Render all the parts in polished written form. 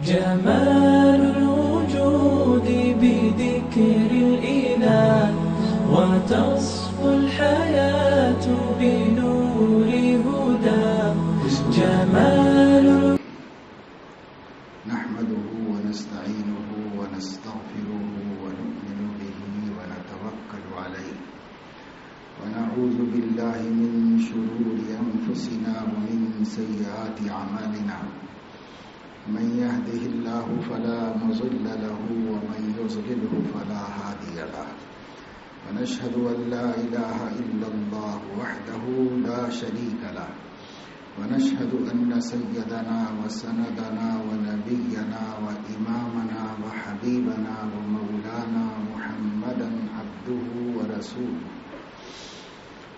جمال الوجود بذكر الإله وتصفو الحياة بنور هدى جمال. نحمده ونستعينه ونستغفره ونؤمن به ونتوكل عليه ونعوذ بالله من شرور أنفسنا ومن سيئات أعمالنا. من يهده الله فلا مضل له ومن يضلله فلا هادي له. ونشهد أن لا إله إلا الله وحده لا شريك له. ونشهد أن سيدنا وسندنا ونبينا وإمامنا وحبيبنا ومولانا محمدا عبده ورسوله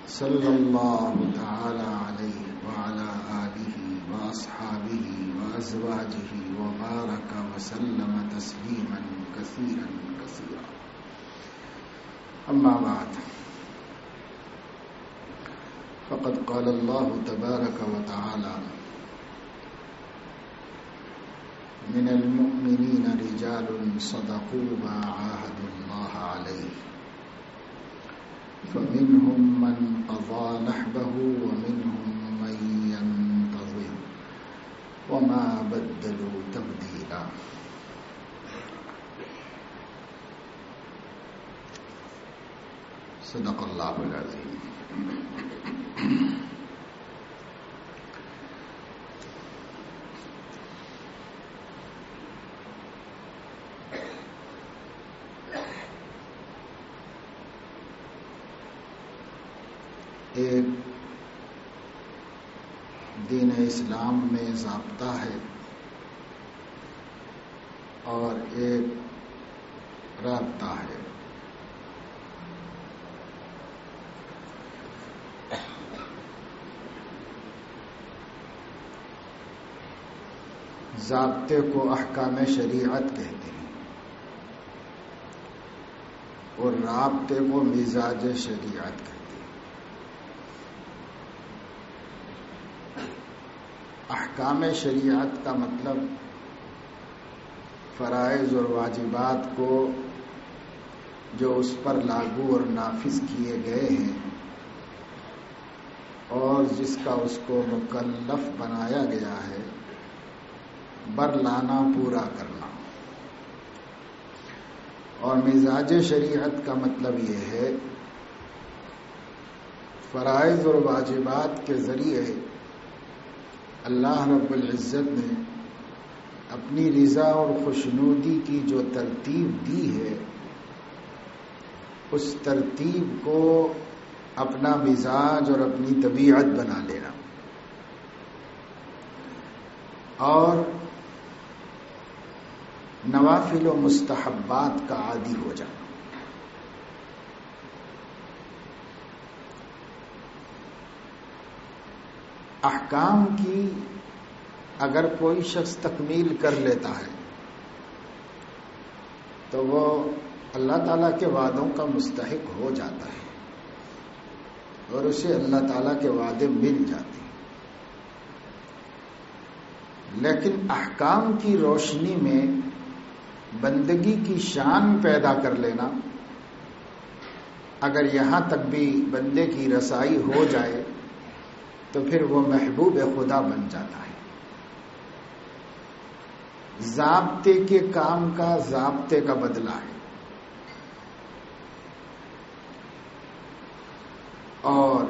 صلى الله تعالى عليه وعلى آله وأصحابه وأزواجه وبارك وسلم تسليما كثيرا كثيرا. أما بعد، فقد قال الله تبارك وتعالى: من المؤمنين رجال صدقوا ما عاهدوا الله عليه فمنهم من قضى نحبه ومنهم من ينتظر وما بدلوا تبديلا. صدق اللہ العظیم. ایک دین اسلام میں ضابطہ ہے اور ایک رابطہ ہے. ضابطے کو احکام شریعت کہتے ہیں اور رابطے کو مزاج شریعت کہتے ہیں. احکام شریعت کا مطلب فرائض اور واجبات کو جو اس پر لاگو اور نافذ کیے گئے ہیں اور جس کا اس کو مکلف بنایا گیا ہے برلانا، پورا کرنا. اور مزاج شریعت کا مطلب یہ ہے فرائض اور واجبات کے ذریعے اللہ رب العزت نے اپنی رضا اور خوشنودی کی جو ترتیب دی ہے اس ترتیب کو اپنا مزاج اور اپنی طبیعت بنا لینا اور نوافل و مستحبات کا عادی ہو جانا. احکام کی اگر کوئی شخص تکمیل کر لیتا ہے تو وہ اللہ تعالیٰ کے وعدوں کا مستحق ہو جاتا ہے اور اسے اللہ تعالیٰ کے وعدے مل جاتے ہیں. لیکن احکام کی روشنی میں بندگی کی شان پیدا کر لینا، اگر یہاں تک بھی بندے کی رسائی ہو جائے تو پھر وہ محبوب خدا بن جاتا ہے. ضابطے کے کام کا ضابطے کا بدلہ ہے اور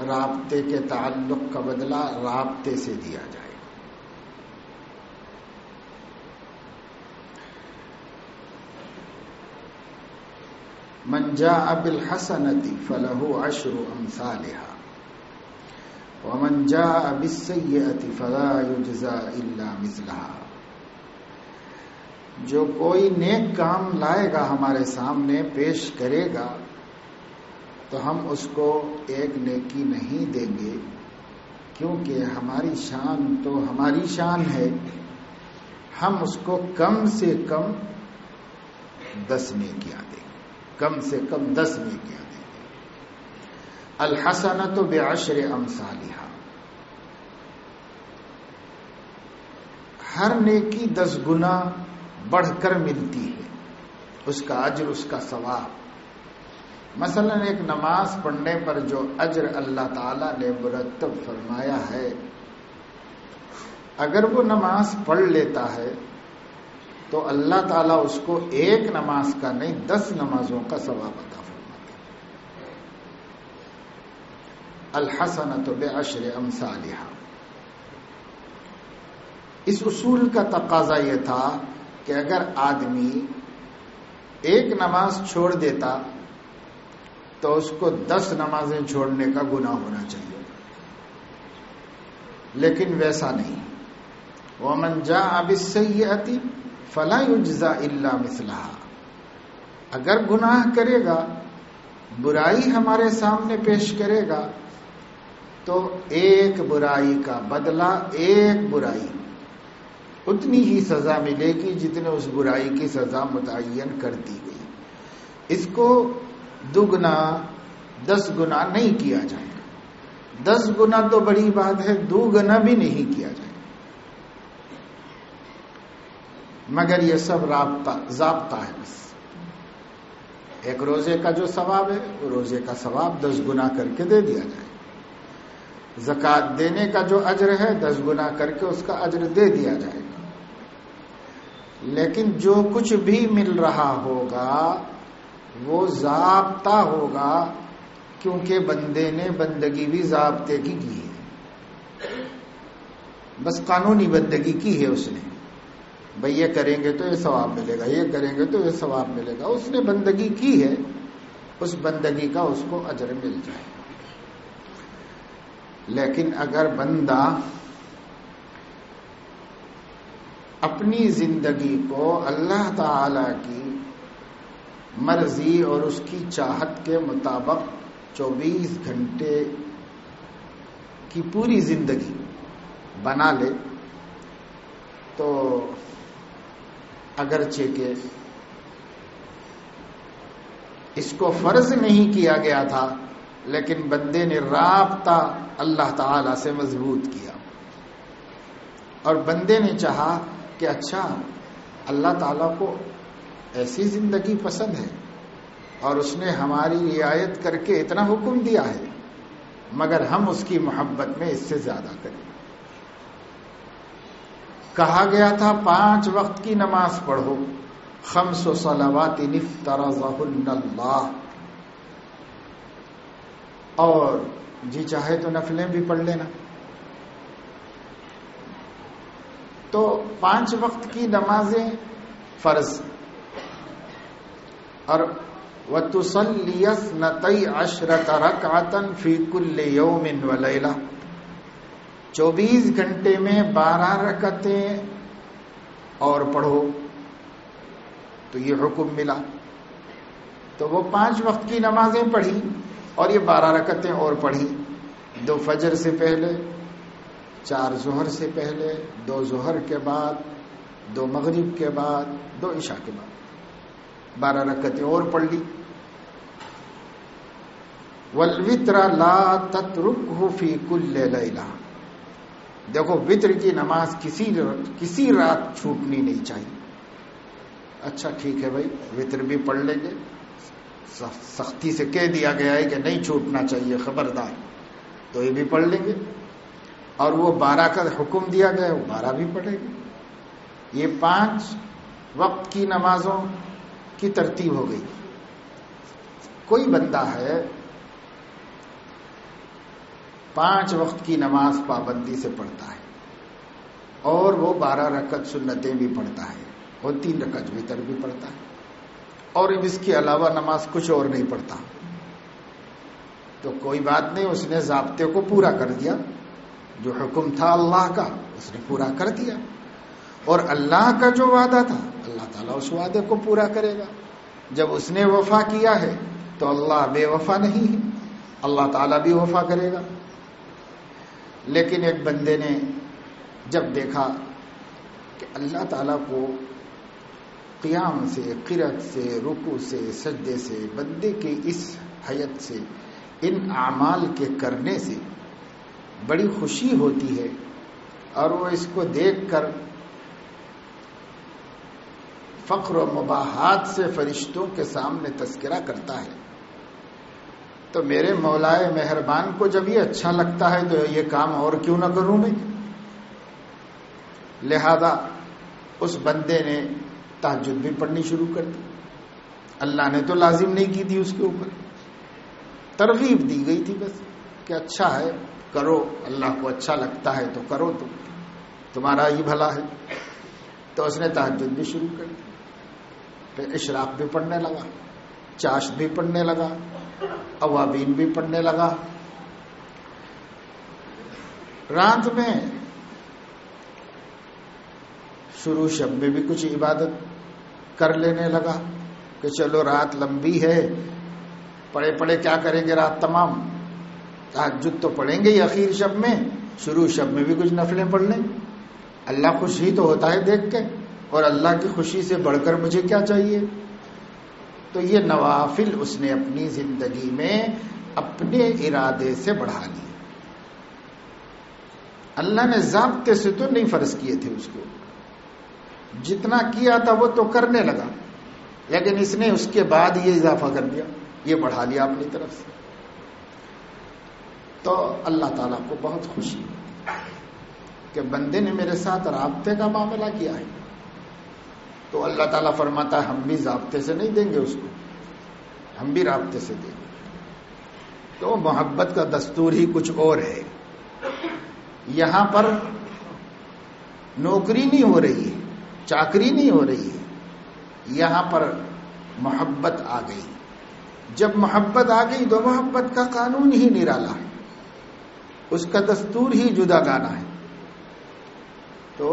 رابطے کے تعلق کا بدلہ رابطے سے دیا جائے. من جاء بالحسنة فله عشر أمثالها ومن جاء بالسيئة فلا يجزى إلا مثلها. جو کوئی نیک کام لائے گا ہمارے سامنے پیش کرے گا تو ہم اس کو ایک نیکی نہیں دیں گے کیونکہ ہماری شان تو ہماری شان ہے، ہم اس کو کم سے کم 10 نیکیاں دیں گے، کم سے کم 10 نیکیاں دیں گے. الحسنۃ بعشر امثالها، ہر نیکی 10 گنا بڑھ کر ملتی ہے، اس کا اجر، اس کا ثواب۔ مثلا ایک نماز پڑھنے پر جو اجر اللہ تعالیٰ نے مرتب فرمایا ہے، اگر وہ نماز پڑھ لیتا ہے تو اللہ تعالیٰ اس کو ایک نماز کا نہیں 10 نمازوں کا ثواب عطا فرماتا ہے۔ الحسنۃ بعشر امثالها۔ اس اصول کا تقاضا یہ تھا کہ اگر آدمی ایک نماز چھوڑ دیتا تو اس کو 10 نمازیں چھوڑنے کا گناہ ہونا چاہیے، لیکن ویسا نہیں۔ وَمَنْ جَاءَ بِالسَّيِّئَةِ فَلَا يُجْزَى إِلَّا مِثْلَهَا۔ اگر گناہ کرے گا، برائی ہمارے سامنے پیش کرے گا، تو ایک برائی کا بدلہ، ایک برائی اتنی ہی سزا ملے گی جتنے اس برائی کی سزا متعین کر دی گئی۔ اس کو دگنا 10 گنا نہیں کیا جائے گا۔ 10 گنا تو بڑی بات ہے، 2 گنا بھی نہیں کیا جائے گا، مگر یہ سب ضابطہ ہے۔ بس ایک روزے کا جو ثواب ہے، وہ روزے کا ثواب 10 گنا کر کے دے دیا جائے گا۔ زکوٰۃ دینے کا جو اجر ہے 10 گنا کر کے اس کا اجر دے دیا جائے گا۔ لیکن جو کچھ بھی مل رہا ہوگا وہ ضابطہ ہوگا، کیونکہ بندے نے بندگی بھی ضابطے کی ہے، بس قانونی بندگی کی ہے اس نے، بھئی یہ کریں گے تو یہ ثواب ملے گا، یہ کریں گے تو یہ ثواب ملے گا، اس نے بندگی کی ہے، اس بندگی کا اس کو اجر مل جائے گا۔ لیکن اگر بندہ اپنی زندگی کو اللہ تعالی کی مرضی اور اس کی چاہت کے مطابق 24 گھنٹے کی پوری زندگی بنا لے، تو اگرچہ کہ اس کو فرض نہیں کیا گیا تھا، لیکن بندے نے رابطہ اللہ تعالی سے مضبوط کیا، اور بندے نے چاہا کہ اچھا اللہ تعالیٰ کو ایسی زندگی پسند ہے اور اس نے ہماری رعایت کر کے اتنا حکم دیا ہے، مگر ہم اس کی محبت میں اس سے زیادہ کریں۔ کہا گیا تھا 5 وقت کی نماز پڑھو، 5 صلوات افترضہن اللہ، اور جی چاہے تو نفلیں بھی پڑھ لینا۔ تو 5 وقت کی نمازیں فرض، اور وَتُصَلِّيَ 12 رَكْعَةً فِي كُلِّ يَوْمٍ وَلَيْلَةٍ، 24 گھنٹے میں 12 رکعتیں اور پڑھو، تو یہ حکم ملا۔ تو وہ 5 وقت کی نمازیں پڑھی اور یہ 12 رکعتیں اور پڑھی، 2 فجر سے پہلے، 4 ظہر سے پہلے، 2 ظہر کے بعد، 2 مغرب کے بعد، 2 عشاء کے بعد 12 رکعتیں اور پڑھ لی۔ والوتر لا تترکہ فی کل لیلہ، دیکھو وتر کی نماز کسی رات چھوٹنی نہیں چاہیے۔ اچھا ٹھیک ہے بھائی، وتر بھی پڑھ لیں گے، سختی سے کہہ دیا گیا ہے کہ نہیں چھوٹنا چاہیے، خبردار، تو یہ بھی پڑھ لیں گے، اور وہ 12 کا حکم دیا گیا ہے وہ 12 بھی پڑھیں گے۔ یہ 5 وقت کی نمازوں کی ترتیب ہو گئی۔ کوئی بندہ ہے 5 وقت کی نماز پابندی سے پڑھتا ہے اور وہ 12 رکعت سنتیں بھی پڑھتا ہے اور 3 رکعت وتر بھی پڑھتا ہے، اور اس کے علاوہ نماز کچھ اور نہیں پڑھتا، تو کوئی بات نہیں، اس نے ضابطے کو پورا کر دیا، جو حکم تھا اللہ کا اس نے پورا کر دیا، اور اللہ کا جو وعدہ تھا اللہ تعالیٰ اس وعدے کو پورا کرے گا۔ جب اس نے وفا کیا ہے تو اللہ بے وفا نہیں ہے، اللہ تعالیٰ بھی وفا کرے گا۔ لیکن ایک بندے نے جب دیکھا کہ اللہ تعالیٰ کو قیام سے، قرات سے، رکوع سے، سجدے سے، بندے کی اس حیت سے، ان اعمال کے کرنے سے بڑی خوشی ہوتی ہے، اور وہ اس کو دیکھ کر فخر و مباحات سے فرشتوں کے سامنے تذکرہ کرتا ہے، تو میرے مولائے مہربان کو جب یہ اچھا لگتا ہے تو یہ کام اور کیوں نہ کروں میں؟ لہذا اس بندے نے تہجد بھی پڑھنی شروع کر دی. اللہ نے تو لازم نہیں کی تھی اس کے اوپر، ترغیب دی گئی تھی بس کہ اچھا ہے کرو، اللہ کو اچھا لگتا ہے تو کرو، تمہارا ہی بھلا ہے. تو اس نے تہجد بھی شروع کر دی، پھر اشراق بھی پڑھنے لگا، چاشت بھی پڑھنے لگا، اوابین بھی پڑھنے لگا. رات میں شروع شب میں بھی کچھ عبادت کر لینے لگا کہ چلو رات لمبی ہے، پڑھے پڑھے کیا کریں گے رات تمام، تہجد تو پڑھیں گے ہی اخیر شب میں، شروع شب میں بھی کچھ نفلیں پڑھ لیں. اللہ خوش ہی تو ہوتا ہے دیکھ کے، اور اللہ کی خوشی سے بڑھ کر مجھے کیا چاہیے. تو یہ نوافل اس نے اپنی زندگی میں اپنے ارادے سے بڑھا لی. اللہ نے ضابطے سے تو نہیں فرض کیے تھے اس کو، جتنا کیا تھا وہ تو کرنے لگا، لیکن اس نے اس کے بعد یہ اضافہ کر دیا، یہ بڑھا لیا اپنی طرف سے. تو اللہ تعالیٰ کو بہت خوشی کہ بندے نے میرے ساتھ رابطے کا معاملہ کیا ہے. تو اللہ تعالیٰ فرماتا ہے ہم بھی ضابطے سے نہیں دیں گے اس کو، ہم بھی رابطے سے دیں گے. تو محبت کا دستور ہی کچھ اور ہے. یہاں پر نوکری نہیں ہو رہی ہے، چاکری نہیں ہو رہی ہے، یہاں پر محبت آ گئی. جب محبت آ گئی تو محبت کا قانون ہی نرالا ہے، اس کا دستور ہی جدا گانا ہے. تو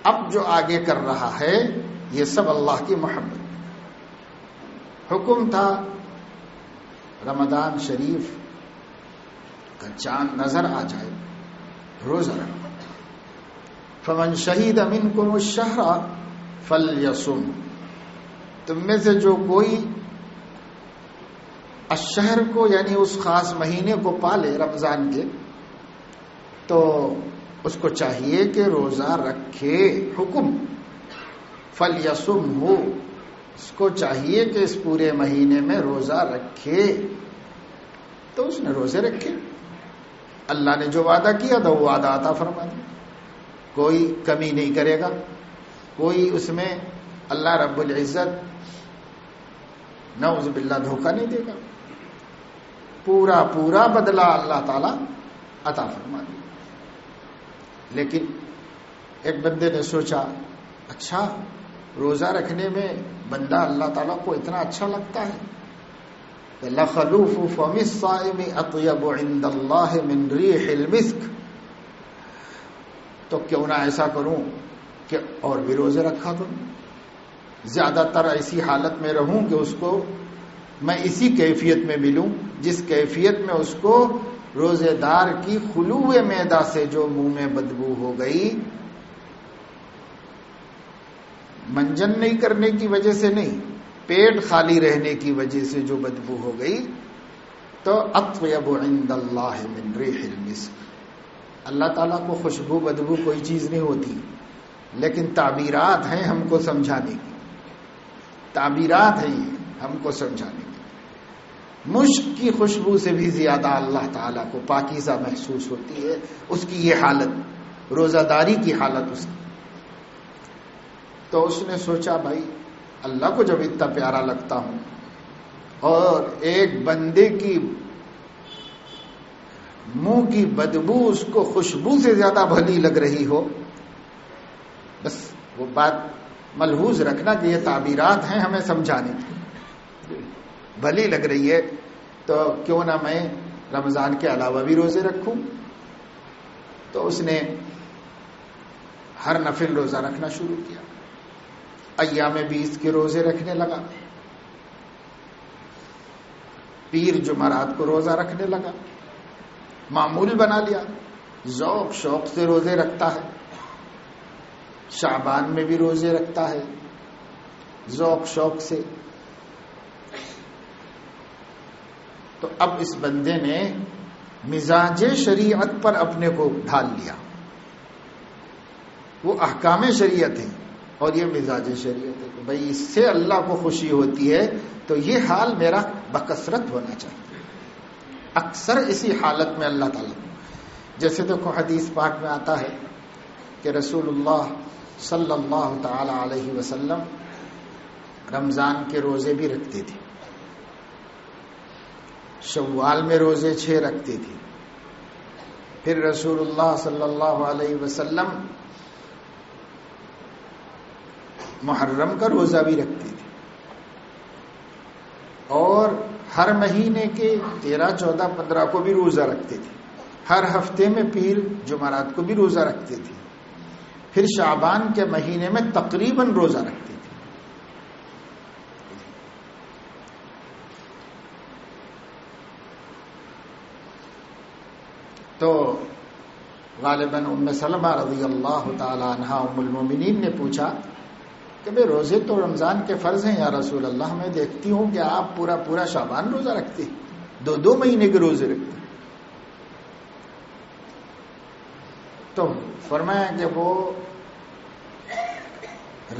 اب جو آگے کر رہا ہے یہ سب اللہ کی محبت. حکم تھا رمضان شریف کا چاند نظر آ جائے روزہ رکھو. فمن شہید منکم الشہر فلیصم، تم میں سے جو کوئی الشہر کو یعنی اس خاص مہینے کو پالے رمضان کے، تو اس کو چاہیے کہ روزہ رکھے. حکم فلیصم ہو، اس کو چاہیے کہ اس پورے مہینے میں روزہ رکھے. تو اس نے روزے رکھے. اللہ نے جو وعدہ کیا تھا وہ وعدہ عطا فرما دیا، کوئی کمی نہیں کرے گا، کوئی اس میں اللہ رب العزت نعوذ باللہ دھوکہ نہیں دے گا، پورا پورا بدلہ اللہ تعالی عطا فرما دیا. لیکن ایک بندے نے سوچا اچھا روزہ رکھنے میں بندہ اللہ تعالیٰ کو اتنا اچھا لگتا ہے، لَخَلُوفُ فَمِ الصَّائِمِ أَطْيَبُ عِندَ اللَّهِ مِنْ رِيحِ الْمِسْكِ، تو کیوں نہ ایسا کروں کہ اور بھی روزے رکھا کروں، زیادہ تر ایسی حالت میں رہوں کہ اس کو میں اسی کیفیت میں ملوں جس کیفیت میں اس کو روزے دار کی خلوع معدہ سے جو منہ میں بدبو ہو گئی، منجن نہیں کرنے کی وجہ سے نہیں، پیٹ خالی رہنے کی وجہ سے جو بدبو ہو گئی، تو اطیب عند اللہ من ریح المسک. اللہ تعالیٰ کو خوشبو بدبو کوئی چیز نہیں ہوتی، لیکن تعبیرات ہیں ہم کو سمجھانے کی، تعبیرات ہیں یہ ہم کو سمجھانے کی. مشک کی خوشبو سے بھی زیادہ اللہ تعالیٰ کو پاکیزہ محسوس ہوتی ہے اس کی یہ حالت، روزہ داری کی حالت اس کی. تو اس نے سوچا بھائی اللہ کو جب اتنا پیارا لگتا ہوں اور ایک بندے کی منہ کی بدبو اس کو خوشبو سے زیادہ بھلی لگ رہی ہو، بس وہ بات ملحوظ رکھنا کہ یہ تعبیرات ہیں ہمیں سمجھانے کی، بھلی لگ رہی ہے تو کیوں نہ میں رمضان کے علاوہ بھی روزے رکھوں. تو اس نے ہر نفل روزہ رکھنا شروع کیا، ایام 20 کے روزے رکھنے لگا، پیر جمعرات کو روزہ رکھنے لگا، معمول بنا لیا، ذوق شوق سے روزے رکھتا ہے. شعبان میں بھی روزے رکھتا ہے ذوق شوق سے. تو اب اس بندے نے مزاج شریعت پر اپنے کو ڈھال لیا. وہ احکام شریعت ہیں اور یہ مزاج شریعت ہے کہ بھائی اس سے اللہ کو خوشی ہوتی ہے تو یہ حال میرا بکثرت ہونا چاہیے، اکثر اسی حالت میں اللہ تعالیٰ، جیسے دیکھو حدیث پاک میں آتا ہے کہ رسول اللہ صلی اللہ تعالی علیہ وسلم رمضان کے روزے بھی رکھتے تھے، شوال میں روزے 6 رکھتے تھے، پھر رسول اللہ صلی اللہ علیہ وسلم محرم کا روزہ بھی رکھتے تھے، اور ہر مہینے کے 13، 14، 15 کو بھی روزہ رکھتے تھے، ہر ہفتے میں پیر جمعرات کو بھی روزہ رکھتے تھے، پھر شعبان کے مہینے میں تقریباً روزہ رکھتے تھے۔ تو غالباً ام سلمہ رضی اللہ تعالی عنہا ام المومنین نے پوچھا کہ بھئی روزے تو رمضان کے فرض ہیں یا رسول اللہ، میں دیکھتی ہوں کہ آپ پورا شعبان روزہ رکھتے ہیں، 2 مہینے کے روزے رکھتے ہیں۔ تو فرمایا کہ وہ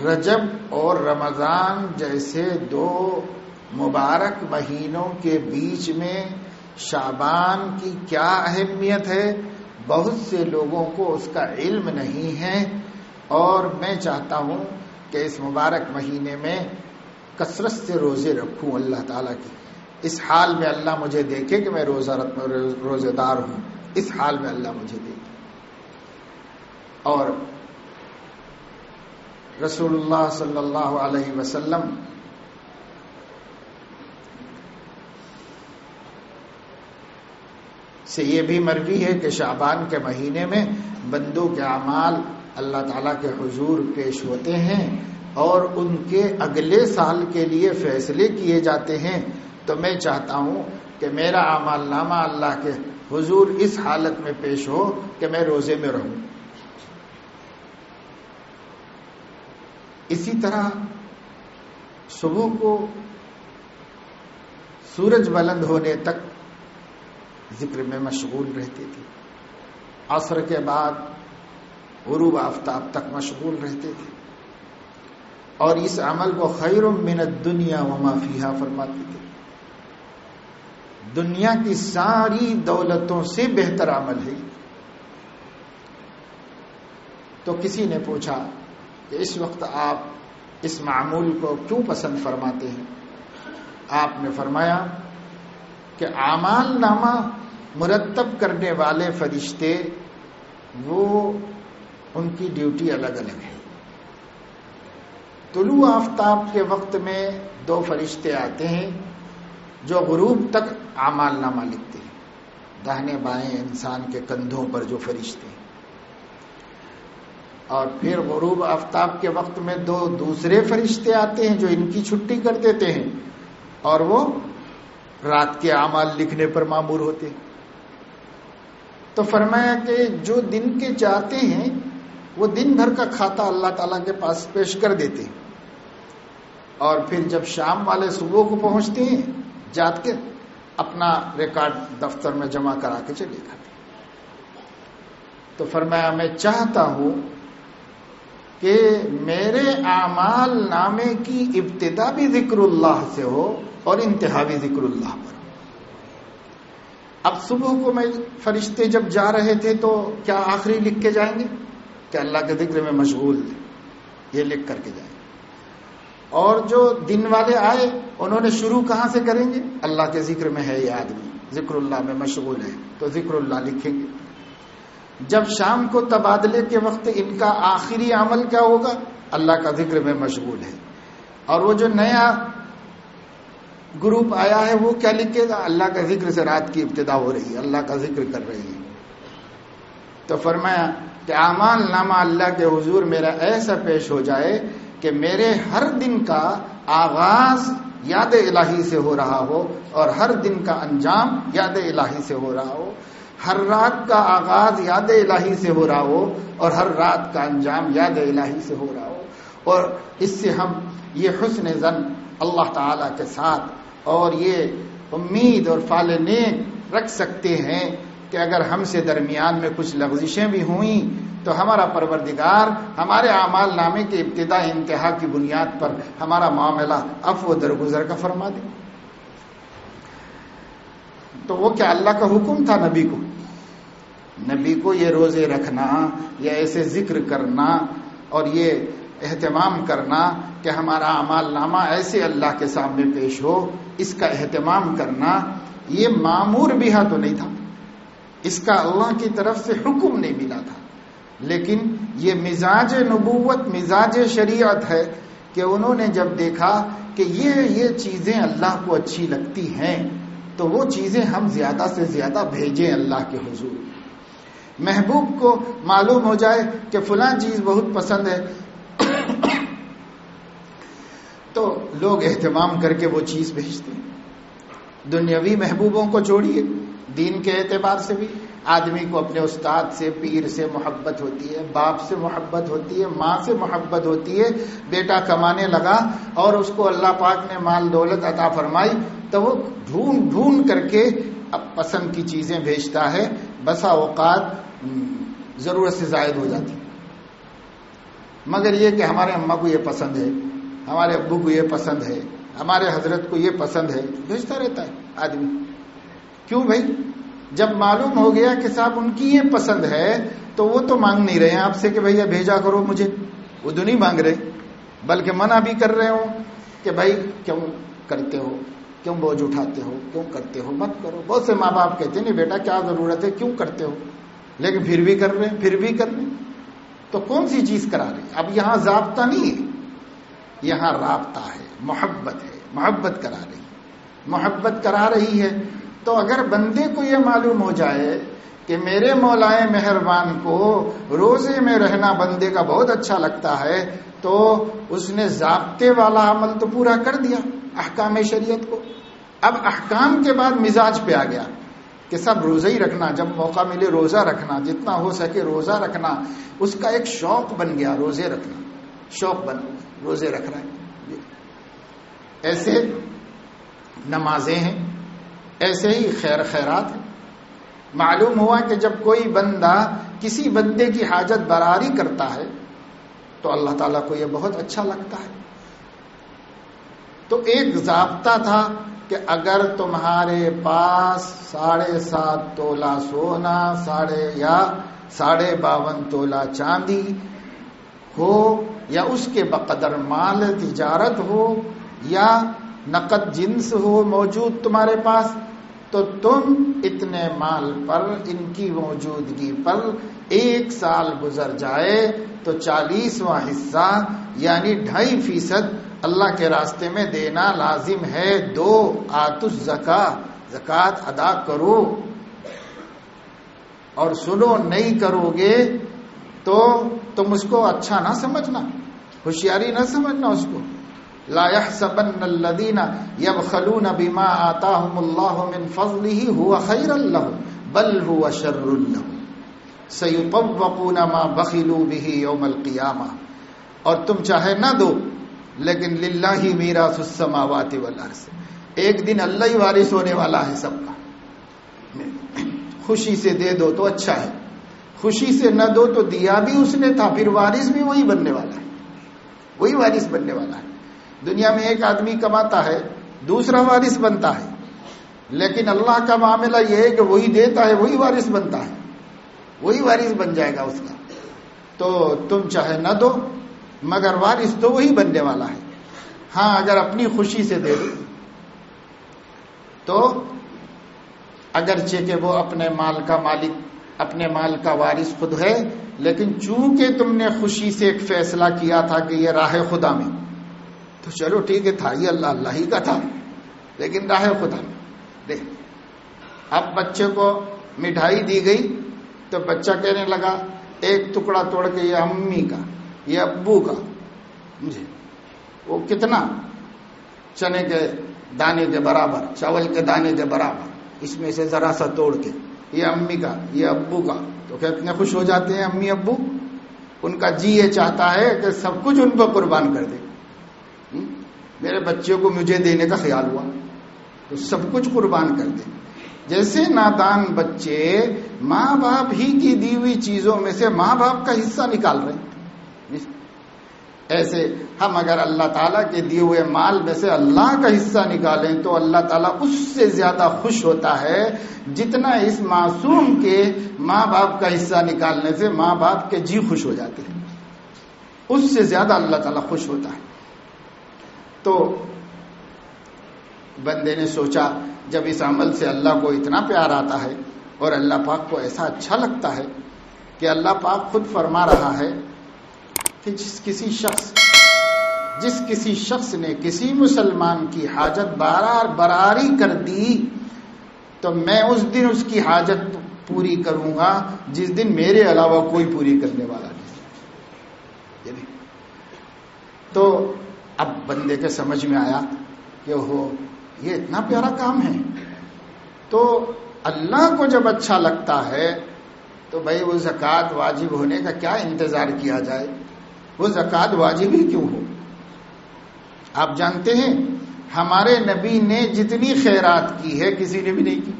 رجب اور رمضان جیسے 2 مبارک مہینوں کے بیچ میں شعبان کی کیا اہمیت ہے، بہت سے لوگوں کو اس کا علم نہیں ہے، اور میں چاہتا ہوں کہ اس مبارک مہینے میں کثرت سے روزے رکھوں اللہ تعالیٰ کی، اس حال میں اللہ مجھے دیکھے کہ میں روزہ دار ہوں، اس حال میں اللہ مجھے دیکھے۔ اور رسول اللہ صلی اللہ علیہ وسلم سے یہ بھی مروی ہے کہ شعبان کے مہینے میں بندوں کے اعمال اللہ تعالیٰ کے حضور پیش ہوتے ہیں اور ان کے اگلے سال کے لیے فیصلے کیے جاتے ہیں، تو میں چاہتا ہوں کہ میرا اعمال نامہ اللہ کے حضور اس حالت میں پیش ہو کہ میں روزے میں رہوں۔ اسی طرح صبح کو سورج بلند ہونے تک ذکر میں مشغول رہتے تھے، عصر کے بعد غروب آفتاب تک مشغول رہتے تھے، اور اس عمل کو خیر من الدنیا وما فیہا فرماتے تھے، دنیا کی ساری دولتوں سے بہتر عمل ہے۔ تو کسی نے پوچھا کہ اس وقت آپ اس معمول کو کیوں پسند فرماتے ہیں؟ آپ نے فرمایا کہ اعمال نامہ مرتب کرنے والے فرشتے وہ ان کی ڈیوٹی الگ الگ ہے۔ طلوع آفتاب کے وقت میں 2 فرشتے آتے ہیں جو غروب تک اعمال نامہ لکھتے ہیں، داہنے بائیں انسان کے کندھوں پر جو فرشتے ہیں، اور پھر غروب آفتاب کے وقت میں 2 دوسرے فرشتے آتے ہیں جو ان کی چھٹی کر دیتے ہیں، اور وہ رات کے اعمال لکھنے پر مامور ہوتے ہیں۔ تو فرمایا کہ جو دن کے جاتے ہیں وہ دن بھر کا کھاتا اللہ تعالیٰ کے پاس پیش کر دیتے ہیں، اور پھر جب شام والے صبح کو پہنچتے ہیں جات کے اپنا ریکارڈ دفتر میں جمع کرا کے چلے جاتے ہیں۔ تو فرمایا میں چاہتا ہوں کہ میرے اعمال نامے کی ابتدا بھی ذکر اللہ سے ہو اور انتہا بھی ذکر اللہ پر۔ اب صبح کو میں فرشتے جب جا رہے تھے تو کیا آخری لکھ کے جائیں گے کہ اللہ کے ذکر میں مشغول تھے، یہ لکھ کر کے جائیں گے، اور جو دن والے آئے انہوں نے شروع کہاں سے کریں گے؟ اللہ کے ذکر میں ہے یہ آدمی، ذکر اللہ میں مشغول ہے تو ذکر اللہ لکھیں گے۔ جب شام کو تبادلے کے وقت ان کا آخری عمل کیا ہوگا؟ اللہ کا ذکر میں مشغول ہے، اور وہ جو نیا گروپ آیا ہے وہ کیا لکھے گا؟ اللہ کا ذکر سے رات کی ابتدا ہو رہی ہے، اللہ کا ذکر کر رہی ہے۔ تو فرمایا کہ اعمال نامہ اللہ کے حضور میرا ایسا پیش ہو جائے کہ میرے ہر دن کا آغاز یاد الہی سے ہو رہا ہو اور ہر دن کا انجام یاد الہی سے ہو رہا ہو، ہر رات کا آغاز یاد الہی سے ہو رہا ہو اور ہر رات کا انجام یاد الہی سے ہو رہا ہو، اور اس سے ہم یہ حسن ظن اللہ تعالی کے ساتھ اور یہ امید اور فال نیک رکھ سکتے ہیں کہ اگر ہم سے درمیان میں کچھ لغزشیں بھی ہوئیں تو ہمارا پروردگار ہمارے اعمال نامے کے ابتدا انتہا کی بنیاد پر ہمارا معاملہ عفو و درگزر کا فرما دے. تو وہ کیا اللہ کا حکم تھا نبی کو یہ روزے رکھنا یا ایسے ذکر کرنا اور یہ اہتمام کرنا کہ ہمارا اعمال نامہ ایسے اللہ کے سامنے پیش ہو، اس کا اہتمام کرنا یہ معمور بہا تو نہیں تھا، اس کا اللہ کی طرف سے حکم نہیں ملا تھا. لیکن یہ مزاج نبوت، مزاج شریعت ہے کہ انہوں نے جب دیکھا کہ یہ چیزیں اللہ کو اچھی لگتی ہیں تو وہ چیزیں ہم زیادہ سے زیادہ بھیجیں اللہ کے حضور. محبوب کو معلوم ہو جائے کہ فلاں چیز بہت پسند ہے تو لوگ اہتمام کر کے وہ چیز بھیجتے ہیں. دنیاوی محبوبوں کو چھوڑیے، دین کے اعتبار سے بھی آدمی کو اپنے استاد سے، پیر سے محبت ہوتی ہے، باپ سے محبت ہوتی ہے، ماں سے محبت ہوتی ہے. بیٹا کمانے لگا اور اس کو اللہ پاک نے مال دولت عطا فرمائی تو وہ ڈھونڈ ڈھونڈ کر کے اب پسند کی چیزیں بھیجتا ہے. بسا اوقات ضرورت سے زائد ہو جاتی، مگر یہ کہ ہمارے اماں کو یہ پسند ہے، ہمارے ابو کو یہ پسند ہے، ہمارے حضرت کو یہ پسند ہے، بھیجتا رہتا ہے آدمی. کیوں بھائی؟ جب معلوم ہو گیا کہ صاحب ان کی یہ پسند ہے تو وہ تو مانگ نہیں رہے ہیں آپ سے کہ بھیا بھیجا کرو مجھے، وہ تو نہیں مانگ رہے بلکہ منع بھی کر رہے ہوں کہ بھائی کیوں کرتے ہو، کیوں بوجھ اٹھاتے ہو، کیوں کرتے ہو، مت کرو. بہت سے ماں باپ کہتے ہیں نہیں بیٹا کیا ضرورت ہے، کیوں کرتے ہو، لیکن پھر بھی کر رہے ہیں، پھر بھی کر رہے ہیں. تو کون سی چیز کرا رہے ہیں؟ اب یہاں ضابطہ نہیں ہے، یہاں رابطہ ہے، محبت ہے، محبت کرا رہی ہے، محبت کرا رہی ہے. تو اگر بندے کو یہ معلوم ہو جائے کہ میرے مولائے مہربان کو روزے میں رہنا بندے کا بہت اچھا لگتا ہے تو اس نے ضابطے والا عمل تو پورا کر دیا احکام شریعت کو. اب احکام کے بعد مزاج پہ آ گیا کہ سب روزہ ہی رکھنا، جب موقع ملے روزہ رکھنا، جتنا ہو سکے روزہ رکھنا. اس کا ایک شوق بن گیا روزے رکھنا، شوق بن گیا روزے رکھ رہا ہے. ایسے نمازیں ہیں، ایسے ہی خیرات ہیں. معلوم ہوا کہ جب کوئی بندہ کسی بندے کی حاجت براری کرتا ہے تو اللہ تعالیٰ کو یہ بہت اچھا لگتا ہے. تو ایک ضابطہ تھا کہ اگر تمہارے پاس 7.5 تولہ سونا 52 تولہ چاندی ہو یا اس کے بقدر مال تجارت ہو یا نقد جنس ہو موجود تمہارے پاس، تو تم اتنے مال پر، ان کی موجودگی پر 1 سال گزر جائے تو 40واں حصہ یعنی 2.5% اللہ کے راستے میں دینا لازم ہے. 2 آتوا الزکاۃ، زکوٰۃ ادا کرو. اور سنو نہیں کرو گے تو تم اس کو اچھا نہ سمجھنا، ہوشیاری نہ سمجھنا اس کو. لا يحسبن الذين يبخلون بما آتاهم الله من فضله هو خيرا لهم بل هو شر لهم سيطوقون ما بخلوا به يوم القيامة. اور تم چاہے نہ دو لیکن للہ میراث السماوات والارض، ایک دن اللہ ہی وارث ہونے والا ہے سب کا. خوشی سے دے دو تو اچھا ہے، خوشی سے نہ دو تو دیا بھی اس نے تھا، پھر وارث بھی وہی بننے والا ہے، وہی وارث بننے والا ہے. دنیا میں ایک آدمی کماتا ہے دوسرا وارث بنتا ہے، لیکن اللہ کا معاملہ یہ ہے کہ وہی دیتا ہے وہی وارث بنتا ہے، وہی وارث بن جائے گا اس کا. تو تم چاہے نہ دو مگر وارث تو وہی بننے والا ہے. ہاں اگر اپنی خوشی سے دے دو تو اگرچہ کہ وہ اپنے مال کا مالک، اپنے مال کا وارث خود ہے، لیکن چونکہ تم نے خوشی سے ایک فیصلہ کیا تھا کہ یہ راہ خدا میں، تو چلو ٹھیک ہے، تھا یہ اللہ ہی کا تھا، لیکن راہ خدا میں دے. اب بچے کو مٹھائی دی گئی تو بچہ کہنے لگا ایک ٹکڑا توڑ کے یہ امی کا، یہ ابو کا، مجھے وہ کتنا، چنے کے دانے کے برابر، چاول کے دانے کے برابر، اس میں سے ذرا سا توڑ کے یہ امی کا، یہ ابو کا. تو کتنے خوش ہو جاتے ہیں امی ابو، ان کا جی یہ چاہتا ہے کہ سب کچھ ان پر قربان کر دے. میرے بچے کو مجھے دینے کا خیال ہوا تو سب کچھ قربان کر دے. جیسے نادان بچے ماں باپ ہی کی دی ہوئی چیزوں میں سے ماں باپ کا حصہ نکال رہے ہیں، ایسے ہم اگر اللہ تعالیٰ کے دیے ہوئے مال میں سے اللہ کا حصہ نکالیں تو اللہ تعالیٰ اس سے زیادہ خوش ہوتا ہے جتنا اس معصوم کے ماں باپ کا حصہ نکالنے سے ماں باپ کے جی خوش ہو جاتے ہیں، اس سے زیادہ اللہ تعالیٰ خوش ہوتا ہے۔ تو بندے نے سوچا جب اس عمل سے اللہ کو اتنا پیار آتا ہے اور اللہ پاک کو ایسا اچھا لگتا ہے کہ اللہ پاک خود فرما رہا ہے کہ جس کسی شخص نے کسی مسلمان کی حاجت براری کر دی تو میں اس دن اس کی حاجت پوری کروں گا جس دن میرے علاوہ کوئی پوری کرنے والا نہیں۔ تو اب بندے کے سمجھ میں آیا کہ یہ اتنا پیارا کام ہے، تو اللہ کو جب اچھا لگتا ہے تو بھائی وہ زکوٰۃ واجب ہونے کا کیا انتظار کیا جائے، وہ زکوٰۃ واجب ہی کیوں ہو۔ آپ جانتے ہیں ہمارے نبی نے جتنی خیرات کی ہے کسی نے بھی نہیں کی،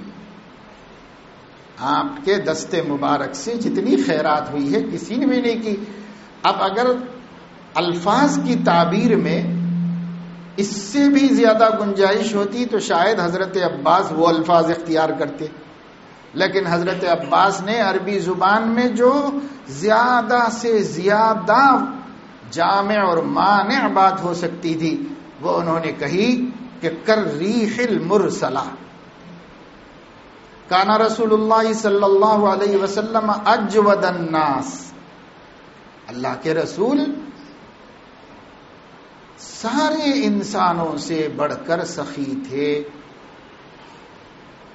آپ کے دست مبارک سے جتنی خیرات ہوئی ہے کسی نے بھی نہیں کی۔ اب اگر الفاظ کی تعبیر میں اس سے بھی زیادہ گنجائش ہوتی تو شاید حضرت عباس وہ الفاظ اختیار کرتے، لیکن حضرت عباس نے عربی زبان میں جو زیادہ سے زیادہ جامع اور مانع بات ہو سکتی تھی وہ انہوں نے کہی کہ کر ریح المرسلہ، کانا رسول اللہ صلی اللہ علیہ وسلم اجود الناس، اللہ کے رسول سارے انسانوں سے بڑھ کر سخی تھے۔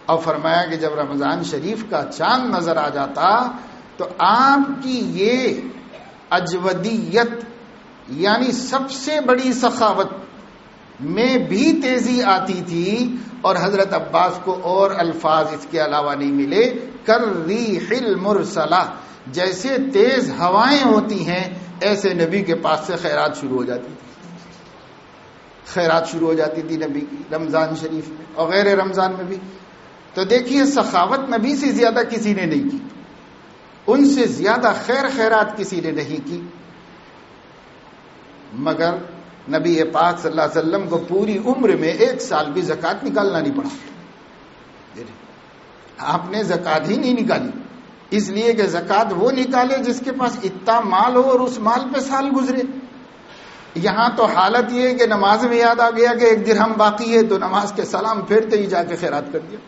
اور فرمایا کہ جب رمضان شریف کا چاند نظر آ جاتا تو آپ کی یہ اجودیت یعنی سب سے بڑی سخاوت میں بھی تیزی آتی تھی، اور حضرت عباس کو اور الفاظ اس کے علاوہ نہیں ملے، کر ریح المرسلہ، جیسے تیز ہوائیں ہوتی ہیں ایسے نبی کے پاس سے خیرات شروع ہو جاتی تھی، خیرات شروع ہو جاتی تھی نبی کی رمضان شریف میں اور غیر رمضان میں بھی۔ تو دیکھیے سخاوت نبی سے زیادہ کسی نے نہیں کی، ان سے زیادہ خیرات کسی نے نہیں کی، مگر نبی پاک صلی اللہ علیہ وسلم کو پوری عمر میں 1 سال بھی زکوٰۃ نکالنا نہیں پڑا، آپ نے زکوٰۃ ہی نہیں نکالی، اس لیے کہ زکوٰۃ وہ نکالے جس کے پاس اتنا مال ہو اور اس مال پہ سال گزرے۔ یہاں تو حالت یہ ہے کہ نماز میں یاد آ گیا کہ 1 درہم باقی ہے تو نماز کے سلام پھیرتے ہی جا کے خیرات کر دیا،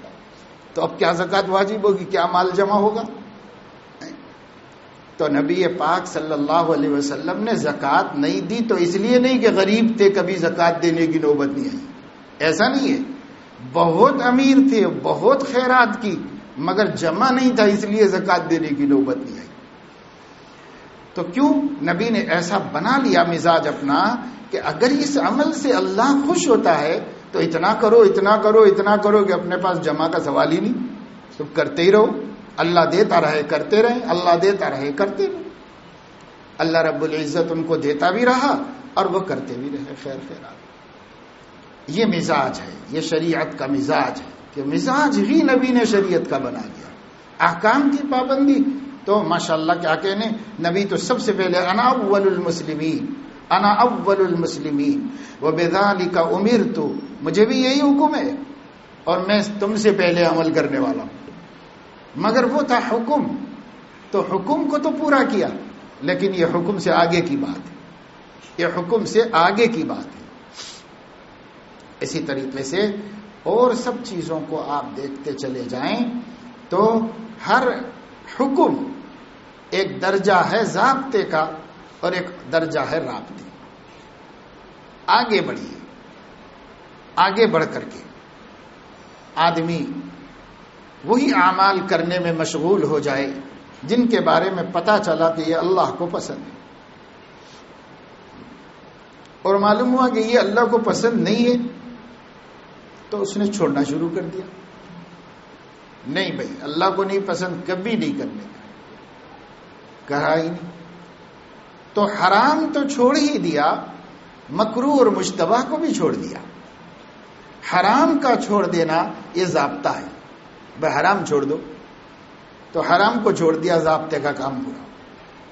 تو اب کیا زکوٰۃ واجب ہوگی، کیا مال جمع ہوگا؟ تو نبی پاک صلی اللہ علیہ وسلم نے زکوٰۃ نہیں دی تو اس لیے نہیں کہ غریب تھے کبھی زکوٰۃ دینے کی نوبت نہیں آئی، ایسا نہیں ہے، بہت امیر تھے، بہت خیرات کی، مگر جمع نہیں تھا اس لیے زکوٰۃ دینے کی نوبت نہیں آئی۔ تو کیوں نبی نے ایسا بنا لیا مزاج اپنا کہ اگر اس عمل سے اللہ خوش ہوتا ہے تو اتنا کرو اتنا کرو اتنا کرو کہ اپنے پاس جمع کا سوال ہی نہیں، تو کرتے ہی رہو، اللہ دیتا رہے کرتے رہے، اللہ دیتا رہے کرتے رہے، اللہ رب العزت ان کو دیتا بھی رہا اور وہ کرتے بھی رہے خیرات۔ یہ مزاج ہے، یہ شریعت کا مزاج ہے کہ مزاج ہی نبی نے شریعت کا بنا دیا۔ احکام کی پابندی تو ماشاءاللہ کیا کہنے، نبی تو سب سے پہلے انا اول المسلمین، انا اول المسلمین وبذالک امرت، مجھے بھی یہی حکم ہے اور میں تم سے پہلے عمل کرنے والا ہوں۔ مگر وہ تھا حکم، تو حکم کو تو پورا کیا، لیکن یہ حکم سے آگے کی بات ہے، یہ حکم سے آگے کی بات ہے۔ اسی طریقے سے اور سب چیزوں کو آپ دیکھتے چلے جائیں تو ہر حکم ایک درجہ ہے ضابطے کا اور ایک درجہ ہے رابطے۔ آگے بڑھیے، آگے بڑھ کر کے آدمی وہی اعمال کرنے میں مشغول ہو جائے جن کے بارے میں پتہ چلا کہ یہ اللہ کو پسند ہے، اور معلوم ہوا کہ یہ اللہ کو پسند نہیں ہے تو اس نے چھوڑنا شروع کر دیا۔ نہیں بھائی اللہ کو نہیں پسند، کبھی نہیں کرنے کا، کہا ہی نہیں، تو حرام تو چھوڑ ہی دیا، مکروہ اور مشتبہ کو بھی چھوڑ دیا۔ حرام کا چھوڑ دینا یہ ضابطہ ہے، بھائی حرام چھوڑ دو، تو حرام کو چھوڑ دیا، ضابطے کا کام پورا۔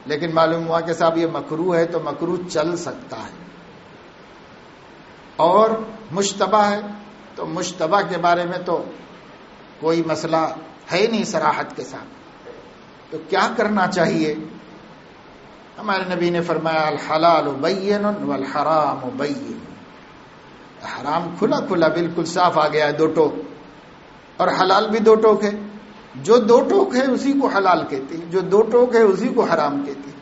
لیکن معلوم ہوا کہ صاحب یہ مکروہ ہے، تو مکروہ چل سکتا ہے، اور مشتبہ ہے تو مشتبہ کے بارے میں تو کوئی مسئلہ ہے نہیں صراحت کے ساتھ، تو کیا کرنا چاہیے؟ ہمارے نبی نے فرمایا الحلال بین والحرام بین، حرام کھلا کھلا بالکل صاف آ گیا ہے، دو ٹوک، اور حلال بھی دو ٹوک ہے، جو دو ٹوک ہے اسی کو حلال کہتے ہیں، جو دو ٹوک ہے اسی کو حرام کہتے ہیں۔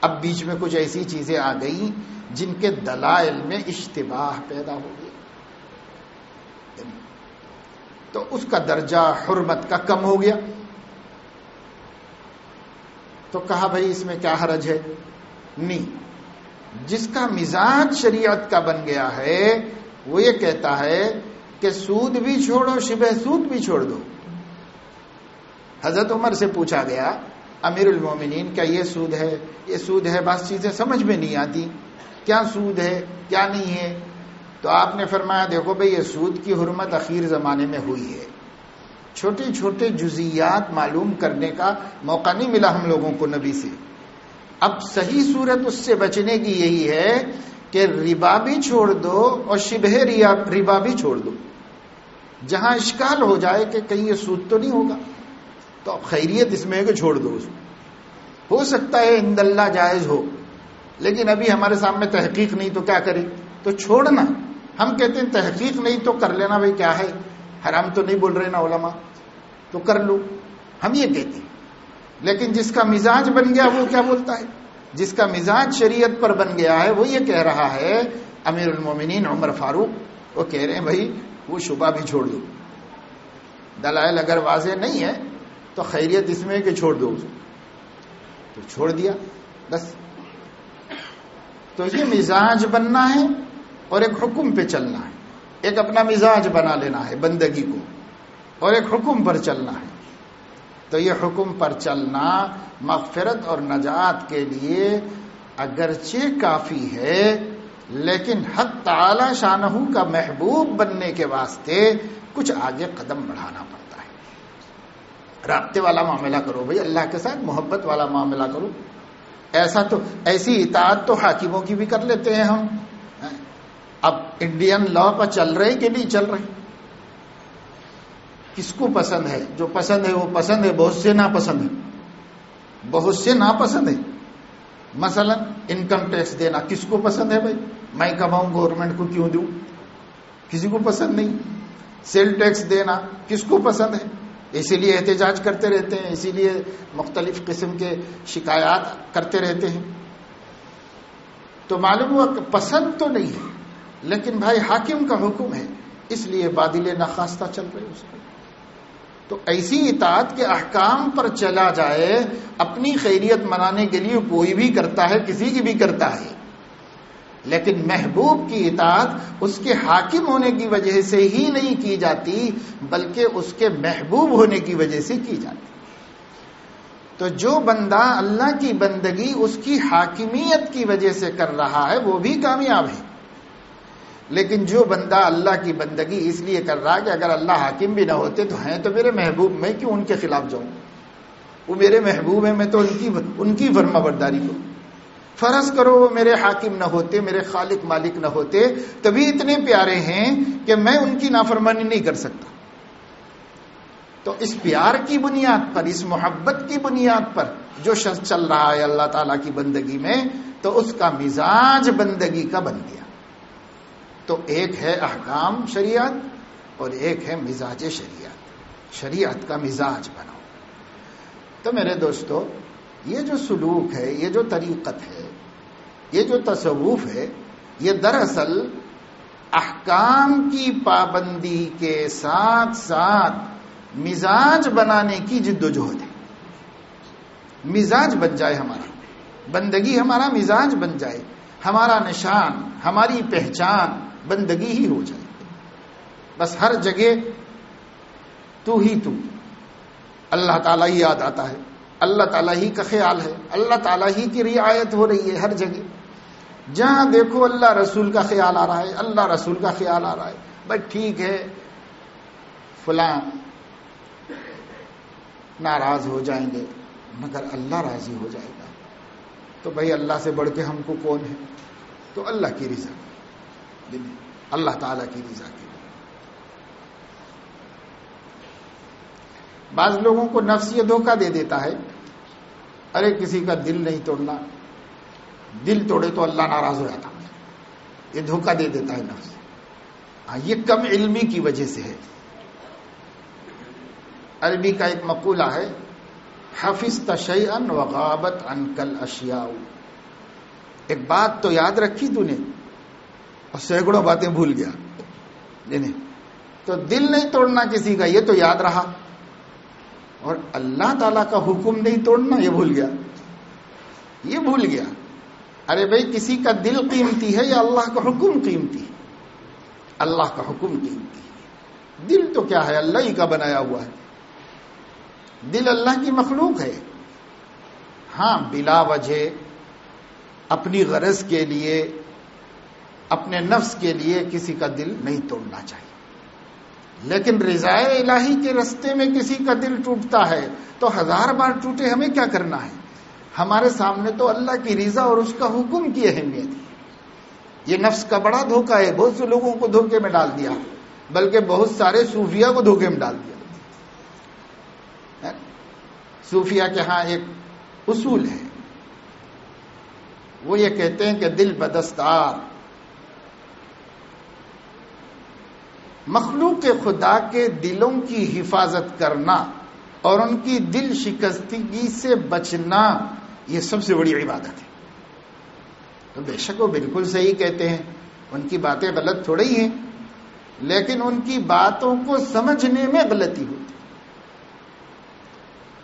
اب بیچ میں کچھ ایسی چیزیں آ گئیں جن کے دلائل میں اشتباہ پیدا ہو گئی، تو اس کا درجہ حرمت کا کم ہو گیا۔ تو کہا بھائی اس میں کیا حرج ہے؟ نہیں، جس کا مزاج شریعت کا بن گیا ہے وہ یہ کہتا ہے کہ سود بھی چھوڑو، شبہ سود بھی چھوڑ دو۔ حضرت عمر سے پوچھا گیا امیر المومنین کیا یہ سود ہے؟ یہ سود ہے، بعض چیزیں سمجھ میں نہیں آتی، کیا سود ہے کیا نہیں ہے؟ تو آپ نے فرمایا دیکھو بھئی یہ سود کی حرمت اخیر زمانے میں ہوئی ہے، چھوٹے چھوٹے جزیات معلوم کرنے کا موقع نہیں ملا ہم لوگوں کو نبی سے۔ اب صحیح صورت اس سے بچنے کی یہی ہے کہ ربا بھی چھوڑ دو اور شبہ ربا بھی چھوڑ دو، جہاں اشکال ہو جائے کہ کہیں یہ سود تو نہیں ہوگا، تو خیریت اس میں ہے کہ چھوڑ دو اس کو۔ ہو سکتا ہے عند اللہ جائز ہو، لیکن ابھی ہمارے سامنے تحقیق نہیں، تو کیا کریں؟ تو چھوڑنا۔ ہم کہتے ہیں تحقیق نہیں تو کر لینا، بھائی کیا ہے، حرام تو نہیں بول رہے نا علماء، تو کر لو، ہم یہ کہتے ہیں۔ لیکن جس کا مزاج بن گیا وہ کیا بولتا ہے؟ جس کا مزاج شریعت پر بن گیا ہے وہ یہ کہہ رہا ہے، امیر المومنین عمر فاروق وہ کہہ رہے ہیں بھائی وہ شبہ بھی چھوڑ دو، دلائل اگر واضح نہیں ہے تو خیریت اس میں ہے کہ چھوڑ دو، تو چھوڑ دیا بس۔ تو یہ مزاج بننا ہے اور ایک حکم پہ چلنا ہے، ایک اپنا مزاج بنا لینا ہے بندگی کو، اور ایک حکم پر چلنا ہے۔ تو یہ حکم پر چلنا مغفرت اور نجات کے لیے اگرچہ کافی ہے، لیکن حق تعالی شانہ کا محبوب بننے کے واسطے کچھ آگے قدم بڑھانا پڑتا ہے۔ رابطے والا معاملہ کرو بھائی، اللہ کے ساتھ محبت والا معاملہ کرو۔ ایسی اطاعت تو حاکموں کی بھی کر لیتے ہیں ہم۔ اب انڈین لا پر چل رہے کہ نہیں چل رہے؟ کس کو پسند ہے؟ جو پسند ہے وہ پسند ہے، بہت سے ناپسند ہے، بہت سے ناپسند ہے۔ مثلا انکم ٹیکس دینا کس کو پسند ہے بھائی؟ میں کماؤں گورنمنٹ کو کیوں دوں؟ کسی کو پسند نہیں۔ سیل ٹیکس دینا کس کو پسند ہے؟ اسی لیے احتجاج کرتے رہتے ہیں، اسی لیے مختلف قسم کے شکایات کرتے رہتے ہیں۔ تو معلوم ہوا کہ پسند تو نہیں ہے، لیکن بھائی حاکم کا حکم ہے، اس لیے بادل نخواستہ چل رہے اس کو۔ تو ایسی اطاعت کے احکام پر چلا جائے، اپنی خیریت منانے کے لیے کوئی بھی کرتا ہے، کسی کی بھی کرتا ہے، لیکن محبوب کی اطاعت اس کے حاکم ہونے کی وجہ سے ہی نہیں کی جاتی، بلکہ اس کے محبوب ہونے کی وجہ سے کی جاتی۔ تو جو بندہ اللہ کی بندگی اس کی حاکمیت کی وجہ سے کر رہا ہے وہ بھی کامیاب ہے، لیکن جو بندہ اللہ کی بندگی اس لیے کر رہا ہے کہ اگر اللہ حاکم بھی نہ ہوتے تو ہیں تو میرے محبوب، میں کیوں ان کے خلاف جاؤں؟ وہ میرے محبوب ہیں، میں تو ان کی فرما برداری کروں۔ فرض کرو وہ میرے حاکم نہ ہوتے، میرے خالق مالک نہ ہوتے، تبھی اتنے پیارے ہیں کہ میں ان کی نافرمانی نہیں کر سکتا۔ تو اس پیار کی بنیاد پر، اس محبت کی بنیاد پر جو شخص چل رہا ہے اللہ تعالیٰ کی بندگی میں، تو اس کا مزاج بندگی کا بن گیا۔ تو ایک ہے احکام شریعت اور ایک ہے مزاج شریعت، شریعت کا مزاج بناؤ۔ تو میرے دوستو، یہ جو سلوک ہے، یہ جو طریقت ہے، یہ جو تصوف ہے، یہ دراصل احکام کی پابندی کے ساتھ ساتھ مزاج بنانے کی جد و جہد ہے۔ مزاج بن جائے ہمارا، بندگی ہمارا مزاج بن جائے، ہمارا نشان، ہماری پہچان بندگی ہی ہو جائے۔ بس ہر جگہ تو ہی تو، اللہ تعالیٰ ہی یاد آتا ہے، اللہ تعالیٰ ہی کا خیال ہے، اللہ تعالیٰ ہی کی رعایت ہو رہی ہے ہر جگہ۔ جہاں دیکھو اللہ رسول کا خیال آ رہا ہے، اللہ رسول کا خیال آ رہا ہے۔ بھائی ٹھیک ہے، فلاں ناراض ہو جائیں گے مگر اللہ راضی ہو جائے گا. تو بھائی اللہ سے بڑھ کے ہم کو کون ہے؟ تو اللہ کی رضا، اللہ تعالیٰ کی رضا کے لیے. بعض لوگوں کو نفس یہ دھوکہ دے دیتا ہے، ارے کسی کا دل نہیں توڑنا، دل توڑے تو اللہ ناراض ہو جاتا، یہ دھوکہ دے دیتا ہے نفس. یہ کم علمی کی وجہ سے ہے. عربی کا ایک مقولہ ہے، حفظت شیئا وغابت عنک الاشیاء. ایک بات تو یاد رکھی تو نے اور سینکڑوں باتیں بھول گیا. تو دل نہیں توڑنا کسی کا یہ تو یاد رہا، اور اللہ تعالیٰ کا حکم نہیں توڑنا یہ بھول گیا، یہ بھول گیا. ارے بھائی کسی کا دل قیمتی ہے یا اللہ کا حکم قیمتی ہے؟ اللہ کا حکم قیمتی ہے. دل تو کیا ہے، اللہ ہی کا بنایا ہوا ہے. دل اللہ کی مخلوق ہے. ہاں بلا وجہ اپنی غرض کے لیے، اپنے نفس کے لیے کسی کا دل نہیں توڑنا چاہیے. لیکن رضا الہی کے رستے میں کسی کا دل ٹوٹتا ہے تو 1000 بار ٹوٹے، ہمیں کیا کرنا ہے؟ ہمارے سامنے تو اللہ کی رضا اور اس کا حکم کی اہمیت ہے. یہ نفس کا بڑا دھوکہ ہے، بہت سے لوگوں کو دھوکے میں ڈال دیا، بلکہ بہت سارے صوفیہ کو دھوکے میں ڈال دیا. صوفیہ کے ہاں ایک اصول ہے، وہ یہ کہتے ہیں کہ دل بدستار، مخلوق خدا کے دلوں کی حفاظت کرنا اور ان کی دل شکستگی سے بچنا یہ سب سے بڑی عبادت ہے. تو بے شک وہ بالکل صحیح کہتے ہیں، ان کی باتیں غلط تھوڑی ہیں، لیکن ان کی باتوں کو سمجھنے میں غلطی ہوتی،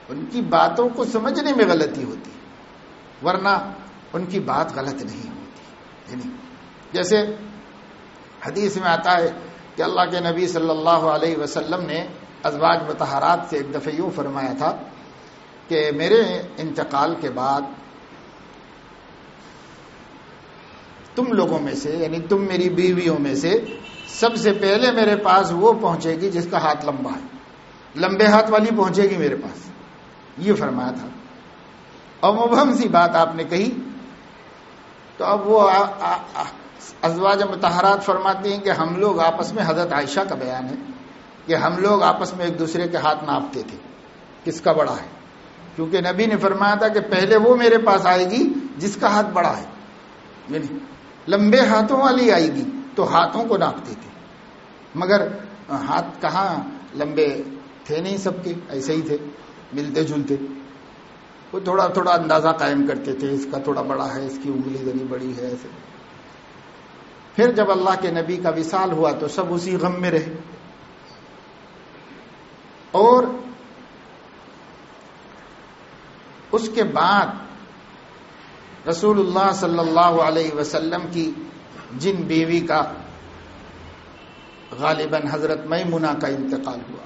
ان کی باتوں کو سمجھنے میں غلطی ہوتی، ورنہ ان کی بات غلط نہیں ہوتی. یعنی جیسے حدیث میں آتا ہے کہ اللہ کے نبی صلی اللہ علیہ وسلم نے ازواج مطہرات سے ایک دفعہ یوں فرمایا تھا کہ میرے انتقال کے بعد تم لوگوں میں سے، یعنی تم میری بیویوں میں سے سب سے پہلے میرے پاس وہ پہنچے گی جس کا ہاتھ لمبا ہے، لمبے ہاتھ والی پہنچے گی میرے پاس، یہ فرمایا تھا. اور مبہم سی بات آپ نے کہی. تو اب وہ ازواج مطہرات فرماتی ہیں کہ ہم لوگ آپس میں، حضرت عائشہ کا بیان ہے کہ ہم لوگ آپس میں ایک دوسرے کے ہاتھ ناپتے تھے کس کا بڑا ہے، کیونکہ نبی نے فرمایا تھا کہ پہلے وہ میرے پاس آئے گی جس کا ہاتھ بڑا ہے، یعنی لمبے ہاتھوں والی آئے گی. تو ہاتھوں کو ناپتے تھے، مگر ہاتھ کہاں لمبے تھے نہیں، سب کے ایسے ہی تھے، ملتے جلتے. وہ تھوڑا تھوڑا اندازہ قائم کرتے تھے، اس کا تھوڑا بڑا ہے، اس کی انگلی ذری بڑی ہے، ایسے. پھر جب اللہ کے نبی کا وصال ہوا تو سب اسی غم میں رہے. اور اس کے بعد رسول اللہ صلی اللہ علیہ وسلم کی جن بیوی کا غالباً حضرت میمونہ کا انتقال ہوا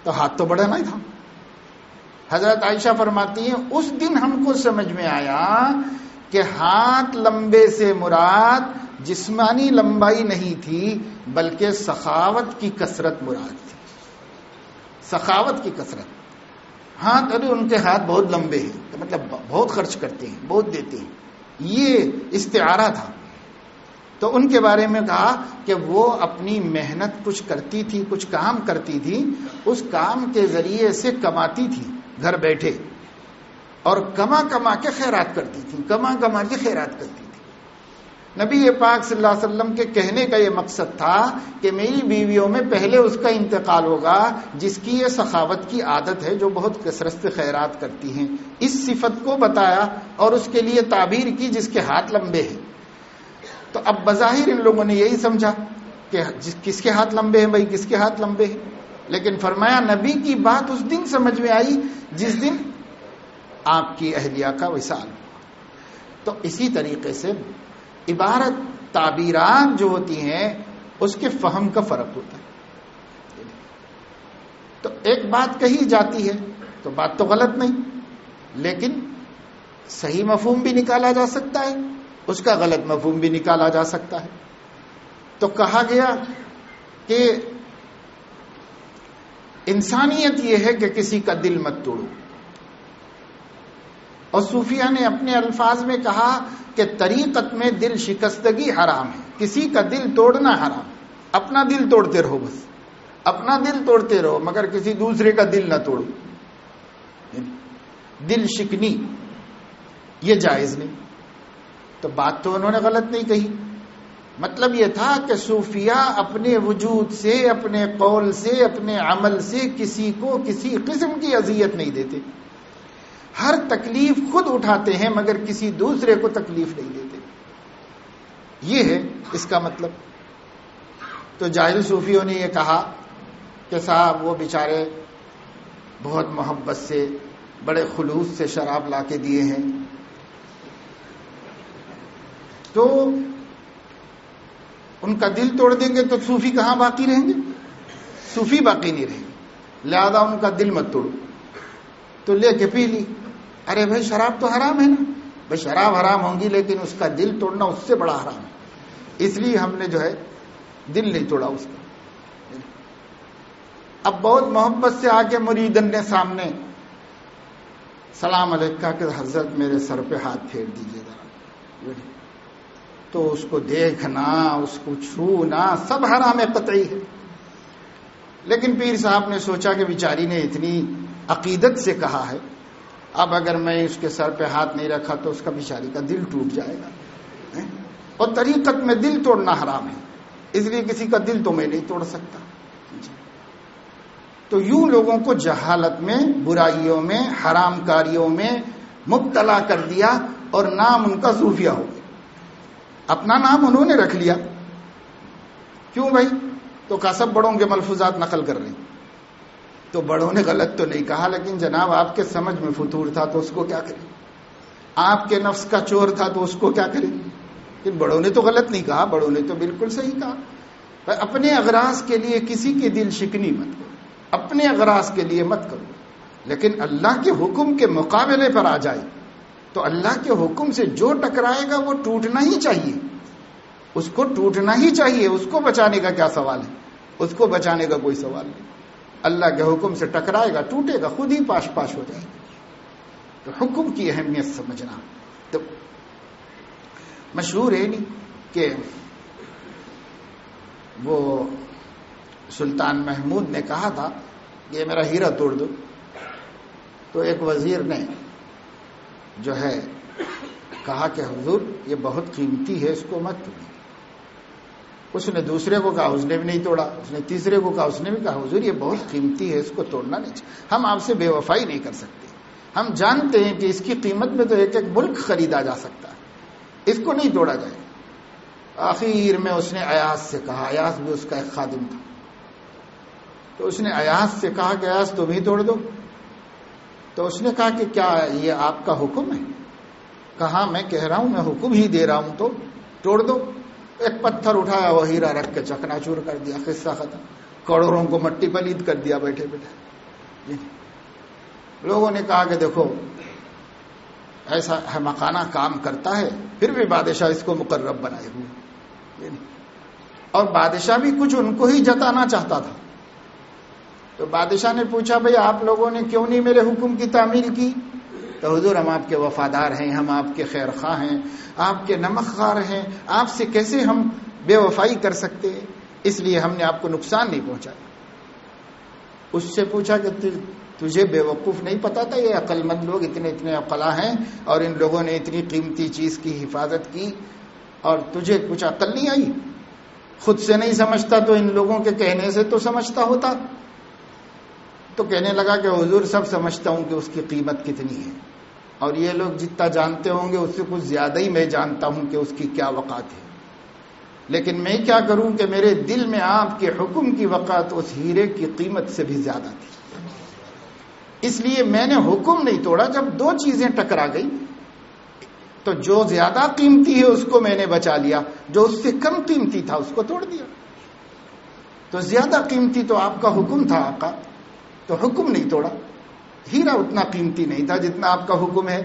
تو ہاتھ تو بڑا نہیں تھا. حضرت عائشہ فرماتی ہیں اس دن ہم کو سمجھ میں آیا کہ ہاتھ لمبے سے مراد جسمانی لمبائی نہیں تھی بلکہ سخاوت کی کثرت مراد تھی. سخاوت کی کثرت. ہاتھ، ارے ان کے ہاتھ بہت لمبے ہیں، مطلب بہت خرچ کرتے ہیں، بہت دیتے ہیں، یہ استعارہ تھا. تو ان کے بارے میں کہا کہ وہ اپنی محنت کچھ کرتی تھی، کچھ کام کرتی تھی، اس کام کے ذریعے سے کماتی تھی گھر بیٹھے، اور کما کے خیرات کرتی تھی، کما کے خیرات کرتی تھی. نبی پاک صلی اللہ علیہ وسلم کے کہنے کا یہ مقصد تھا کہ میری بیویوں میں پہلے اس کا انتقال ہوگا جس کی یہ سخاوت کی عادت ہے، جو بہت کثرت سے خیرات کرتی ہیں. اس صفت کو بتایا اور اس کے لیے تعبیر کی جس کے ہاتھ لمبے ہیں. تو اب بظاہر ان لوگوں نے یہی سمجھا کہ کس کے ہاتھ لمبے ہیں، بھائی کس کے ہاتھ لمبے ہیں. لیکن فرمایا نبی کی بات اس دن سمجھ میں آئی جس دن آپ کی اہلیہ کا وصال ہوا. تو اسی طریقے سے عبارت، تعبیرات جو ہوتی ہیں اس کے فہم کا فرق ہوتا ہے. تو ایک بات کہی جاتی ہے تو بات تو غلط نہیں، لیکن صحیح مفہوم بھی نکالا جا سکتا ہے، اس کا غلط مفہوم بھی نکالا جا سکتا ہے. تو کہا گیا کہ انسانیت یہ ہے کہ کسی کا دل مت توڑو. اور صوفیہ نے اپنے الفاظ میں کہا کہ طریقت میں دل شکستگی حرام ہے، کسی کا دل توڑنا حرام ہے. اپنا دل توڑتے رہو، بس اپنا دل توڑتے رہو، مگر کسی دوسرے کا دل نہ توڑو. دل شکنی یہ جائز نہیں. تو بات تو انہوں نے غلط نہیں کہی. مطلب یہ تھا کہ صوفیہ اپنے وجود سے، اپنے قول سے، اپنے عمل سے کسی کو کسی قسم کی اذیت نہیں دیتے. ہر تکلیف خود اٹھاتے ہیں مگر کسی دوسرے کو تکلیف نہیں دیتے. یہ ہے اس کا مطلب. تو جاہل صوفیوں نے یہ کہا کہ صاحب وہ بیچارے بہت محبت سے، بڑے خلوص سے شراب لا کے دیے ہیں، تو ان کا دل توڑ دیں گے تو صوفی کہاں باقی رہیں گے؟ صوفی باقی نہیں رہیں گے، لہذا ان کا دل مت توڑو. تو لے کے پی لی. ارے بھائی شراب تو حرام ہے نا، بھائی شراب حرام ہوں گی لیکن اس کا دل توڑنا اس سے بڑا حرام ہے، اس لیے ہم نے جو ہے دل نہیں توڑا اس کا. اب بہت محبت سے آ کے مریدن نے سامنے سلام علیکم کہا کہ حضرت میرے سر پہ ہاتھ پھیر دیجیے ذرا. تو اس کو دیکھنا، اس کو چھونا سب حرام قطعی ہے. لیکن پیر صاحب نے سوچا کہ بیچاری نے اتنی عقیدت سے کہا ہے، اب اگر میں اس کے سر پہ ہاتھ نہیں رکھا تو اس کا بیچاری کا دل ٹوٹ جائے گا. اور طریقت میں دل توڑنا حرام ہے، اس لیے کسی کا دل تو میں نہیں توڑ سکتا. تو یوں لوگوں کو جہالت میں، برائیوں میں، حرام کاریوں میں مبتلا کر دیا اور نام ان کا صوفیہ ہو گیا. اپنا نام انہوں نے رکھ لیا. کیوں بھائی؟ تو کہا سب بڑوں کے ملفوظات نقل کر رہے ہیں. تو بڑوں نے غلط تو نہیں کہا، لیکن جناب آپ کے سمجھ میں فطور تھا تو اس کو کیا کریں؟ آپ کے نفس کا چور تھا تو اس کو کیا کریں؟ لیکن بڑوں نے تو غلط نہیں کہا، بڑوں نے تو بالکل صحیح کہا. اپنے اغراض کے لیے کسی کی دل شکنی مت کرو، اپنے اغراض کے لیے مت کرو. لیکن اللہ کے حکم کے مقابلے پر آ جائے تو اللہ کے حکم سے جو ٹکرائے گا وہ ٹوٹنا ہی چاہیے، اس کو ٹوٹنا ہی چاہیے. اس کو بچانے کا کیا سوال ہے؟ اس کو بچانے کا کوئی سوال نہیں. اللہ کے حکم سے ٹکرائے گا، ٹوٹے گا، خود ہی پاش پاش ہو جائے گا. تو حکم کی اہمیت سمجھنا. تو مشہور ہے نہیں کہ وہ سلطان محمود نے کہا تھا کہ یہ میرا ہیرا توڑ دو. تو ایک وزیر نے جو ہے کہا کہ حضور یہ بہت قیمتی ہے، اس کو مت توڑیے. اس نے دوسرے کو کہا، اس نے بھی نہیں توڑا. اس نے تیسرے کو کہا، اس نے بھی کہا حضور یہ بہت قیمتی ہے، اس کو توڑنا نہیں چاہیے. ہم آپ سے بے وفائی نہیں کر سکتے. ہم جانتے ہیں کہ اس کی قیمت میں تو ایک ایک ملک خریدا جا سکتا ہے، اس کو نہیں توڑا جائے. آخر میں اس نے ایاز سے کہا، ایاز بھی اس کا ایک خادم تھا. تو اس نے ایاز سے کہا کہ ایاز تم ہی توڑ دو. تو اس نے کہا کہ کیا یہ آپ کا حکم ہے؟ کہا میں کہہ رہا ہوں، میں حکم ہی دے رہا ہوں تو توڑ دو. ایک پتھر اٹھایا، وہ ہیرا رکھ کے چکنا چور کر دیا. قصہ ختم. کروڑوں کو مٹی پلید کر دیا بیٹھے بیٹھے. لوگوں نے کہا کہ دیکھو ایسا احمقانہ کام کرتا ہے، پھر بھی بادشاہ اس کو مقرب بنائے ہوئے. اور بادشاہ بھی کچھ ان کو ہی جتانا چاہتا تھا. تو بادشاہ نے پوچھا بھئی آپ لوگوں نے کیوں نہیں میرے حکم کی تعمیل کی؟ تو حضور ہم آپ کے وفادار ہیں، ہم آپ کے خیر خواہ ہیں، آپ کے نمک خوار ہیں، آپ سے کیسے ہم بے وفائی کر سکتے ہیں؟ اس لیے ہم نے آپ کو نقصان نہیں پہنچایا. اس سے پوچھا کہ تجھے بے وقوف نہیں پتا تھا یہ عقل مند لوگ اتنے عقلا ہیں اور ان لوگوں نے اتنی قیمتی چیز کی حفاظت کی اور تجھے کچھ عقل نہیں آئی؟ خود سے نہیں سمجھتا تو ان لوگوں کے کہنے سے تو سمجھتا ہوتا. تو کہنے لگا کہ حضور سب سمجھتا ہوں کہ اس کی قیمت کتنی ہے، اور یہ لوگ جتنا جانتے ہوں گے اس سے کچھ زیادہ ہی میں جانتا ہوں کہ اس کی کیا وقعت ہے. لیکن میں کیا کروں کہ میرے دل میں آپ کے حکم کی وقعت اس ہیرے کی قیمت سے بھی زیادہ تھی. اس لیے میں نے حکم نہیں توڑا. جب دو چیزیں ٹکرا گئی تو جو زیادہ قیمتی ہے اس کو میں نے بچا لیا، جو اس سے کم قیمتی تھا اس کو توڑ دیا. تو زیادہ قیمتی تو آپ کا حکم تھا آقا، تو حکم نہیں توڑا. ہیرا اتنا قیمتی نہیں تھا جتنا آپ کا حکم ہے.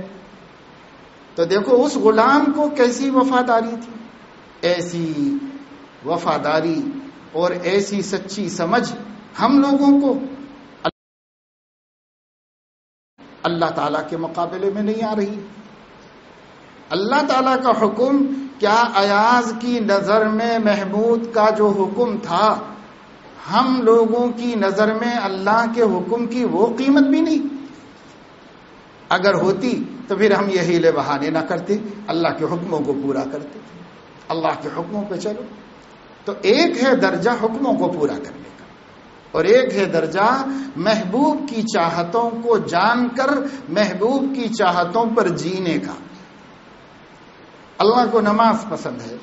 تو دیکھو اس غلام کو کیسی وفاداری تھی. ایسی وفاداری اور ایسی سچی سمجھ ہم لوگوں کو اللہ تعالیٰ کے مقابلے میں نہیں آ رہی. اللہ تعالیٰ کا حکم کیا ایاز کی نظر میں محمود کا جو حکم تھا ہم لوگوں کی نظر میں اللہ کے حکم کی وہ قیمت بھی نہیں؟ اگر ہوتی تو پھر ہم یہ ہیلے بہانے نہ کرتے، اللہ کے حکموں کو پورا کرتے. اللہ کے حکموں پہ چلو. تو ایک ہے درجہ حکموں کو پورا کرنے کا، اور ایک ہے درجہ محبوب کی چاہتوں کو جان کر محبوب کی چاہتوں پر جینے کا. اللہ کو نماز پسند ہے،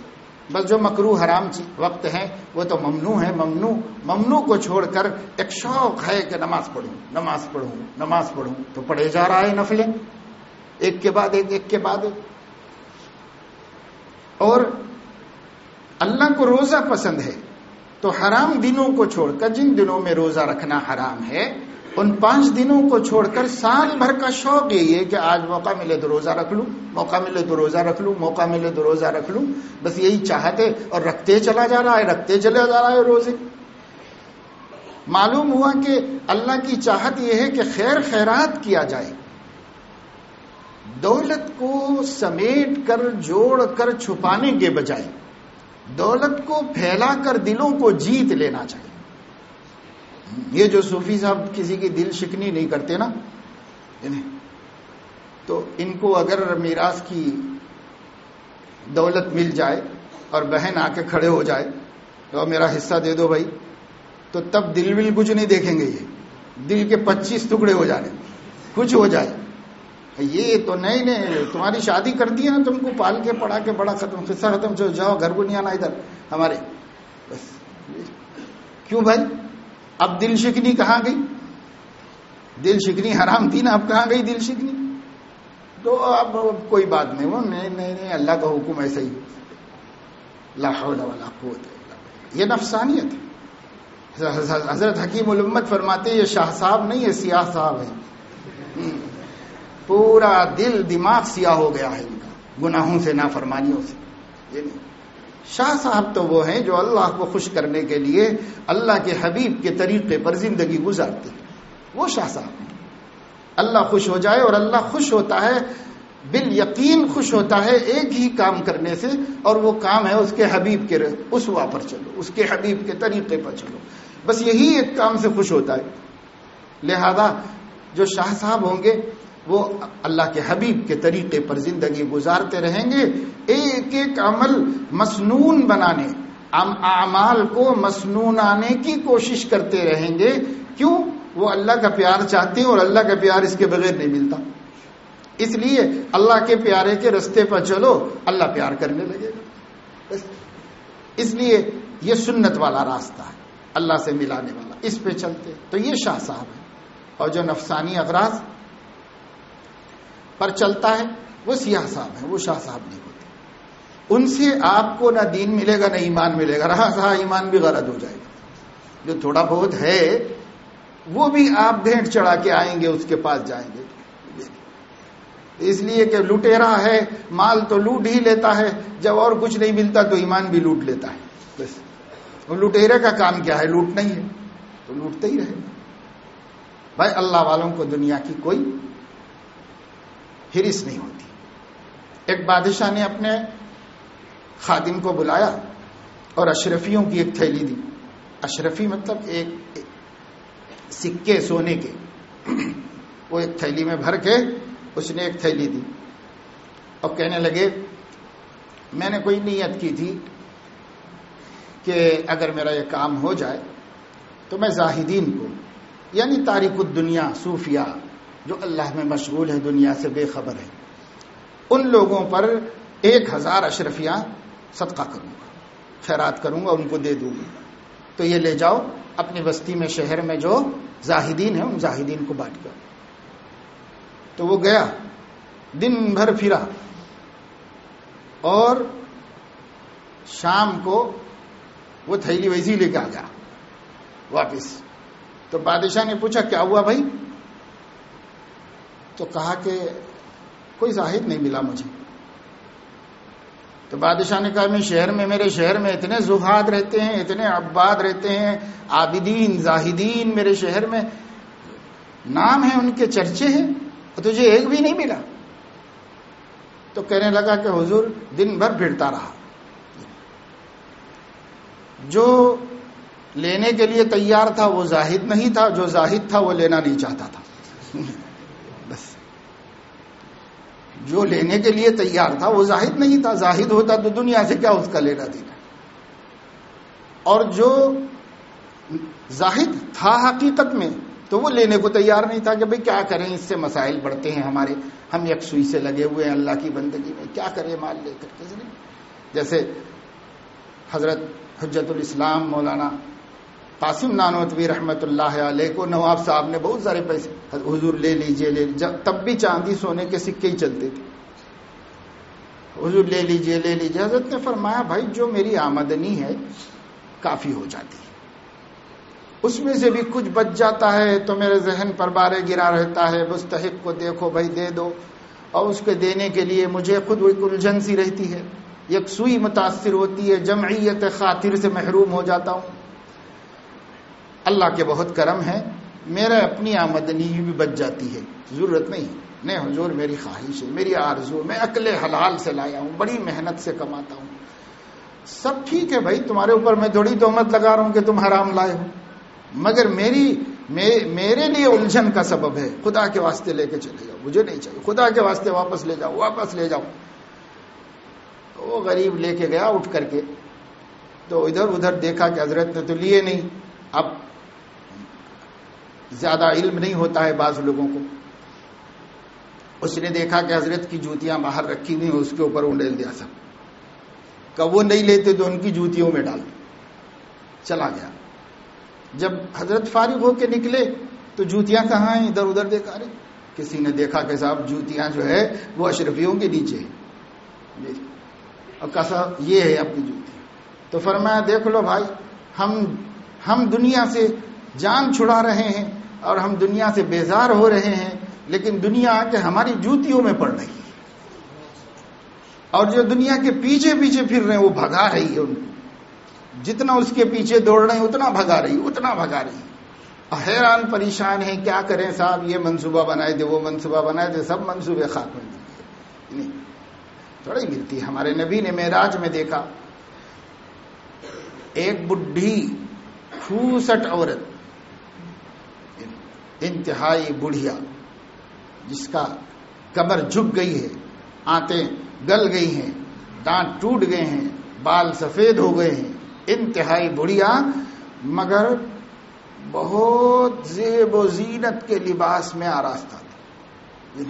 بس جو مکروہ حرام وقت ہیں وہ تو ممنوع ہے. ممنوع کو چھوڑ کر ایک شوق ہے کہ نماز پڑھوں تو پڑھے جا رہا ہے نفلیں ایک کے بعد ایک. اور اللہ کو روزہ پسند ہے تو حرام دنوں کو چھوڑ کر، جن دنوں میں روزہ رکھنا حرام ہے، ان 5 دنوں کو چھوڑ کر سال بھر کا شوق یہی ہے کہ آج موقع ملے تو روزہ رکھ لوں، موقع ملے تو روزہ رکھ لوں. بس یہی چاہتے اور رکھتے چلا جا رہا ہے روزے. معلوم ہوا کہ اللہ کی چاہت یہ ہے کہ خیر خیرات کیا جائے. دولت کو سمیٹ کر جوڑ کر چھپانے کے بجائے دولت کو پھیلا کر دلوں کو جیت لینا چاہیے. یہ جو صوفی صاحب کسی کی دل شکنی نہیں کرتے نا، تو ان کو اگر میراث کی دولت مل جائے اور بہن آ کے کھڑے ہو جائے تو میرا حصہ دے دو بھائی، تو تب دل ول کچھ نہیں دیکھیں گے. یہ دل کے 25 ٹکڑے ہو جانے، کچھ ہو جائے. یہ تو نہیں تمہاری شادی کر دی ہے نا، تم کو پال کے پڑھا کے بڑا ختم، قصہ ختم. جاؤ گھر کو نہیں آنا ادھر ہمارے. بس کیوں بھائی؟ اب دل شکنی کہاں گئی؟ دل شکنی حرام تھی نا، اب کہاں گئی دل شکنی؟ تو اب کوئی بات نہیں، وہ نہیں اللہ کا حکم ایسا ہی. لا حول ولا قوت الا باللہ. یہ نفسانیت ہے. حضرت حکیم الامت فرماتے ہیں یہ شاہ صاحب نہیں، یہ سیاہ صاحب ہے. پورا دل دماغ سیاہ ہو گیا ہے ان کا، گناہوں سے، نافرمانیوں سے. یہ نہیں. شاہ صاحب تو وہ ہیں جو اللہ کو خوش کرنے کے لیے اللہ کے حبیب کے طریقے پر زندگی گزارتے ہیں. وہ شاہ صاحب ہیں. اللہ خوش ہو جائے، اور اللہ خوش ہوتا ہے، بالیقین خوش ہوتا ہے ایک ہی کام کرنے سے، اور وہ کام ہے اس کے حبیب کے اسوا پر چلو، اس کے حبیب کے طریقے پر چلو. بس یہی ایک کام سے خوش ہوتا ہے. لہذا جو شاہ صاحب ہوں گے وہ اللہ کے حبیب کے طریقے پر زندگی گزارتے رہیں گے، ایک ایک عمل مسنون بنانے، اعمال کو مسنونانے کی کوشش کرتے رہیں گے. کیوں؟ وہ اللہ کا پیار چاہتے ہیں، اور اللہ کا پیار اس کے بغیر نہیں ملتا. اس لیے اللہ کے پیارے کے رستے پر چلو، اللہ پیار کرنے لگے گا. اس لیے یہ سنت والا راستہ ہے، اللہ سے ملانے والا، اس پہ چلتے. تو یہ شاہ صاحب ہے. اور جو نفسانی اغراض پر چلتا ہے وہ سیاہ صاحب ہیں، وہ شاہ صاحب نہیں ہوتے. ان سے آپ کو نہ دین ملے گا نہ ایمان ملے گا. رہا سہا ایمان بھی غرض ہو جائے گا. جو تھوڑا بہت ہے وہ بھی آپ بھیٹ چڑھا کے آئیں گے، اس کے پاس جائیں گے. اس لیے کہ لٹیرا ہے، مال تو لوٹ ہی لیتا ہے، جب اور کچھ نہیں ملتا تو ایمان بھی لوٹ لیتا ہے. بس وہ لٹیرے کا کام کیا ہے؟ لوٹنا ہی ہے، تو لوٹتے ہی رہے. بھائی اللہ والوں کو دنیا کی کوئی ہرس نہیں ہوتی. ایک بادشاہ نے اپنے خادم کو بلایا اور اشرفیوں کی ایک تھیلی دی. اشرفی مطلب ایک سکے سونے کے، وہ ایک تھیلی میں بھر کے اس نے ایک تھیلی دی. اور کہنے لگے میں نے کوئی نیت کی تھی کہ اگر میرا یہ کام ہو جائے تو میں زاہدین کو، یعنی تارک الدنیا صوفیاء جو اللہ میں مشغول ہے، دنیا سے بے خبر ہے، ان لوگوں پر 1000 اشرفیاں صدقہ کروں گا، خیرات کروں گا، ان کو دے دوں گا. تو یہ لے جاؤ اپنی بستی میں، شہر میں جو زاہدین ہیں ان زاہدین کو بانٹ کر. تو وہ گیا، دن بھر پھرا، اور شام کو وہ تھیلی ویسی لے کے آ گیا واپس. تو بادشاہ نے پوچھا کیا ہوا بھائی؟ تو کہا کہ کوئی زاہد نہیں ملا مجھے. تو بادشاہ نے کہا میرے شہر میں اتنے زہاد رہتے ہیں، اتنے عباد رہتے ہیں، عابدین زاہدین میرے شہر میں نام ہے، ان کے چرچے ہیں، اور تجھے ایک بھی نہیں ملا؟ تو کہنے لگا کہ حضور دن بھر پھرتا رہا. جو لینے کے لیے تیار تھا وہ زاہد نہیں تھا، جو زاہد تھا وہ لینا نہیں چاہتا تھا. بس جو لینے کے لیے تیار تھا وہ زاہد نہیں تھا، زاہد ہوتا تو دنیا سے کیا اس کا لینا دینا. اور جو زاہد تھا حقیقت میں تو وہ لینے کو تیار نہیں تھا کہ بھئی کیا کریں، اس سے مسائل بڑھتے ہیں ہمارے، ہم یکسوئی سے لگے ہوئے ہیں اللہ کی بندگی میں، کیا کریں مال لے کر کے. جیسے حضرت حجت الاسلام مولانا قاسم نانوتوی رحمۃ اللہ علیہ کو نواب صاحب نے بہت سارے پیسے، حضور لے لیجئے تب بھی چاندی سونے کے سکے ہی چلتے تھے، حضور لے لیجئے. حضرت نے فرمایا بھائی جو میری آمدنی ہے کافی ہو جاتی ہے، اس میں سے بھی کچھ بچ جاتا ہے تو میرے ذہن پر بارے گرا رہتا ہے، مستحق کو دیکھو بھائی دے دو، اور اس کے دینے کے لیے مجھے خود الجھن سی رہتی ہے، یکسوئی متاثر ہوتی ہے، جمعیت خاطر سے محروم ہو جاتا ہوں. اللہ کے بہت کرم ہے، میرا اپنی آمدنی بھی بچ جاتی ہے، ضرورت نہیں حضور میری خواہش ہے، میری آرزو، میں اکل حلال سے لایا ہوں، بڑی محنت سے کماتا ہوں. سب ٹھیک ہے بھائی، تمہارے اوپر میں تھوڑی تہمت لگا رہا ہوں کہ تم حرام لائے ہو، مگر میرے لیے الجھن کا سبب ہے. خدا کے واسطے لے کے چلے جاؤ، مجھے نہیں چاہیے، خدا کے واسطے واپس لے جاؤ. وہ غریب لے کے گیا اٹھ کر کے، تو ادھر ادھر دیکھا کہ حضرت نے تو لیے نہیں. اب زیادہ علم نہیں ہوتا ہے بعض لوگوں کو، اس نے دیکھا کہ حضرت کی جوتیاں باہر رکھی ہوئی، اس کے اوپر انڈیل دیا سب کہ وہ نہیں لیتے تو ان کی جوتیوں میں ڈال چلا گیا. جب حضرت فارغ ہو کے نکلے تو جوتیاں کہاں ہیں، ادھر ادھر دیکھا رہے. کسی نے دیکھا کہ صاحب جوتیاں جو ہے وہ اشرفیوں کے نیچے ہیں، اور کہا یہ ہے اپنی جوتی. تو فرمایا دیکھ لو بھائی، ہم دنیا سے جان چھڑا رہے ہیں اور ہم دنیا سے بیزار ہو رہے ہیں، لیکن دنیا آ کے ہماری جوتیوں میں پڑ رہی ہے، اور جو دنیا کے پیچھے پھر رہے ہیں وہ بھگا رہی ہے ان کو، جتنا اس کے پیچھے دوڑ رہے ہیں اتنا بھگا رہی. حیران پریشان ہیں، کیا کریں صاحب، یہ منصوبہ بنائے تھے، وہ منصوبہ بنائے تھے، سب منصوبے خاک میں نہیں تھوڑا ہی ملتی. ہمارے نبی نے معراج میں دیکھا ایک بڈھی کھوسٹ عورت، انتہائی بڑھیا، جس کا کمر جھک گئی ہے، آنتیں گل گئی ہیں، دانت ٹوٹ گئے ہیں، بال سفید ہو گئے ہیں، انتہائی بڑھیا، مگر بہت زیب و زینت کے لباس میں آراستہ تھا.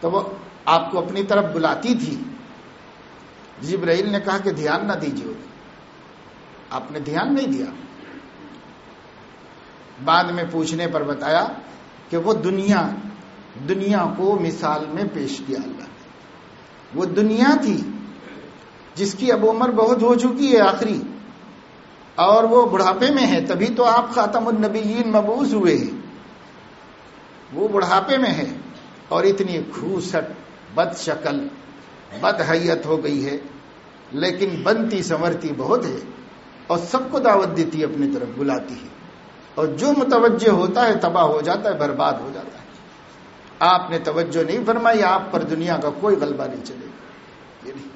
تو وہ آپ کو اپنی طرف بلاتی تھی. جبرائیل نے کہا کہ دھیان نہ دیجیے، آپ نے دھیان نہیں دیا. بعد میں پوچھنے پر بتایا کہ وہ دنیا کو مثال میں پیش کیا اللہ نے. وہ دنیا تھی جس کی اب عمر بہت ہو چکی ہے آخری، اور وہ بڑھاپے میں ہے، تبھی تو آپ خاتم النبیین مبعوث ہوئے ہیں. وہ بڑھاپے میں ہے اور اتنی کھوسٹ، بد شکل، بد حیت ہو گئی ہے، لیکن بنتی سنورتی بہت ہے، اور سب کو دعوت دیتی ہے، اپنی طرف بلاتی ہے، اور جو متوجہ ہوتا ہے تباہ ہو جاتا ہے، برباد ہو جاتا ہے. آپ نے توجہ نہیں فرمائی، آپ پر دنیا کا کوئی غلبہ نہیں چلے گا. یہ نہیں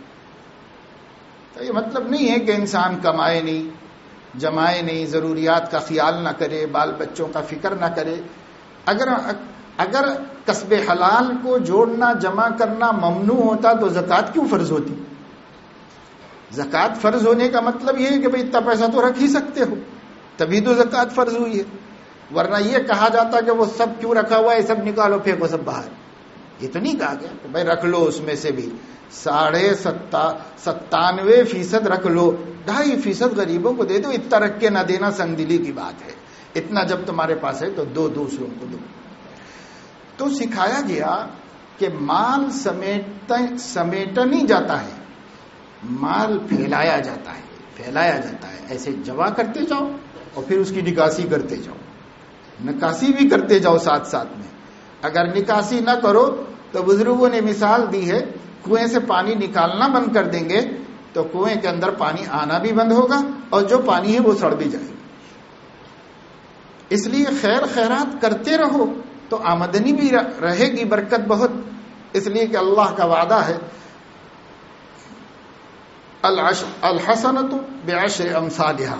تو یہ مطلب نہیں ہے کہ انسان کمائے نہیں، جمائے نہیں، ضروریات کا خیال نہ کرے، بال بچوں کا فکر نہ کرے. اگر کسب حلال کو جوڑنا، جمع کرنا ممنوع ہوتا تو زکوٰۃ کیوں فرض ہوتی؟ زکوٰۃ فرض ہونے کا مطلب یہ ہے کہ بھئی اتنا پیسہ تو رکھ ہی سکتے ہو، تبھی تو زکوٰۃ فرض ہوئی ہے. ورنہ یہ کہا جاتا کہ وہ سب کیوں رکھا ہوا ہے، سب نکالو پھینکو سب باہر. یہ تو نہیں کہا گیا کہ بھائی رکھ لو، اس میں سے بھی 97.5% رکھ لو، 2.5% غریبوں کو دے دو. اتنا رکھ کے نہ دینا سنگ دلی کی بات ہے. اتنا جب تمہارے پاس ہے تو دو دوسروں کو دو. تو سکھایا گیا کہ مال سمیٹا نہیں جاتا ہے، مال پھیلایا جاتا ہے. ایسے جمع کرتے جاؤ اور پھر اس کی نکاسی کرتے جاؤ، نکاسی بھی کرتے جاؤ ساتھ میں. اگر نکاسی نہ کرو تو بزرگوں نے مثال دی ہے، کنویں سے پانی نکالنا بند کر دیں گے تو کنویں کے اندر پانی آنا بھی بند ہوگا، اور جو پانی ہے وہ سڑ بھی جائے گا. اس لیے خیر خیرات کرتے رہو تو آمدنی بھی رہے گی، برکت بہت، اس لیے کہ اللہ کا وعدہ ہے الحسنۃ بعشر امثالھا،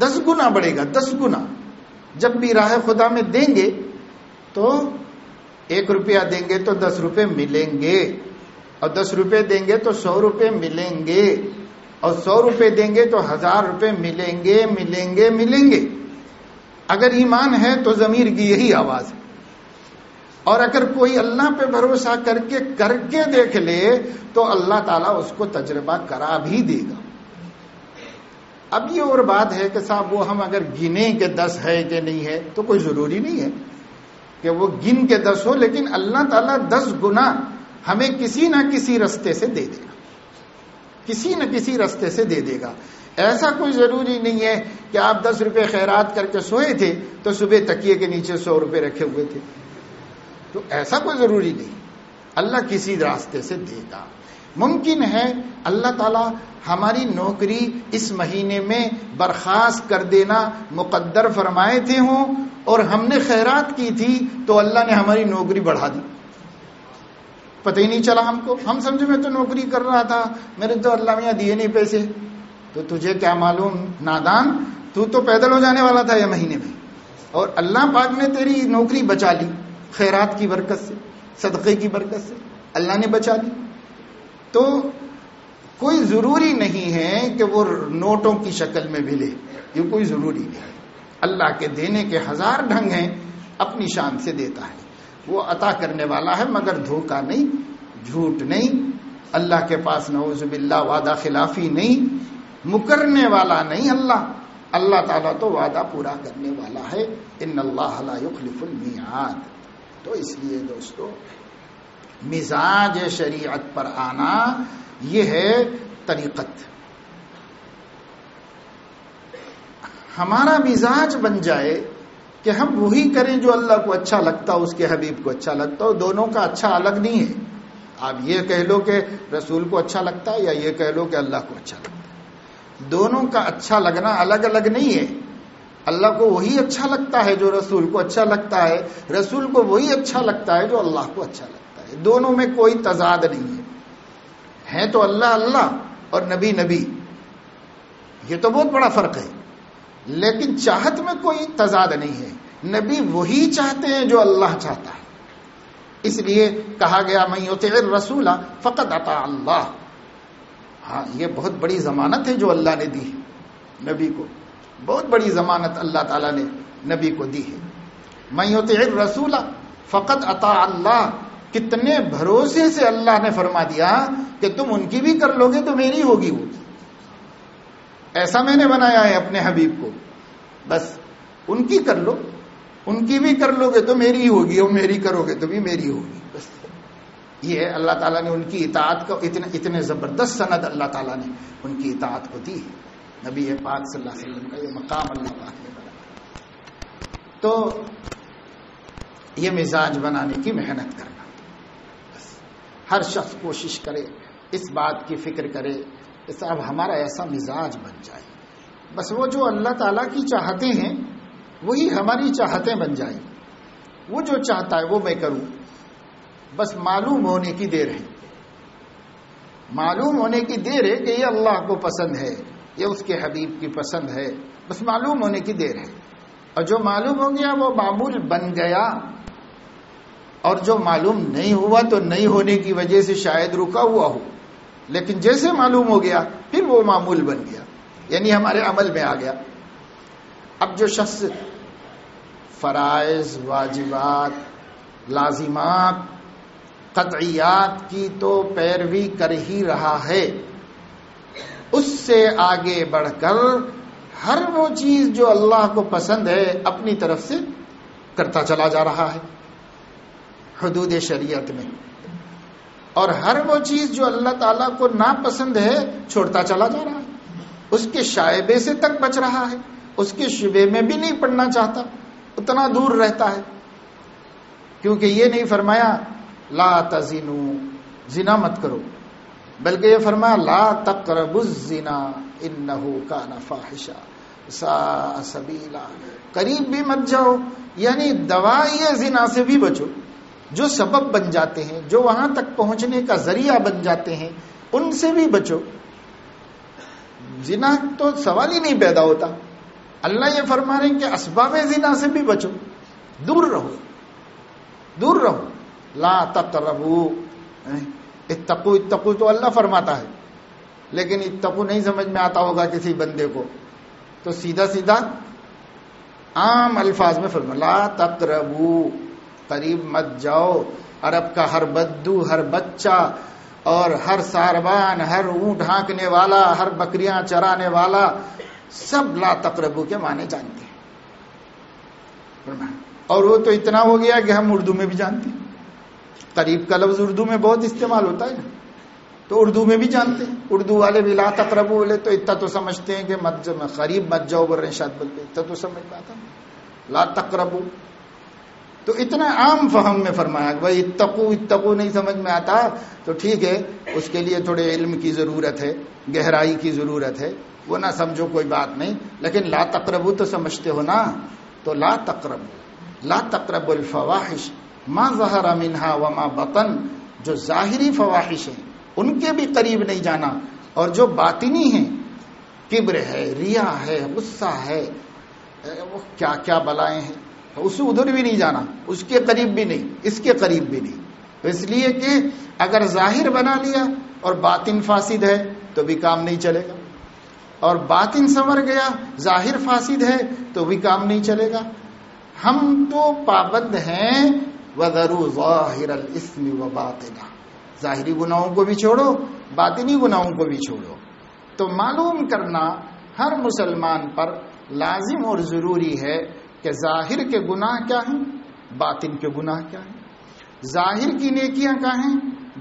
10 گنا بڑھے گا، 10 گنا۔ جب بھی راہ خدا میں دیں گے تو 1 روپیہ دیں گے تو 10 روپے ملیں گے، اور 10 روپے دیں گے تو 100 روپے ملیں گے، اور 100 روپے دیں گے تو 1000 روپے ملیں گے ملیں گے ملیں گے۔ اگر ایمان ہے تو ضمیر کی یہی آواز ہے، اور اگر کوئی اللہ پہ بھروسہ کر کے دیکھ لے تو اللہ تعالیٰ اس کو تجربہ کرا بھی دے گا۔ اب یہ اور بات ہے کہ صاحب وہ ہم اگر گنیں کہ 10 ہے کہ نہیں ہے، تو کوئی ضروری نہیں ہے کہ وہ گن کے 10 ہو، لیکن اللہ تعالیٰ 10 گنا ہمیں کسی نہ کسی رستے سے دے دے گا، کسی نہ کسی رستے سے دے دے گا۔ ایسا کوئی ضروری نہیں ہے کہ آپ 10 روپے خیرات کر کے سوئے تھے تو صبح تکیے کے نیچے 100 روپے رکھے ہوئے تھے، تو ایسا کوئی ضروری نہیں، اللہ کسی راستے سے دے گا۔ ممکن ہے اللہ تعالیٰ ہماری نوکری اس مہینے میں برخاست کر دینا مقدر فرمائے تھے ہوں، اور ہم نے خیرات کی تھی تو اللہ نے ہماری نوکری بڑھا دی، پتہ ہی نہیں چلا ہم کو، ہم سمجھے میں تو نوکری کر رہا تھا، میرے تو اللہ میاں دیے نہیں پیسے، تو تجھے کیا معلوم نادان، تو پیدل ہو جانے والا تھا یہ مہینے میں، اور اللہ پاک نے تیری نوکری بچا لی، خیرات کی برکت سے، صدقے کی برکت سے اللہ نے بچا لی۔ تو کوئی ضروری نہیں ہے کہ وہ نوٹوں کی شکل میں ملے، یہ کوئی ضروری نہیں ہے، اللہ کے دینے کے 1000 ڈھنگ ہیں، اپنی شان سے دیتا ہے، وہ عطا کرنے والا ہے، مگر دھوکہ نہیں، جھوٹ نہیں، اللہ کے پاس نعوذ باللہ وعدہ خلافی نہیں، مکرنے والا نہیں اللہ تعالیٰ تو وعدہ پورا کرنے والا ہے، ان اللہ لا یخلف المیعاد۔ تو اس لیے دوستو مزاج شریعت پر آنا یہ ہے طریقت، ہمارا مزاج بن جائے کہ ہم وہی کریں جو اللہ کو اچھا لگتا ہو، اس کے حبیب کو اچھا لگتا ہو، دونوں کا اچھا الگ نہیں ہے۔ آپ یہ کہہ لو کہ رسول کو اچھا لگتا ہے، یا یہ کہہ لو کہ اللہ کو اچھا لگتا ہے، دونوں کا اچھا لگنا الگ الگ نہیں ہے۔ اللہ کو وہی اچھا لگتا ہے جو رسول کو اچھا لگتا ہے، رسول کو وہی اچھا لگتا ہے جو اللہ کو اچھا لگتا ہے، دونوں میں کوئی تضاد نہیں ہے تو اللہ اللہ اور نبی نبی، یہ تو بہت بڑا فرق ہے، لیکن چاہت میں کوئی تضاد نہیں ہے، نبی وہی چاہتے ہیں جو اللہ چاہتا ہے، اس لیے کہا گیا من یطع الرسول فقد اطاع اللہ۔ ہاں یہ بہت بڑی ضمانت ہے جو اللہ نے دی ہے نبی کو، بہت بڑی ضمانت اللہ تعالیٰ نے نبی کو دی ہے، من یطع الرسول فقد اطاع اللہ، کتنے بھروسے سے اللہ نے فرما دیا کہ تم ان کی بھی کر لو گے تو میری ہوگی، وہ ایسا میں نے بنایا ہے اپنے حبیب کو، بس ان کی کر لو، ان کی بھی کر لو گے تو میری ہوگی، اور میری کرو گے تو بھی میری ہوگی، بس یہ ہے اللہ تعالیٰ نے ان کی اطاعت کو اتنے زبردست سند اللہ تعالیٰ نے ان کی اطاعت کو دی ہے، نبی پاک صلی اللہ علیہ وسلم کا یہ مقام اللہ پاک نے بنایا۔ تو یہ مزاج بنانے کی محنت کرنا، بس ہر شخص کوشش کرے، اس بات کی فکر کرے کہ صاحب ہمارا ایسا مزاج بن جائے، بس وہ جو اللہ تعالیٰ کی چاہتے ہیں وہی ہماری چاہتیں بن جائیں، وہ جو چاہتا ہے وہ میں کروں، بس معلوم ہونے کی دیر ہے، معلوم ہونے کی دیر ہے کہ یہ اللہ کو پسند ہے، یہ اس کے حبیب کی پسند ہے، بس معلوم ہونے کی دیر ہے، اور جو معلوم ہو گیا وہ معمول بن گیا، اور جو معلوم نہیں ہوا تو نہیں ہونے کی وجہ سے شاید رکا ہوا ہو، لیکن جیسے معلوم ہو گیا پھر وہ معمول بن گیا، یعنی ہمارے عمل میں آ گیا۔ اب جو شخص فرائض، واجبات، لازمات، قطعیات کی تو پیروی کر ہی رہا ہے، اس سے آگے بڑھ کر ہر وہ چیز جو اللہ کو پسند ہے اپنی طرف سے کرتا چلا جا رہا ہے حدود شریعت میں، اور ہر وہ چیز جو اللہ تعالیٰ کو ناپسند ہے چھوڑتا چلا جا رہا ہے، اس کے شائبے سے تک بچ رہا ہے، اس کے شبے میں بھی نہیں پڑنا چاہتا، اتنا دور رہتا ہے، کیونکہ یہ نہیں فرمایا لا تزنوا، زنا مت کرو، بلکہ یہ فرمایا لا تقربوا الزنا انہ کان فاحشہ، ساء سبیلا. قریب بھی مت جاؤ، یعنی دوائی زنا سے بھی بچو. جو سبب بن جاتے ہیں، جو وہاں تک پہنچنے کا ذریعہ بن جاتے ہیں، ان سے بھی بچو. زنا تو سوال ہی نہیں پیدا ہوتا. اللہ یہ فرما رہے ہیں کہ اسباب زنا سے بھی بچو، دور رہو، دور رہو. لا تقربوا، اتقوا اتقوا تو اللہ فرماتا ہے، لیکن اتقوا نہیں سمجھ میں آتا ہوگا کسی بندے کو، تو سیدھا سیدھا عام الفاظ میں فرما لا تقربوا، قریب مت جاؤ. عرب کا ہر بدو، ہر بچہ اور ہر ساربان، ہر اونٹ ہانکنے والا، ہر بکریاں چرانے والا، سب لا تقربوا کے معنی جانتے ہیں. اور وہ تو اتنا ہو گیا کہ ہم اردو میں بھی جانتے ہیں. قریب کا لفظ اردو میں بہت استعمال ہوتا ہے نا، تو اردو میں بھی جانتے ہیں. اردو والے بھی لا تقربوا بولے تو اتنا تو سمجھتے ہیں کہ قریب مت جاؤ بول رہے ہیں، شاید بولتے اتنا تو سمجھ میں آتا لا تقربوا. تو اتنا عام فہم میں فرمایا کہ بھائی اتقوا اتقوا نہیں سمجھ میں آتا تو ٹھیک ہے، اس کے لیے تھوڑے علم کی ضرورت ہے، گہرائی کی ضرورت ہے، وہ نہ سمجھو کوئی بات نہیں، لیکن لا تقربوا تو سمجھتے ہو نا. تو لا تقربوا، لا تقربوا الفواحش ما ظہر منہا وما بطن. جو ظاہری فواحش ہیں ان کے بھی قریب نہیں جانا، اور جو باطنی ہیں، کبر ہے، ریا ہے، غصہ ہے، وہ کیا کیا بلائیں ہیں، اسے ادھر بھی نہیں جانا، اس کے قریب بھی نہیں، اس کے قریب بھی نہیں. اس لیے کہ اگر ظاہر بنا لیا اور باطن فاسد ہے تو بھی کام نہیں چلے گا، اور باطن سنور گیا ظاہر فاسد ہے تو بھی کام نہیں چلے گا. ہم تو پابند ہیں وَذَرُوا ظَاهِرَ الْإِثْمِ وَبَاطِنَهُ، ظاہری گناہوں کو بھی چھوڑو، باطنی گناہوں کو بھی چھوڑو. تو معلوم کرنا ہر مسلمان پر لازم اور ضروری ہے کہ ظاہر کے گناہ کیا ہیں، باطن کے گناہ کیا ہیں، ظاہر کی نیکیاں کیا ہیں،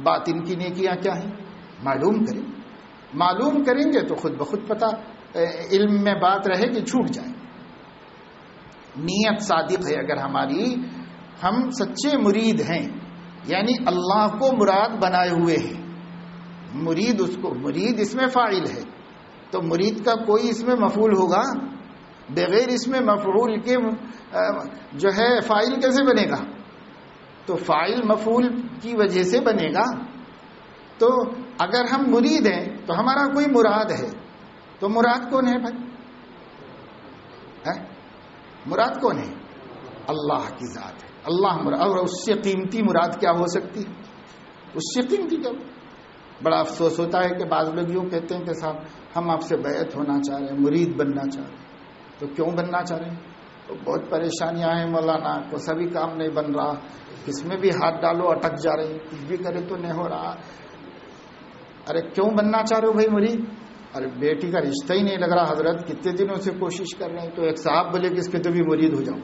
باطن کی نیکیاں کیا ہیں. معلوم کریں. معلوم کریں گے تو خود بخود پتہ علم میں بات رہے کہ چھوٹ جائے. نیت صادق ہے اگر ہماری، ہم سچے مرید ہیں، یعنی اللہ کو مراد بنائے ہوئے ہیں. مرید اس کو، مرید اس میں فاعل ہے، تو مرید کا کوئی اس میں مفعول ہوگا؟ بغیر اس میں مفعول کے جو ہے فاعل کیسے بنے گا؟ تو فاعل مفعول کی وجہ سے بنے گا. تو اگر ہم مرید ہیں تو ہمارا کوئی مراد ہے، تو مراد کون ہے بھائی؟ مراد کون ہے؟ اللہ کی ذات ہے. اللہ مراد، اور اس سے قیمتی مراد کیا ہو سکتی ہے؟ اس سے قیمتی کیا؟ بڑا افسوس ہوتا ہے کہ بعض لوگ یوں کہتے ہیں کہ صاحب ہم آپ سے بیعت ہونا چاہ رہے ہیں، مرید بننا چاہ رہے ہیں. تو کیوں بننا چاہ رہے ہیں؟ تو بہت پریشانیاں ہیں مولانا، کو سبھی کام نہیں بن رہا، کس میں بھی ہاتھ ڈالو اٹک جا رہے ہیں، کچھ بھی کرے تو نہیں ہو رہا. ارے کیوں بننا چاہ رہے ہو بھائی مرید؟ ارے بیٹی کا رشتہ ہی نہیں لگ رہا حضرت، کتنے دنوں سے کوشش کر رہے ہیں. تو ایک صاحب بولے کہ اس کے تو بھی مرید ہو جاؤ.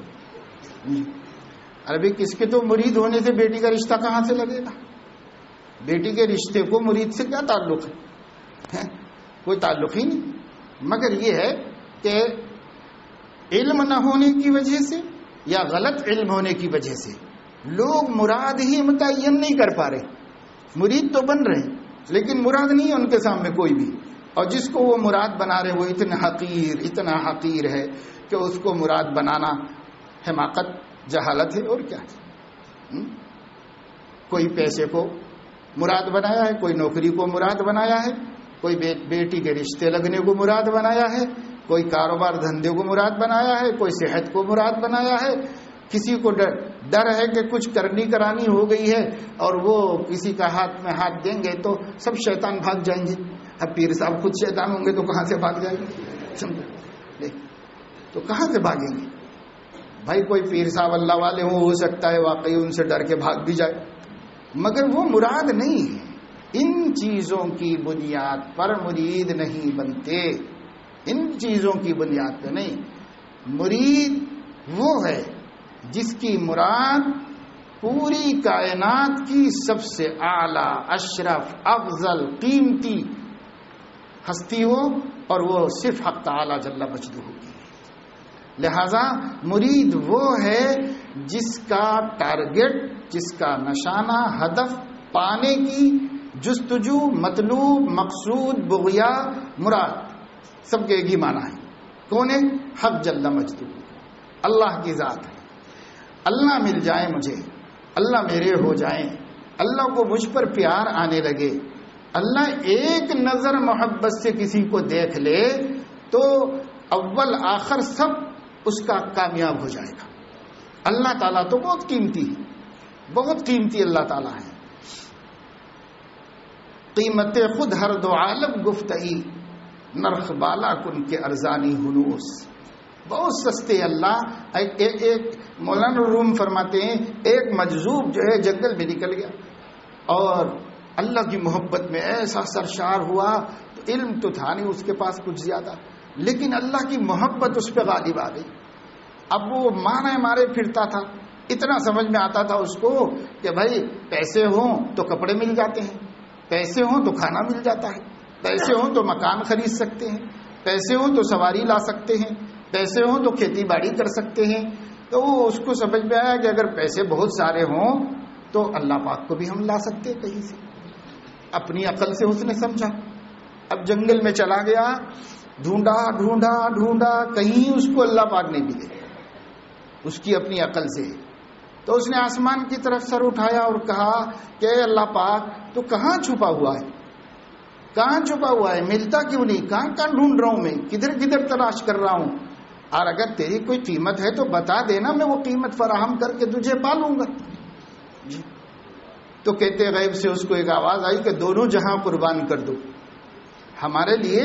ارے بھائی کس کے تو مرید ہونے سے بیٹی کا رشتہ کہاں سے لگے گا؟ بیٹی کے رشتے کو مرید سے کیا تعلق ہے؟ کوئی تعلق ہی نہیں. مگر یہ ہے کہ علم نہ ہونے کی وجہ سے یا غلط علم ہونے کی وجہ سے لوگ مراد ہی متعین نہیں کر پا رہے. مرید تو بن رہے ہیں لیکن مراد نہیں ہے ان کے سامنے کوئی بھی، اور جس کو وہ مراد بنا رہے وہ اتنا حقیر ہے کہ اس کو مراد بنانا حماقت، جہالت ہے. اور کیا ہے؟ کوئی پیسے کو مراد بنایا ہے، کوئی نوکری کو مراد بنایا ہے، کوئی بیٹی کے رشتے لگنے کو مراد بنایا ہے، کوئی کاروبار دھندے کو مراد بنایا ہے، کوئی صحت کو مراد بنایا ہے. کسی کو ڈر ہے کہ کچھ کرانی ہو گئی ہے اور وہ کسی کا ہاتھ میں ہاتھ دیں گے تو سب شیطان بھاگ جائیں گے. اب پیر صاحب خود شیطان ہوں گے تو کہاں سے بھاگ جائیں گے؟ تو کہاں سے بھاگیں گے بھائی؟ کوئی پیر صاحب اللہ والے ہوں، ہو سکتا ہے واقعی ان سے ڈر کے بھاگ بھی جائے، مگر وہ مراد نہیں ہے. ان چیزوں کی بنیاد پر مرید نہیں بنتے، ان چیزوں کی بنیاد پہ نہیں. مرید وہ ہے جس کی مراد پوری کائنات کی سب سے اعلی، اشرف، افضل، قیمتی ہستی ہو، اور وہ صرف حق تعالی جل مجدہ کی. لہذا مرید وہ ہے جس کا ٹارگٹ، جس کا نشانہ، ہدف پانے کی جستجو، مطلوب، مقصود، بغیہ، مراد، سب کے ایک ہی معنی ہے. کون ہے؟ حق جل مجدہ، اللہ کی ذات ہے۔ اللہ مل جائے مجھے، اللہ میرے ہو جائیں، اللہ کو مجھ پر پیار آنے لگے، اللہ ایک نظر محبت سے کسی کو دیکھ لے تو اول آخر سب اس کا کامیاب ہو جائے گا۔ اللہ تعالیٰ تو بہت قیمتی ہے، بہت قیمتی اللہ تعالیٰ ہے۔ قیمت خود ہر دو عالم گفتئی، نرخ بالا کن کے ارزانی ہنوس، بہت سستے اللہ۔ ایک مولانا روم فرماتے ہیں ایک مجذوب جو ہے جنگل میں نکل گیا اور اللہ کی محبت میں ایسا سرشار ہوا، تو علم تو تھا نہیں اس کے پاس کچھ زیادہ، لیکن اللہ کی محبت اس پہ غالب آ گئی۔ اب وہ مارے مارے پھرتا تھا، اتنا سمجھ میں آتا تھا اس کو کہ بھائی پیسے ہوں تو کپڑے مل جاتے ہیں، پیسے ہوں تو کھانا مل جاتا ہے، پیسے ہوں تو مکان خرید سکتے ہیں، پیسے ہوں تو سواری لا سکتے ہیں، پیسے ہوں تو کھیتی باڑی کر سکتے ہیں۔ تو وہ اس کو سمجھ میں آیا کہ اگر پیسے بہت سارے ہوں تو اللہ پاک کو بھی ہم لا سکتے کہیں سے، اپنی عقل سے اس نے سمجھا۔ اب جنگل میں چلا گیا، ڈھونڈا ڈھونڈا ڈھونڈا، کہیں اس کو اللہ پاک نہیں ملے اس کی اپنی عقل سے۔ تو اس نے آسمان کی طرف سر اٹھایا اور کہا کہ اے اللہ پاک تو کہاں چھپا ہوا ہے، کہاں چھپا ہوا ہے، ملتا کیوں نہیں، کہاں کہاں ڈھونڈ رہا ہوں میں، کدھر کدھر تلاش کر رہا ہوں، اور اگر تیری کوئی قیمت ہے تو بتا دینا، میں وہ قیمت فراہم کر کے تجھے پالوں گا۔ جی تو کہتے غیب سے اس کو ایک آواز آئی کہ دونوں جہاں قربان کر دو، ہمارے لیے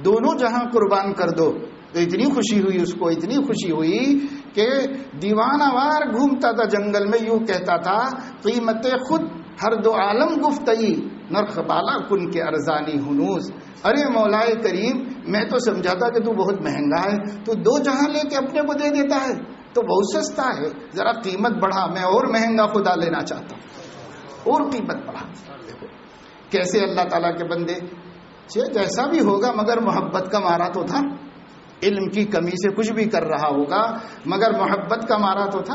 دونوں جہاں قربان کر دو۔ تو اتنی خوشی ہوئی اس کو، اتنی خوشی ہوئی کہ دیوانہ وار گھومتا تھا جنگل میں، یوں کہتا تھا قیمت خود ہر دو عالم گفتئی، نرخ بالا کن کے ارزانی ہنوس۔ ارے مولائے کریم، میں تو سمجھا تھا کہ تو بہت مہنگا ہے، تو دو جہاں لے کے اپنے کو دے دیتا ہے تو بہت سستا ہے، ذرا قیمت بڑھا، میں اور مہنگا خدا لینا چاہتا ہوں، اور قیمت بڑھا۔ دیکھو کیسے اللہ تعالیٰ کے بندے، جیسا بھی ہوگا مگر محبت کا مارا تو تھا، علم کی کمی سے کچھ بھی کر رہا ہوگا مگر محبت کا مارا تو تھا۔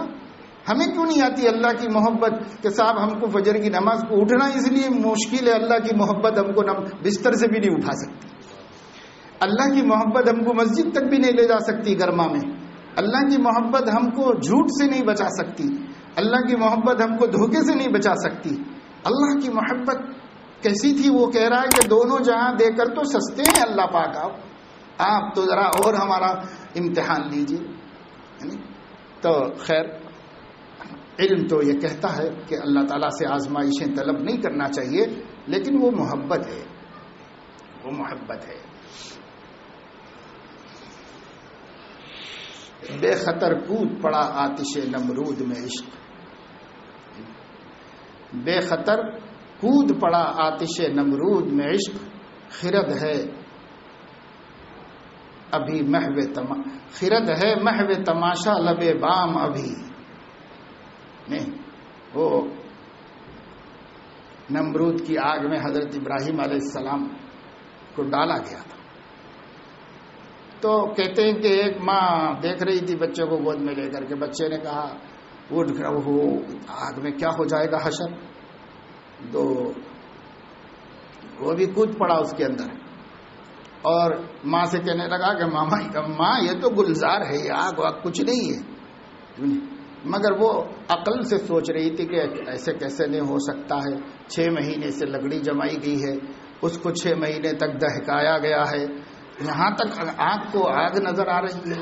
ہمیں کیوں نہیں آتی اللہ کی محبت کہ صاحب ہم کو فجر کی نماز کو اٹھنا اس لیے مشکل ہے، اللہ کی محبت ہم کو بستر سے بھی نہیں اٹھا سکتی، اللہ کی محبت ہم کو مسجد تک بھی نہیں لے جا سکتی گرما میں، اللہ کی محبت ہم کو جھوٹ سے نہیں بچا سکتی، اللہ کی محبت ہم کو دھوکے سے نہیں بچا سکتی۔ اللہ کی محبت کیسی تھی؟ وہ کہہ رہا ہے کہ دونوں جہاں دے کر تو سستے ہیں اللہ پاک، آپ تو ذرا اور ہمارا امتحان لیجیے۔ تو خیر علم تو یہ کہتا ہے کہ اللہ تعالیٰ سے آزمائشیں طلب نہیں کرنا چاہیے، لیکن وہ محبت ہے، وہ محبت ہے۔ بے خطر کود پڑا آتش نمرود میں عشق، بے خطر کود پڑا آتش نمرود میں عشق، خرد ہے ابھی خرد ہے محو تماشا لبے بام ابھی۔ نہیں، وہ نمرود کی آگ میں حضرت ابراہیم علیہ السلام کو ڈالا گیا تھا، تو کہتے ہیں کہ ایک ماں دیکھ رہی تھی بچے کو گود میں لے کر کے، بچے نے کہا اٹھ کر وہ آگ میں کیا ہو جائے گا حشر، تو وہ بھی کود پڑا اس کے اندر اور ماں سے کہنے لگا کہ ماں یہ تو گلزار ہے، یہ آگ واگ کچھ نہیں ہے، مگر وہ عقل سے سوچ رہی تھی کہ ایسے کیسے نہیں ہو سکتا ہے، 6 مہینے سے لکڑی جمائی گئی ہے، اس کو 6 مہینے تک دہکایا گیا ہے، یہاں تک آنکھ کو آگ نظر آ رہی ہے،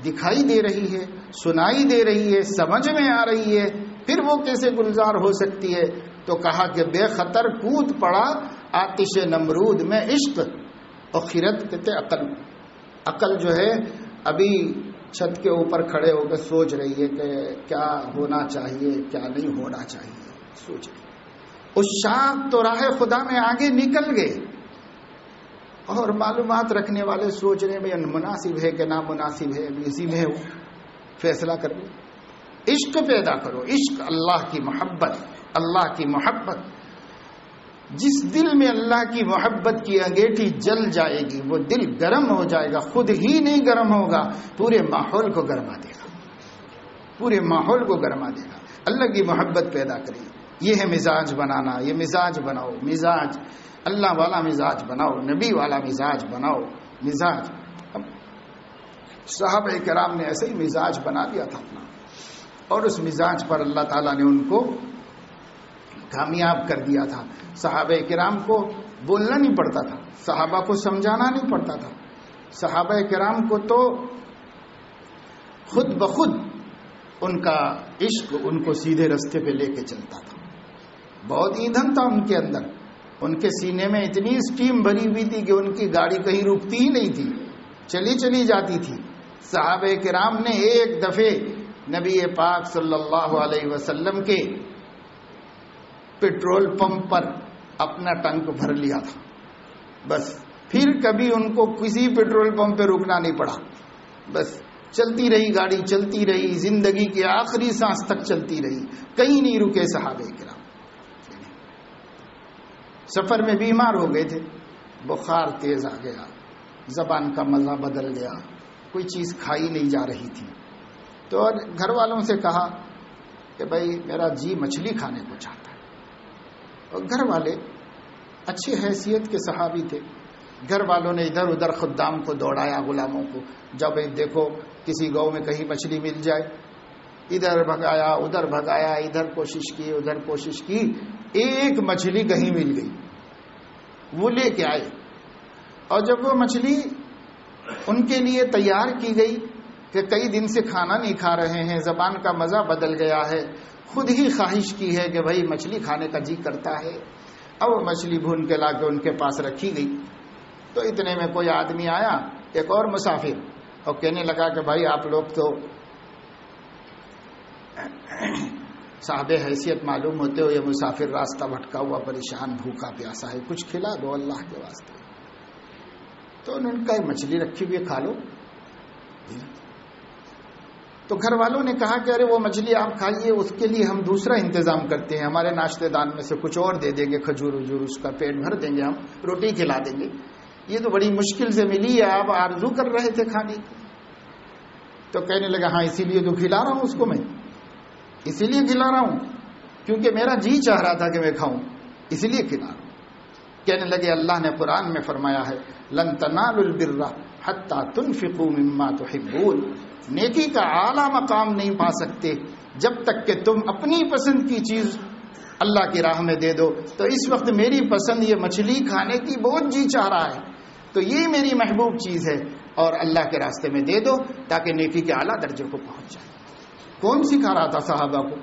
دکھائی دے رہی ہے، سنائی دے رہی ہے، سمجھ میں آ رہی ہے، پھر وہ کیسے گلزار ہو سکتی ہے؟ تو کہا کہ بے خطر کود پڑا آتش نمرود میں عشق، اور خرد کہتے عقل جو ہے ابھی چھت کے اوپر کھڑے ہو کے سوچ رہی ہے کہ کیا ہونا چاہیے کیا نہیں ہونا چاہیے، سوچ رہی ہے۔ اس شاخ تو راہ خدا میں آگے نکل گئے، اور معلومات رکھنے والے سوچ رہے ہیں مناسب ہے کہ نامناسب ہے، اسی میں فیصلہ کر لو۔ عشق پیدا کرو، عشق، اللہ کی محبت، اللہ کی محبت۔ جس دل میں اللہ کی محبت کی انگیٹھی جل جائے گی وہ دل گرم ہو جائے گا، خود ہی نہیں گرم ہوگا، پورے ماحول کو گرما دے گا، پورے ماحول کو گرما دے گا۔ اللہ کی محبت پیدا کریں، یہ ہے مزاج بنانا، یہ مزاج بناؤ، مزاج اللہ والا مزاج بناؤ، نبی والا مزاج بناؤ، مزاج۔ صحابہ کرام نے ایسے ہی مزاج بنا دیا تھا اپنا، اور اس مزاج پر اللہ تعالیٰ نے ان کو کامیاب کر دیا تھا۔ صحابہ کرام کو بولنا نہیں پڑتا تھا، صحابہ کو سمجھانا نہیں پڑتا تھا، صحابہ کرام کو تو خود بخود ان کا عشق ان کو سیدھے رستے پہ لے کے چلتا تھا۔ بہت ایندھن تھا ان کے اندر، ان کے سینے میں اتنی اسٹیم بھری ہوئی تھی کہ ان کی گاڑی کہیں رکتی ہی نہیں تھی، چلی جاتی تھی۔ صحابہ کرام نے ایک دفعے نبی پاک صلی اللہ علیہ وسلم کے پیٹرول پمپ پر اپنا ٹنک بھر لیا تھا، بس پھر کبھی ان کو کسی پیٹرول پمپ پہ رکنا نہیں پڑا، بس چلتی رہی گاڑی، چلتی رہی، زندگی کے آخری سانس تک چلتی رہی، کہیں نہیں رکے صحابہ کرام۔ سفر میں بیمار ہو گئے تھے، بخار تیز آ گیا، زبان کا مزہ بدل گیا، کوئی چیز کھائی نہیں جا رہی تھی، تو گھر والوں سے کہا کہ بھائی میرا جی مچھلی کھانے کو چاہتا ہے۔ اور گھر والے اچھی حیثیت کے صحابی تھے، گھر والوں نے ادھر ادھر خدام کو دوڑایا، غلاموں کو، جب دیکھو کسی گاؤں میں کہیں مچھلی مل جائے، ادھر بھگایا ادھر بھگایا، ادھر کوشش کی ادھر کوشش کی، ایک مچھلی کہیں مل گئی، وہ لے کے آئے۔ اور جب وہ مچھلی ان کے لیے تیار کی گئی کہ کئی دن سے کھانا نہیں کھا رہے ہیں، زبان کا مزہ بدل گیا ہے، خود ہی خواہش کی ہے کہ بھائی مچھلی کھانے کا جی کرتا ہے، اب وہ مچھلی بھون کے لا کے ان کے پاس رکھی گئی۔ تو اتنے میں کوئی آدمی آیا، ایک اور مسافر، اور کہنے لگا کہ بھائی آپ لوگ تو صاحب حیثیت معلوم ہوتے ہو، یہ مسافر راستہ بھٹکا ہوا پریشان بھوکا پیاسا ہے، کچھ کھلا دو اللہ کے واسطے۔ تو انہوں نے کہا مچھلی رکھی ہوئی کھا لو۔ تو گھر والوں نے کہا کہ ارے وہ مچھلی آپ کھائیے، اس کے لیے ہم دوسرا انتظام کرتے ہیں، ہمارے ناشتے دان میں سے کچھ اور دے دیں گے، کھجور وجور، اس کا پیٹ بھر دیں گے، ہم روٹی کھلا دیں گے، یہ تو بڑی مشکل سے ملی ہے، آپ آرزو کر رہے تھے کھانے کی۔ تو کہنے لگا ہاں اسی لیے تو کھلا رہا ہوں اس کو، میں اسی لیے کھلا رہا ہوں کیونکہ میرا جی چاہ رہا تھا کہ میں کھاؤں، اسی لیے کھلا رہا ہوں۔ کہنے لگے اللہ نے قرآن میں فرمایا ہے لن تنالوا البر حتی تنفقوا مما تحبون، نیکی کا اعلیٰ مقام نہیں پا سکتے جب تک کہ تم اپنی پسند کی چیز اللہ کی راہ میں دے دو۔ تو اس وقت میری پسند یہ مچھلی کھانے کی بہت جی چاہ رہا ہے، تو یہ میری محبوب چیز ہے، اور اللہ کے راستے میں دے دو تاکہ نیکی کے اعلیٰ درجے کو پہنچ جائے۔ کون سکھا رہا تھا صحابہ کو؟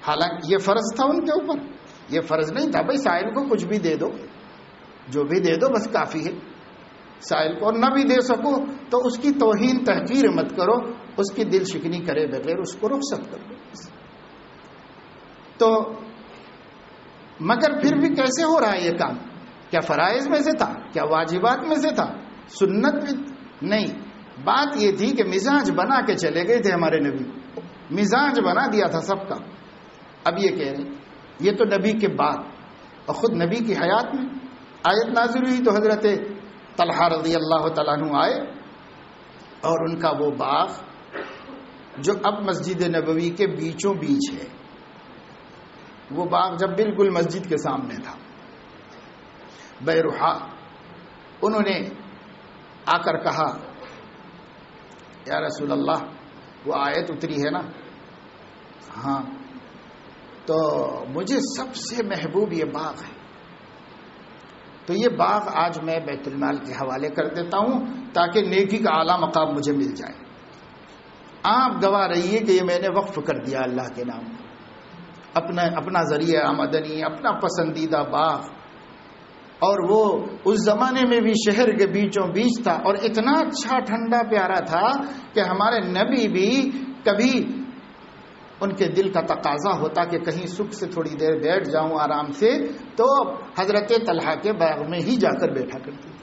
حالانکہ یہ فرض تھا ان کے اوپر، یہ فرض نہیں تھا بھائی سائل کو کچھ بھی دے دو، جو بھی دے دو بس کافی ہے۔ سائل کو نہ بھی دے سکو تو اس کی توہین تحقیر مت کرو، اس کی دل شکنی کرے بغیر اس کو رخصت کر دو۔ تو مگر پھر بھی کیسے ہو رہا ہے یہ کام؟ کیا فرائض میں سے تھا؟ کیا واجبات میں سے تھا؟ سنت میں نہیں، بات یہ تھی کہ مزاج بنا کے چلے گئے تھے ہمارے نبی، مزاج بنا دیا تھا سب کا۔ اب یہ کہہ رہے یہ تو نبی کے بعد، اور خود نبی کی حیات میں آیت نازل ہوئی تو حضرت طلحہ رضی اللہ تعالیٰ عنہ آئے، اور ان کا وہ باغ جو اب مسجد نبوی کے بیچوں بیچ ہے، وہ باغ جب بالکل مسجد کے سامنے تھا، بیرحا، انہوں نے آ کر کہا یا رسول اللہ وہ آیت اتری ہے نا؟ ہاں، تو مجھے سب سے محبوب یہ باغ ہے، تو یہ باغ آج میں بیت المال کے حوالے کر دیتا ہوں تاکہ نیکی کا اعلیٰ مقام مجھے مل جائے۔ آپ گواہ رہیے کہ یہ میں نے وقف کر دیا اللہ کے نام، اپنا ذریعہ آمدنی، اپنا پسندیدہ باغ، اور وہ اس زمانے میں بھی شہر کے بیچوں بیچ تھا، اور اتنا اچھا ٹھنڈا پیارا تھا کہ ہمارے نبی بھی کبھی ان کے دل کا تقاضا ہوتا کہ کہیں سکھ سے تھوڑی دیر بیٹھ جاؤں آرام سے، تو حضرت طلحہ کے باغ میں ہی جا کر بیٹھا کرتی تھی۔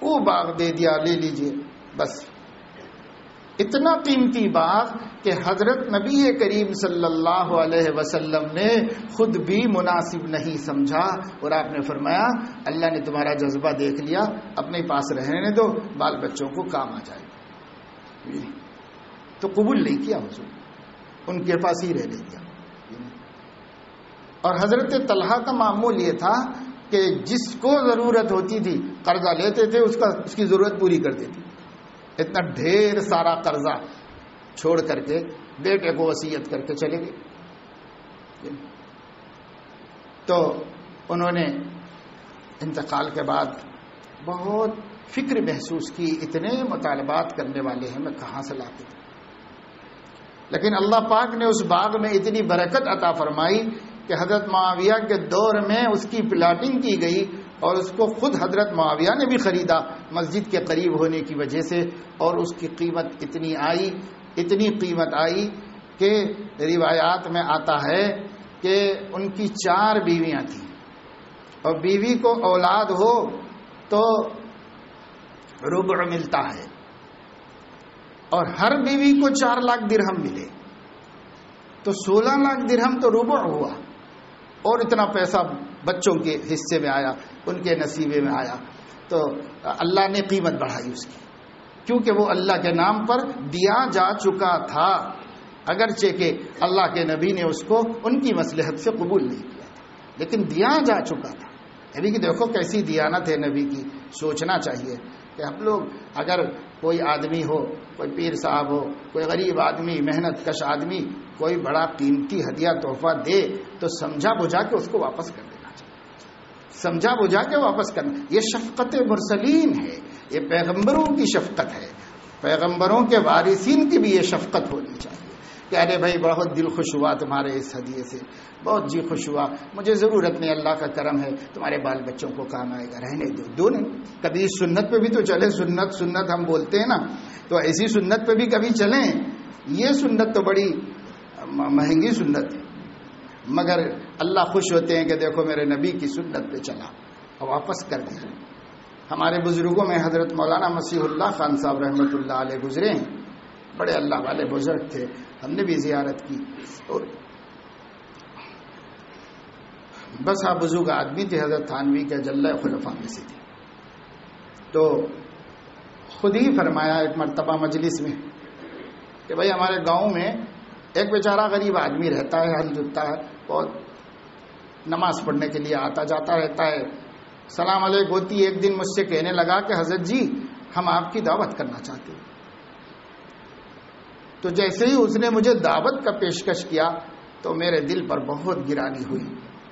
وہ باغ دے دیا، لے لیجئے، بس اتنا قیمتی باغ کہ حضرت نبی کریم صلی اللہ علیہ وسلم نے خود بھی مناسب نہیں سمجھا، اور آپ نے فرمایا اللہ نے تمہارا جذبہ دیکھ لیا، اپنے پاس رہنے دو، بال بچوں کو کام آ جائے۔ تو قبول نہیں کیا حضور، ان کے پاس ہی رہنے دیا۔ اور حضرت طلحہ کا معمول یہ تھا کہ جس کو ضرورت ہوتی تھی قرضہ لیتے تھے، اس کی ضرورت پوری کر دیتی، اتنا ڈھیر سارا قرضہ چھوڑ کر کے بیٹے کو وصیت کر کے چلے گئے. تو انہوں نے انتقال کے بعد بہت فکر محسوس کی، اتنے مطالبات کرنے والے ہیں، میں کہاں سے لاتے تھے. لیکن اللہ پاک نے اس باغ میں اتنی برکت عطا فرمائی کہ حضرت معاویہ کے دور میں اس کی پلاٹنگ کی گئی، اور اس کو خود حضرت معاویہ نے بھی خریدا مسجد کے قریب ہونے کی وجہ سے. اور اس کی قیمت اتنی قیمت آئی کہ روایات میں آتا ہے کہ ان کی 4 بیویاں تھیں، اور بیوی کو اولاد ہو تو ربع ملتا ہے، اور ہر بیوی کو 4 لاکھ درہم ملے تو 16 لاکھ درہم تو ربع ہوا، اور اتنا پیسہ بچوں کے حصے میں آیا، ان کے نصیبے میں آیا. تو اللہ نے قیمت بڑھائی اس کی، کیونکہ وہ اللہ کے نام پر دیا جا چکا تھا، اگرچہ کہ اللہ کے نبی نے اس کو ان کی مصلحت سے قبول نہیں کیا تھا، لیکن دیا جا چکا تھا. نبی کی دیکھو کیسی دیانت ہے نبی کی. سوچنا چاہیے کہ ہم لوگ اگر کوئی آدمی ہو، کوئی پیر صاحب ہو، کوئی غریب آدمی، محنت کش آدمی کوئی بڑا قیمتی ہدیہ تحفہ دے تو سمجھا بجھا کے اس کو واپس کر دینا چاہیے، سمجھا بجھا کے واپس کرنا. یہ شفقت مرسلین ہے، یہ پیغمبروں کی شفقت ہے، پیغمبروں کے وارثین کی بھی یہ شفقت ہونی چاہیے کہ ارے بھائی بہت دل خوش ہوا تمہارے اس ہدیے سے، بہت جی خوش ہوا، مجھے ضرورت نہیں، اللہ کا کرم ہے، تمہارے بال بچوں کو کام آئے گا، رہنے دو نہیں. کبھی سنت پہ بھی تو چلے، سنت ہم بولتے ہیں نا، تو ایسی سنت پہ بھی کبھی چلیں. یہ سنت تو بڑی مہنگی سنت ہے، مگر اللہ خوش ہوتے ہیں کہ دیکھو میرے نبی کی سنت پہ چلا اور واپس کر دیا. ہمارے بزرگوں میں حضرت مولانا مسیح اللہ خان صاحب رحمۃ اللہ علیہ گزرے ہیں، بڑے اللہ والے بزرگ تھے، ہم نے بھی زیارت کی. اور بس آپ بزرگ آدمی تھے، حضرت تھانوی کے جلہ خلفاء میں سے تھے. تو خود ہی فرمایا ایک مرتبہ مجلس میں کہ بھائی ہمارے گاؤں میں ایک بیچارہ غریب آدمی رہتا ہے، ہل جتتا ہے، بہت نماز پڑھنے کے لیے آتا جاتا رہتا ہے. سلام علیکم ہوتی ایک دن مجھ سے کہنے لگا کہ حضرت جی ہم آپ کی دعوت کرنا چاہتے ہیں. تو جیسے ہی اس نے مجھے دعوت کا پیشکش کیا تو میرے دل پر بہت گرانی ہوئی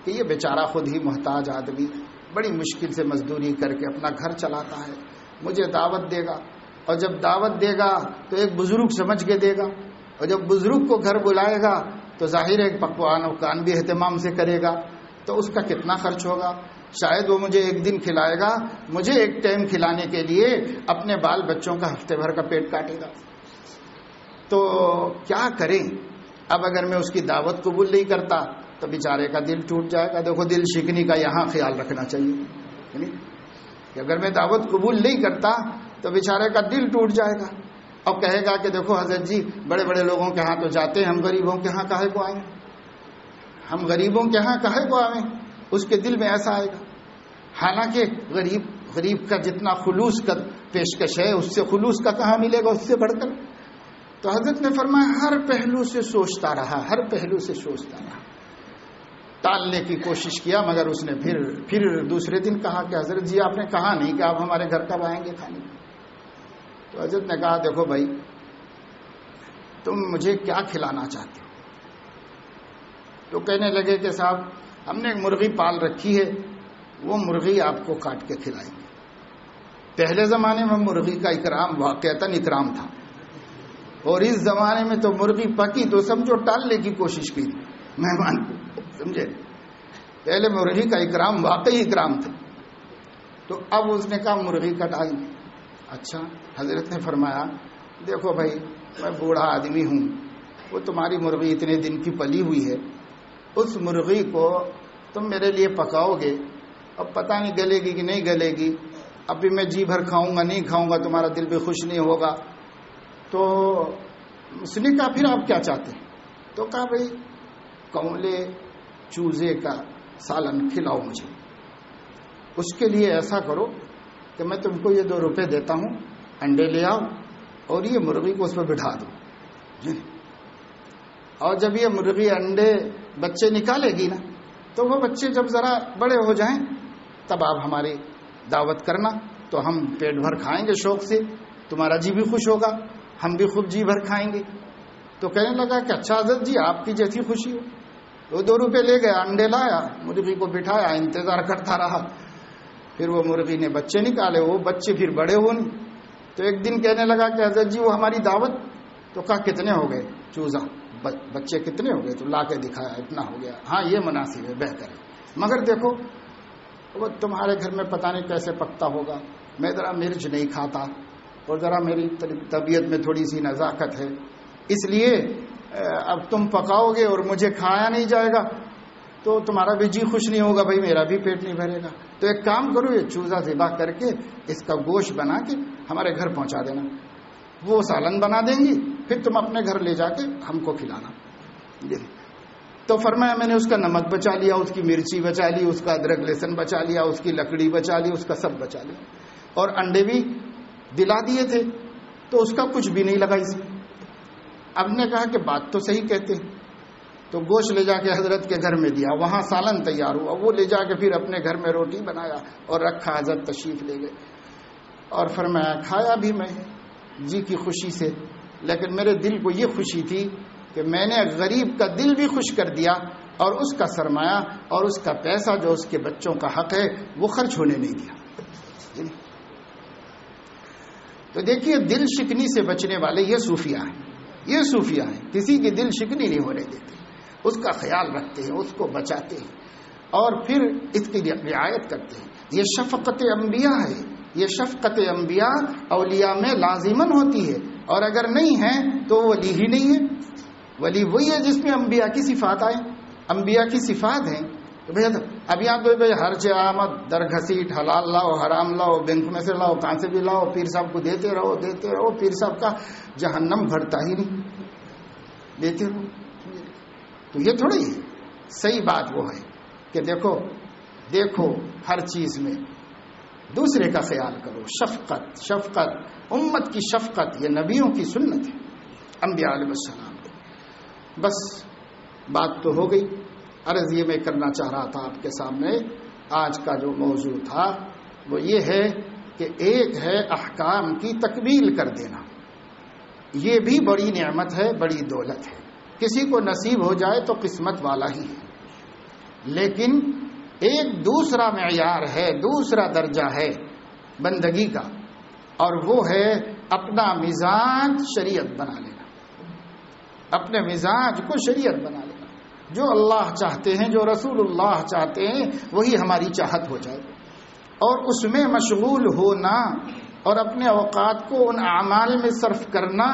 کہ یہ بیچارہ خود ہی محتاج آدمی بڑی مشکل سے مزدوری کر کے اپنا گھر چلاتا ہے، مجھے دعوت دے گا، اور جب دعوت دے گا تو ایک بزرگ سمجھ کے دے گا، اور جب بزرگ کو گھر بلائے گا تو ظاہر ہے پکوان و کان بھی اہتمام سے کرے گا، تو اس کا کتنا خرچ ہوگا. شاید وہ مجھے ایک دن کھلائے گا، مجھے ایک ٹائم کھلانے کے لیے اپنے بال بچوں کا ہفتے بھر کا پیٹ کاٹے گا. تو کیا کریں؟ اب اگر میں اس کی دعوت قبول نہیں کرتا تو بیچارے کا دل ٹوٹ جائے گا. دیکھو دل شکنی کا یہاں خیال رکھنا چاہیے، یعنی کہ اگر میں دعوت قبول نہیں کرتا تو بیچارے کا دل ٹوٹ جائے گا، اور کہے گا کہ دیکھو حضرت جی بڑے بڑے لوگوں کے ہاں تو جاتے ہیں، ہم غریبوں کے ہاں کاہے کو آئیں، ہم غریبوں کے ہاں کاہے کو آئیں. اس کے دل میں ایسا آئے گا. حالانکہ غریب کا جتنا خلوص کا پیشکش ہے اس سے خلوص کا کہاں ملے گا، اس سے بڑھ کر. تو حضرت نے فرمایا ہر پہلو سے سوچتا رہا، ہر پہلو سے سوچتا رہا، ٹالنے کی کوشش کیا، مگر اس نے پھر دوسرے دن کہا کہ حضرت جی آپ نے کہا نہیں کہ آپ ہمارے گھر کب آئیں گے کھانے. تو حضرت نے کہا دیکھو بھائی تم مجھے کیا کھلانا چاہتے ہو. تو کہنے لگے کہ صاحب ہم نے ایک مرغی پال رکھی ہے، وہ مرغی آپ کو کاٹ کے کھلائیں گے. پہلے زمانے میں مرغی کا اکرام واقعتاً اکرام تھا، اور اس زمانے میں تو مرغی پکی تو سمجھو ٹالنے کی کوشش کی مہمان کو، سمجھے. پہلے مرغی کا اکرام واقعی اکرام تھا. تو اب اس نے کہا مرغی کٹائیں گے. اچھا. حضرت نے فرمایا دیکھو بھائی میں بوڑھا آدمی ہوں، وہ تمہاری مرغی اتنے دن کی پلی ہوئی ہے، اس مرغی کو تم میرے لیے پکاؤ گے، اب پتہ نہیں گلے گی کہ نہیں گلے گی، ابھی میں جی بھر کھاؤں گا نہیں کھاؤں گا، تمہارا دل بھی خوش نہیں ہوگا. تو اس نے کہا پھر آپ کیا چاہتے ہیں؟ تو کہا بھائی کونلے چوزے کا سالن کھلاؤ مجھے. اس کے لیے ایسا کرو کہ میں تم کو یہ 2 روپے دیتا ہوں، انڈے لے آؤ اور یہ مرغی کو اس پہ بٹھا دو، اور جب یہ مرغی انڈے بچے نکالے گی نا تو وہ بچے جب ذرا بڑے ہو جائیں تب آپ ہماری دعوت کرنا، تو ہم پیٹ بھر کھائیں گے شوق سے. تمہارا جی بھی خوش ہوگا، ہم بھی خوب جی بھر کھائیں گے۔ تو کہنے لگا کہ اچھا حضرت جی آپ کی جیسی خوشی ہو۔ وہ 2 روپے لے گیا، انڈے لایا، مرغی کو بٹھایا، انتظار کرتا رہا۔ پھر وہ مرغی نے بچے نکالے، وہ بچے پھر بڑے ہوئے نہیں۔ تو ایک دن کہنے لگا کہ حضرت جی وہ ہماری دعوت، تو کہا کتنے ہو گئے؟ چوزا، بچے کتنے ہو گئے؟ تو لا کے دکھایا، اتنا ہو گیا۔ ہاں یہ مناسب ہے، بہتر ہے، مگر دیکھو وہ تمہارے گھر میں پتہ نہیں کیسے پکتا ہوگا، میں ذرا مرچ نہیں کھاتا اور ذرا میری طبیعت میں تھوڑی سی نزاکت ہے، اس لیے اب تم پکاؤ گے اور مجھے کھایا نہیں جائے گا تو تمہارا بھی جی خوش نہیں ہوگا، بھائی میرا بھی پیٹ نہیں بھرے گا۔ تو ایک کام کرو، یہ چوزا ذبح کر کے اس کا گوشت بنا کے ہمارے گھر پہنچا دینا، وہ سالن بنا دیں گی، پھر تم اپنے گھر لے جا کے ہم کو کھلانا۔ تو فرمایا میں نے اس کا نمک بچا لیا، اس کی مرچی بچا لی، اس کا ادرک لہسن بچا لیا، اس کی لکڑی بچا لی، اس کا سب بچا لیا، اور انڈے بھی دلا دیے تھے، تو اس کا کچھ بھی نہیں لگا اس میں۔ اب نے کہا کہ بات تو صحیح کہتے ہیں، تو گوشت لے جا کے حضرت کے گھر میں دیا، وہاں سالن تیار ہوا، وہ لے جا کے پھر اپنے گھر میں روٹی بنایا اور رکھا، حضرت تشریف لے گئے اور فرمایا کھایا بھی میں جی کی خوشی سے، لیکن میرے دل کو یہ خوشی تھی کہ میں نے غریب کا دل بھی خوش کر دیا اور اس کا سرمایہ اور اس کا پیسہ جو اس کے بچوں کا حق ہے وہ خرچ ہونے نہیں دیا۔ تو دیکھیے دل شکنی سے بچنے والے یہ صوفیاء ہیں، یہ صوفیاء ہیں، کسی کی دل شکنی نہیں ہونے دیتے، اس کا خیال رکھتے ہیں، اس کو بچاتے ہیں اور پھر اس کی رعایت کرتے ہیں۔ یہ شفقت انبیاء ہے، یہ شفقت انبیاء اولیاء میں لازماً ہوتی ہے، اور اگر نہیں ہے تو ولی ہی نہیں ہے۔ ولی وہی ہے جس میں انبیاء کی صفات آئیں، انبیاء کی صفات ہیں۔ تو بھیا اب یہاں تو ہر چیز آمد در گھسیٹ، حلال لاؤ حرام لاؤ، بینک میں سے لاؤ کہاں سے بھی لاؤ، پیر صاحب کو دیتے رہو، پیر صاحب کا جہنم بھرتا ہی نہیں، دیتے رہو۔ تو یہ تھوڑی ہے، صحیح بات وہ ہے کہ دیکھو ہر چیز میں دوسرے کا خیال کرو، شفقت امت کی شفقت، یہ نبیوں کی سنت ہے، انبیاء علیہ السلام۔ بس بات تو ہو گئی۔ عرض یہ میں کرنا چاہ رہا تھا آپ کے سامنے، آج کا جو موضوع تھا وہ یہ ہے کہ ایک ہے احکام کی تکمیل کر دینا، یہ بھی بڑی نعمت ہے، بڑی دولت ہے، کسی کو نصیب ہو جائے تو قسمت والا ہی ہے، لیکن ایک دوسرا معیار ہے، دوسرا درجہ ہے بندگی کا، اور وہ ہے اپنا مزاج شریعت بنا لینا، اپنے مزاج کو شریعت بنا لینا، جو اللہ چاہتے ہیں، جو رسول اللہ چاہتے ہیں وہی ہماری چاہت ہو جائے، اور اس میں مشغول ہونا اور اپنے اوقات کو ان اعمال میں صرف کرنا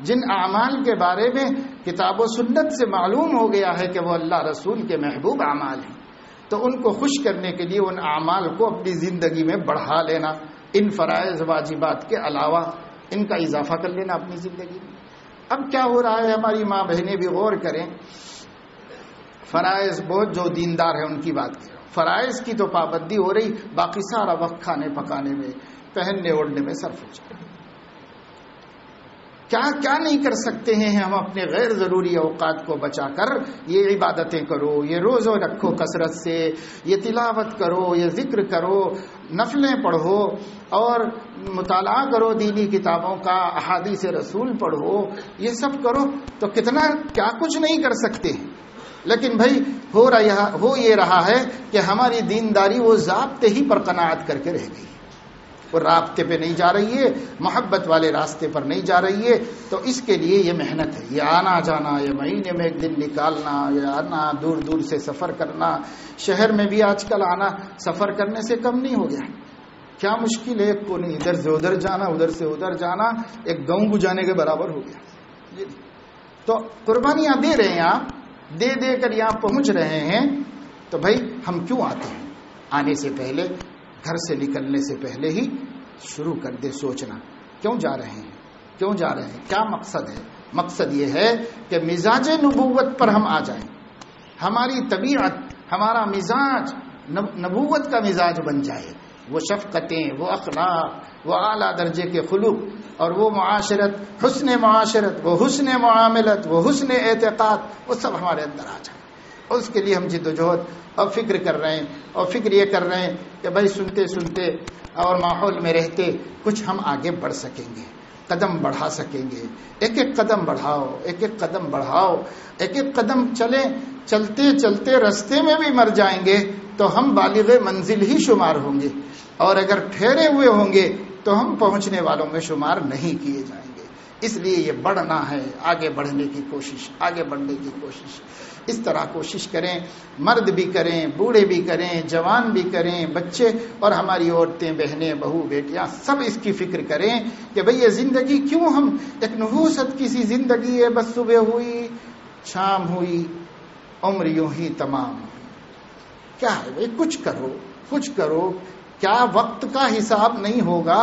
جن اعمال کے بارے میں کتاب و سنت سے معلوم ہو گیا ہے کہ وہ اللہ رسول کے محبوب اعمال ہیں، تو ان کو خوش کرنے کے لیے ان اعمال کو اپنی زندگی میں بڑھا لینا، ان فرائض واجبات کے علاوہ ان کا اضافہ کر لینا اپنی زندگی میں۔ اب کیا ہو رہا ہے، ہماری ماں بہنیں بھی غور کریں، فرائض بہت جو دیندار ہے ان کی بات کریں، فرائض کی تو پابندی ہو رہی، باقی سارا وقت کھانے پکانے میں، پہننے اوڑھنے میں صرف ہو جائے۔ کیا نہیں کر سکتے ہیں ہم اپنے غیر ضروری اوقات کو بچا کر، یہ عبادتیں کرو، یہ روزہ رکھو کثرت سے، یہ تلاوت کرو، یہ ذکر کرو، نفلیں پڑھو اور مطالعہ کرو دینی کتابوں کا، احادیث رسول پڑھو، یہ سب کرو، تو کتنا کیا کچھ نہیں کر سکتے ہیں، لیکن بھائی ہو یہ رہا ہے کہ ہماری دینداری وہ ضابطے ہی پر قناعت کر کے رہ گئی، وہ رابطے پہ نہیں جا رہی ہے، محبت والے راستے پر نہیں جا رہی ہے۔ تو اس کے لیے یہ محنت ہے، یہ آنا جانا، یہ مہینے میں ایک دن نکالنا، یہ آنا، دور دور سے سفر کرنا، شہر میں بھی آج کل آنا سفر کرنے سے کم نہیں ہو گیا، کیا مشکل ہے، ایک کو نہیں، ادھر سے ادھر جانا، ادھر سے ادھر جانا ایک گاؤں گجانے کے برابر ہو گیا۔ تو قربانیاں دے رہے ہیں آپ، دے کر یہاں پہنچ رہے ہیں، تو بھائی ہم کیوں آتے ہیں؟ آنے سے پہلے، گھر سے نکلنے سے پہلے ہی شروع کر دے سوچنا، کیوں جا رہے ہیں، کیا مقصد ہے؟ مقصد یہ ہے کہ مزاج نبوت پر ہم آ جائیں، ہماری طبیعت، ہمارا مزاج نبوت کا مزاج بن جائے، وہ شفقتیں، وہ اخلاق، وہ اعلیٰ درجے کے خلق اور وہ معاشرت، حسن معاشرت، وہ حسن معاملت، وہ حسن اعتقاد، وہ سب ہمارے اندر آ جائے۔ اس کے لیے ہم جد و جہد اور فکر کر رہے ہیں، اور فکر یہ کر رہے ہیں کہ بھائی سنتے اور ماحول میں رہتے کچھ ہم آگے بڑھ سکیں گے، قدم بڑھا سکیں گے. ایک ایک قدم بڑھاؤ, ایک ایک قدم بڑھاؤ, ایک ایک قدم چلیں. چلتے چلتے رستے میں بھی مر جائیں گے تو ہم بالغ منزل ہی شمار ہوں گے, اور اگر ٹھہرے ہوئے ہوں گے تو ہم پہنچنے والوں میں شمار نہیں کیے جائیں گے. اس لیے یہ بڑھنا ہے, آگے بڑھنے کی کوشش, آگے بڑھنے کی کوشش. اس طرح کوشش کریں, مرد بھی کریں, بوڑھے بھی کریں, جوان بھی کریں, بچے اور ہماری عورتیں, بہنیں, بہو, بیٹیاں سب اس کی فکر کریں کہ بھئی یہ زندگی کیوں ہم ایک نحوست کی سی زندگی ہے, بس صبح ہوئی شام ہوئی عمر یوں ہی تمام. کیا ہے بھئی, کچھ کرو, کچھ کرو. کیا وقت کا حساب نہیں ہوگا؟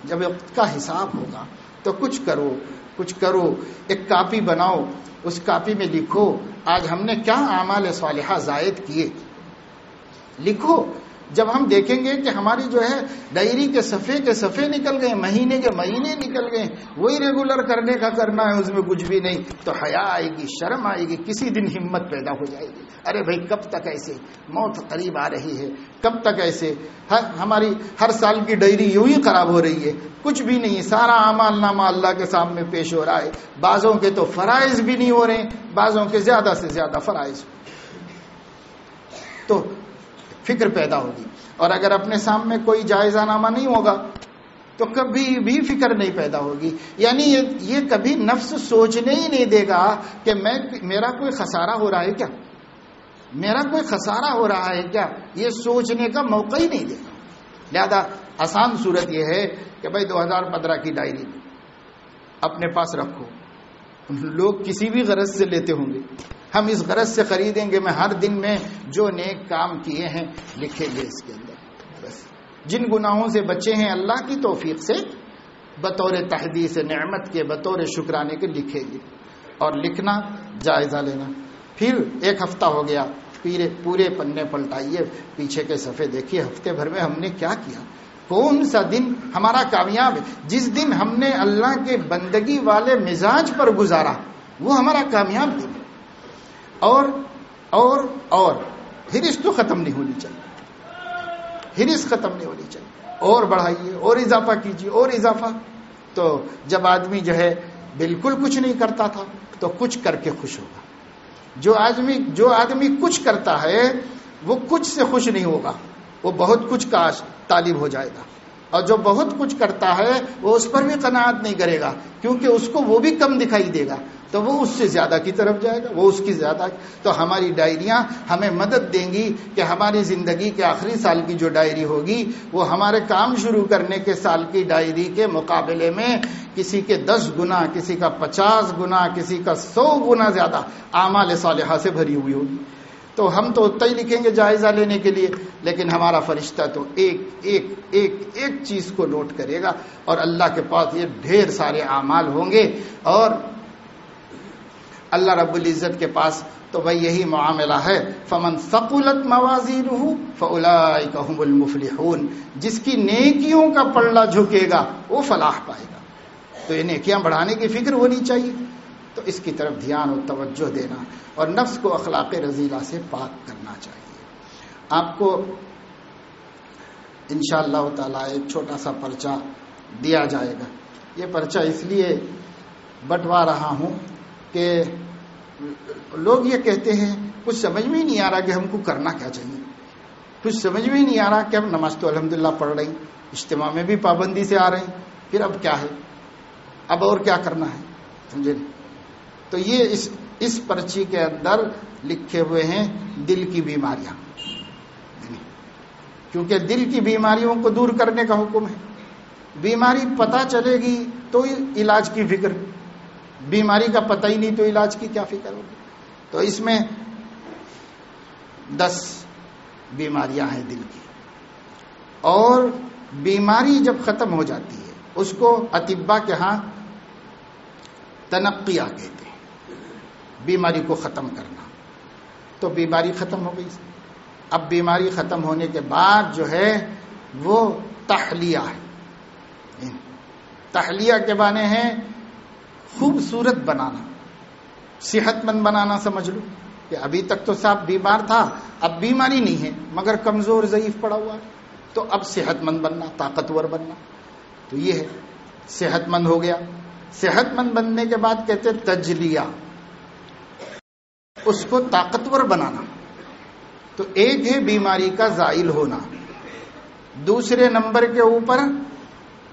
جب وقت کا حساب ہوگا تو کچھ کرو, کچھ کرو. ایک کاپی بناؤ, اس کاپی میں لکھو آج ہم نے کیا اعمال صالحہ زائد کیے, لکھو. جب ہم دیکھیں گے کہ ہماری جو ہے ڈائری کے صفحے نکل گئے, مہینے کے مہینے نکل گئے, وہی ریگولر کرنے کا کرنا ہے, اس میں کچھ بھی نہیں, تو حیا آئے گی, شرم آئے گی, کسی دن ہمت پیدا ہو جائے گی. ارے بھائی کب تک ایسے, موت قریب آ رہی ہے, کب تک ایسے. ہماری ہر سال کی ڈائری یوں ہی خراب ہو رہی ہے, کچھ بھی نہیں, سارا اعمال نامہ اللہ کے سامنے پیش ہو رہا ہے. بعضوں کے تو فرائض بھی نہیں ہو رہے ہیں, بعضوں کے زیادہ سے زیادہ فرائض. تو فکر پیدا ہوگی. اور اگر اپنے سامنے کوئی جائزہ نامہ نہیں ہوگا تو کبھی بھی فکر نہیں پیدا ہوگی. یعنی یہ کبھی نفس سوچنے ہی نہیں دے گا کہ میرا کوئی خسارہ ہو رہا ہے کیا, میرا کوئی خسارہ ہو رہا ہے کیا, یہ سوچنے کا موقع ہی نہیں دے گا. لہذا آسان صورت یہ ہے کہ بھائی 2015 کی ڈائری اپنے پاس رکھو. لوگ کسی بھی غرض سے لیتے ہوں گے, ہم اس غرض سے خریدیں گے, میں ہر دن میں جو نیک کام کیے ہیں لکھیں گے اس کے اندر. بس جن گناہوں سے بچے ہیں اللہ کی توفیق سے بطور تحدیث نعمت کے, بطور شکرانے کے لکھیں گے. اور لکھنا, جائزہ لینا. پھر ایک ہفتہ ہو گیا, پورے پنے پلٹائیے, پیچھے کے صفحے دیکھیے, ہفتے بھر میں ہم نے کیا کیا, کون سا دن ہمارا کامیاب ہے. جس دن ہم نے اللہ کے بندگی والے مزاج پر گزارا وہ ہمارا کامیاب دن. اور ہرس تو ختم نہیں ہونی چاہیے, ہرس ختم نہیں ہونی چاہیے. اور بڑھائیے, اور اضافہ کیجیے, اور اضافہ. تو جب آدمی جو ہے بالکل کچھ نہیں کرتا تھا تو کچھ کر کے خوش ہوگا. جو آدمی کچھ کرتا ہے وہ کچھ سے خوش نہیں ہوگا, وہ بہت کچھ کا طالب ہو جائے گا. اور جو بہت کچھ کرتا ہے وہ اس پر بھی قناعت نہیں کرے گا, کیونکہ اس کو وہ بھی کم دکھائی دے گا, تو وہ اس سے زیادہ کی طرف جائے گا, وہ اس کی زیادہ. تو ہماری ڈائریاں ہمیں مدد دیں گی کہ ہماری زندگی کے آخری سال کی جو ڈائری ہوگی وہ ہمارے کام شروع کرنے کے سال کی ڈائری کے مقابلے میں کسی کے 10 گنا, کسی کا 50 گنا, کسی کا 100 گنا زیادہ اعمال صالحہ سے بھری ہوئی ہوگی. تو ہم تو اتنا ہی لکھیں گے جائزہ لینے کے لیے, لیکن ہمارا فرشتہ تو ایک چیز کو نوٹ کرے گا, اور اللہ کے پاس یہ ڈھیر سارے اعمال ہوں گے. اور اللہ رب العزت کے پاس تو بھائی یہی معاملہ ہے, فمن ثقلت موازینہ فاولئک هم المفلحون. جس کی نیکیوں کا پلڑا جھکے گا وہ فلاح پائے گا. تو یہ نیکیاں بڑھانے کی فکر ہونی چاہیے. تو اس کی طرف دھیان اور توجہ دینا, اور نفس کو اخلاق رذیلہ سے پاک کرنا چاہیے. آپ کو انشاءاللہ تعالی ایک چھوٹا سا پرچہ دیا جائے گا. یہ پرچہ اس لیے بٹوا رہا ہوں کہ لوگ یہ کہتے ہیں کچھ سمجھ میں ہی نہیں آ رہا کہ ہم کو کرنا کیا چاہیے, کچھ سمجھ میں ہی نہیں آ رہا کہ ہم نماز تو الحمدللہ پڑھ رہے ہیں, اجتماع میں بھی پابندی سے آ رہے ہیں, پھر اب کیا ہے, اب اور کیا کرنا ہے, سمجھے. تو یہ اس پرچی کے اندر لکھے ہوئے ہیں دل کی بیماریاں, کیونکہ دل کی بیماریوں کو دور کرنے کا حکم ہے. بیماری پتہ چلے گی تو علاج کی فکر, بیماری کا پتہ ہی نہیں تو علاج کی کیا فکر ہوگی. تو اس میں 10 بیماریاں ہیں دل کی, اور بیماری جب ختم ہو جاتی ہے اس کو اطباء کے ہاں تنقیہ کہتے ہیں, بیماری کو ختم کرنا. تو بیماری ختم ہو گئی. اب بیماری ختم ہونے کے بعد جو ہے وہ تحلیہ ہے. تحلیہ کے معنی ہیں خوبصورت بنانا, صحت مند بنانا. سمجھ لو کہ ابھی تک تو صاحب بیمار تھا, اب بیماری نہیں ہے مگر کمزور ضعیف پڑا ہوا ہے, تو اب صحت مند بننا, طاقتور بننا. تو یہ ہے صحت مند ہو گیا. صحت مند بننے کے بعد کہتے تجلیہ، اس کو طاقتور بنانا. تو ایک ہے بیماری کا زائل ہونا، دوسرے نمبر کے اوپر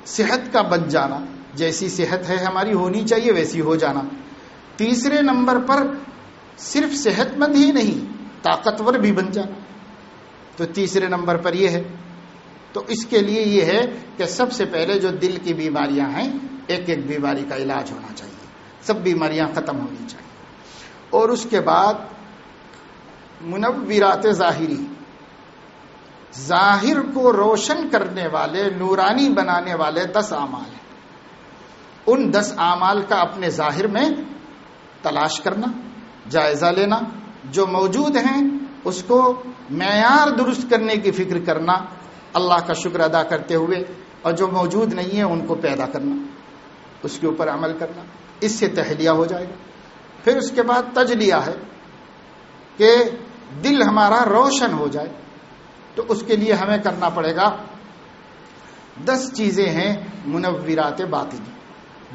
صحت کا بن جانا، جیسی صحت ہے ہماری ہونی چاہیے ویسی ہو جانا. تیسرے نمبر پر صرف صحت مند ہی نہیں طاقتور بھی بن جانا. تو تیسرے نمبر پر یہ ہے. تو اس کے لیے یہ ہے کہ سب سے پہلے جو دل کی بیماریاں ہیں ایک ایک بیماری کا علاج ہونا چاہیے، سب بیماریاں ختم ہونی چاہیے. اور اس کے بعد منورات ظاہری، ظاہر کو روشن کرنے والے نورانی بنانے والے 10 اعمال ہیں. ان 10 اعمال کا اپنے ظاہر میں تلاش کرنا، جائزہ لینا، جو موجود ہیں اس کو معیار درست کرنے کی فکر کرنا، اللہ کا شکر ادا کرتے ہوئے، اور جو موجود نہیں ہے ان کو پیدا کرنا، اس کے اوپر عمل کرنا. اس سے تحلیہ ہو جائے گا. پھر اس کے بعد تجلیہ ہے کہ دل ہمارا روشن ہو جائے. تو اس کے لیے ہمیں کرنا پڑے گا 10 چیزیں ہیں منورات باطن،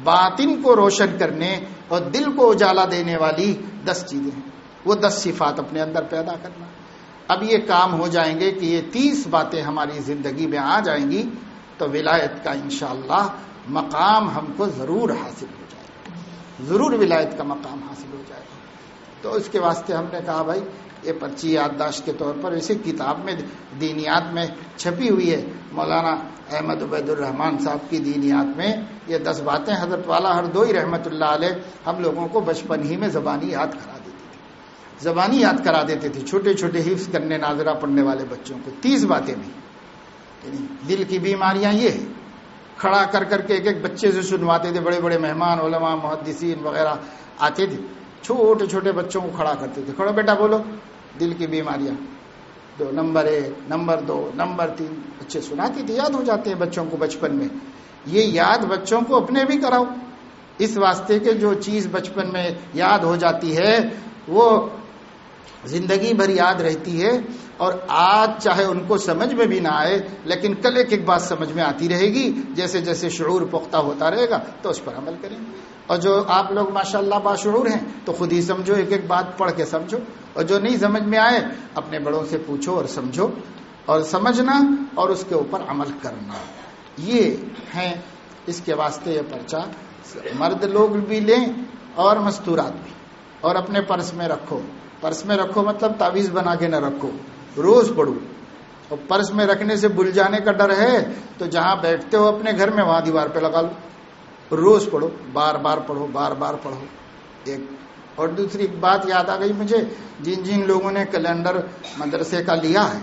باطن کو روشن کرنے اور دل کو اجالا دینے والی 10 چیزیں ہیں. وہ 10 صفات اپنے اندر پیدا کرنا. اب یہ کام ہو جائیں گے کہ یہ 30 باتیں ہماری زندگی میں آ جائیں گی تو ولایت کا انشاءاللہ مقام ہم کو ضرور حاصل ہو جائے گا، ضرور ولایت کا مقام حاصل ہو جائے گا. تو اس کے واسطے ہم نے کہا بھائی یہ پرچی یادداشت کے طور پر اسی کتاب میں دینیات میں چھپی ہوئی ہے، مولانا احمد عبید الرحمان صاحب کی دینیات میں یہ 10 باتیں حضرت والا ہردوئی رحمۃ اللہ علیہ ہم لوگوں کو بچپن ہی میں زبانی یاد کرا دیتی تھی، زبانی یاد کرا دیتے تھے چھوٹے چھوٹے حفظ کرنے ناظرہ پڑھنے والے بچوں کو. 30 باتیں بھی. دل کی بیماریاں یہ ہے، کھڑا کر کر کے ایک ایک بچے سے سنواتے تھے. بڑے بڑے مہمان علماء محدثین وغیرہ آتے تھے، چھوٹے چھوٹے بچوں کو کھڑا کرتے تھے. کھڑو بیٹا بولو دل کی بیماریاں، نمبر 1 نمبر 2 نمبر 3 بچے سناتے تھے. یاد ہو جاتے ہیں بچوں کو بچپن میں. یہ یاد بچوں کو اپنے بھی کراؤ، اس واسطے کہ جو چیز بچپن میں یاد ہو جاتی ہے وہ زندگی بھر یاد رہتی ہے. اور آج چاہے ان کو سمجھ میں بھی نہ آئے لیکن کل ایک بات سمجھ میں آتی رہے گی. جیسے جیسے شعور پختہ ہوتا رہے گا تو اس پر عمل کریں. اور جو آپ لوگ ماشاءاللہ باشعور ہیں تو خود ہی سمجھو، ایک ایک بات پڑھ کے سمجھو. اور جو نہیں سمجھ میں آئے اپنے بڑوں سے پوچھو اور سمجھو، اور سمجھنا اور اس کے اوپر عمل کرنا، یہ ہیں. اس کے واسطے یہ پرچہ مرد لوگ بھی لیں اور مستورات بھی، اور اپنے پرس میں رکھو. پرس میں رکھو مطلب تعویذ بنا کے نہ رکھو، روز پڑھو. اور پرس میں رکھنے سے بھول جانے کا ڈر ہے تو جہاں بیٹھتے ہو اپنے گھر میں وہاں دیوار پہ لگا لو. روز پڑھو، بار بار پڑھو، بار بار پڑھو. ایک اور دوسری بات یاد آ گئی مجھے، جن جن لوگوں نے کیلنڈر مدرسے کا لیا ہے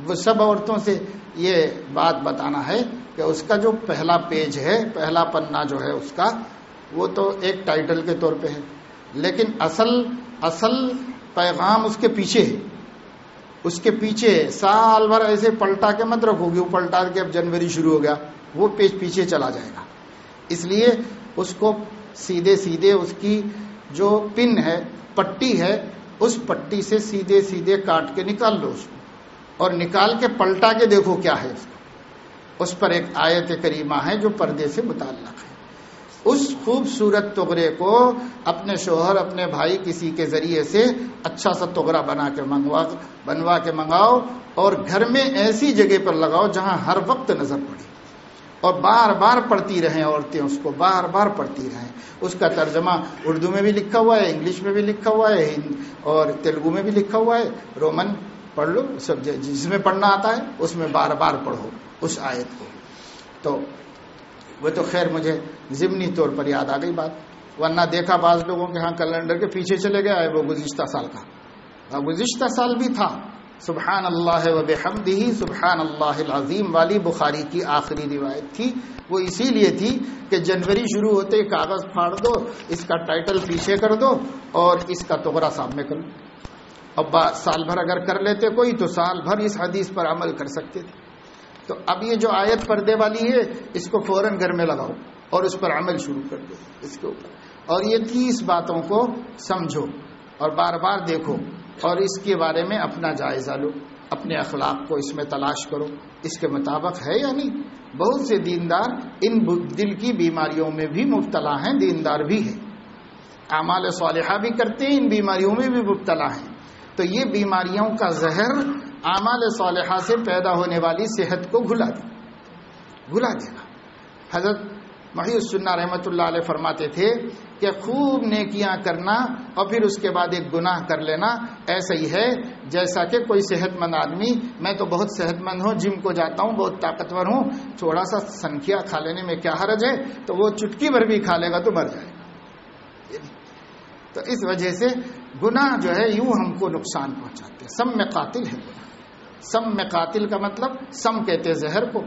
وہ سب عورتوں سے یہ بات بتانا ہے کہ اس کا جو پہلا پیج ہے، پہلا پنہ جو ہے اس کا، وہ تو ایک ٹائٹل کے طور پہ ہے، لیکن اصل پیغام اس کے پیچھے ہے. اس کے پیچھے سال بھر ایسے پلٹا کے مت رکھو گی، وہ پلٹا کے اب جنوری شروع ہو گیا، وہ پیج پیچھے چلا جائے گا. اس لیے اس کو سیدھے سیدھے اس کی جو پن ہے، پٹی ہے، اس پٹی سے سیدھے سیدھے کاٹ کے نکال لو اس کو، اور نکال کے پلٹا کے دیکھو کیا ہے اس کا. اس پر ایک آیت کریمہ ہے جو پردے سے متعلق ہے. اس خوبصورت تغرے کو اپنے شوہر، اپنے بھائی، کسی کے ذریعے سے اچھا سا تغرا بنوا کے منگاؤ، اور گھر میں ایسی جگہ پر لگاؤ جہاں ہر وقت نظر پڑے، اور بار بار پڑھتی رہیں عورتیں، اس کو بار بار پڑھتی رہیں. اس کا ترجمہ اردو میں بھی لکھا ہوا ہے، انگلش میں بھی لکھا ہوا ہے، اور تیلگو میں بھی لکھا ہوا ہے. رومن پڑھ لو، سب جس میں پڑھنا آتا ہے اس میں بار بار پڑھو اس آیت کو. تو وہ تو خیر مجھے ضمنی طور پر یاد آ گئی بات، ورنہ دیکھا بعض لوگوں کے ہاں کیلنڈر کے پیچھے چلے گیا ہے وہ گزشتہ سال کا، گزشتہ سال بھی تھا. سبحان اللہ و بحمدہ سبحان اللہ العظیم والی بخاری کی آخری روایت تھی. وہ اسی لیے تھی کہ جنوری شروع ہوتے کاغذ پھاڑ دو، اس کا ٹائٹل پیچھے کر دو اور اس کا تغرا سامنے کر لو. اب سال بھر اگر کر لیتے کوئی تو سال بھر اس حدیث پر عمل کر سکتے تھے. تو اب یہ جو آیت پردے والی ہے اس کو فوراً گھر میں لگاؤ اور اس پر عمل شروع کر دو اس کے اوپر. اور یہ 30 باتوں کو سمجھو اور بار بار دیکھو اور اس کے بارے میں اپنا جائزہ لو. اپنے اخلاق کو اس میں تلاش کرو، اس کے مطابق ہے یا نہیں۔ بہت سے دیندار ان دل کی بیماریوں میں بھی مبتلا ہیں، دیندار بھی ہیں، اعمال صالحہ بھی کرتے ہیں، ان بیماریوں میں بھی مبتلا ہیں۔ تو یہ بیماریوں کا زہر اعمال صالحہ سے پیدا ہونے والی صحت کو گھلا دینا۔ حضرت محی السنہ رحمۃ اللہ علیہ فرماتے تھے کہ خوب نیکیاں کرنا اور پھر اس کے بعد ایک گناہ کر لینا ایسا ہی ہے جیسا کہ کوئی صحت مند آدمی، میں تو بہت صحت مند ہوں، جم کو جاتا ہوں، بہت طاقتور ہوں، تھوڑا سا سنکھیا کھا لینے میں کیا حرج ہے، تو وہ چٹکی بھر بھی کھا لے گا تو مر جائے گا۔ تو اس وجہ سے گناہ جو ہے یوں ہم کو نقصان پہنچاتے ہیں۔ سم میں قاتل ہے گناہ۔ سم میں قاتل کا مطلب، سم کہتے زہر کو،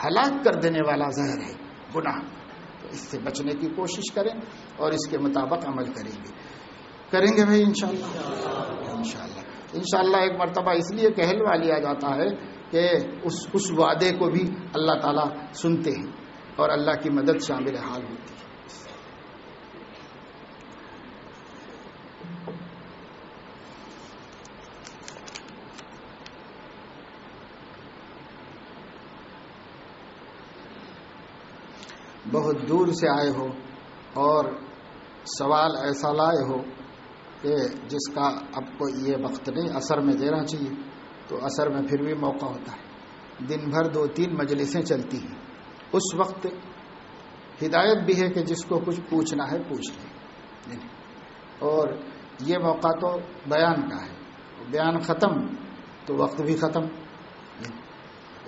ہلاک کر دینے والا زہر ہے گناہ۔ اس سے بچنے کی کوشش کریں اور اس کے مطابق عمل کریں گے بھائی انشاءاللہ ایک مرتبہ اس لیے کہلوا لیا جاتا ہے کہ اس وعدے کو بھی اللہ تعالیٰ سنتے ہیں اور اللہ کی مدد شامل حال ہوتی ہے۔ بہت دور سے آئے ہو اور سوال ایسا لائے ہو کہ جس کا اب کو یہ وقت نہیں، عصر میں دینا چاہیے، تو عصر میں پھر بھی موقع ہوتا ہے، دن بھر 2-3 مجلسیں چلتی ہیں، اس وقت ہدایت بھی ہے کہ جس کو کچھ پوچھنا ہے پوچھ لیں، اور یہ موقع تو بیان کا ہے، بیان ختم تو وقت بھی ختم،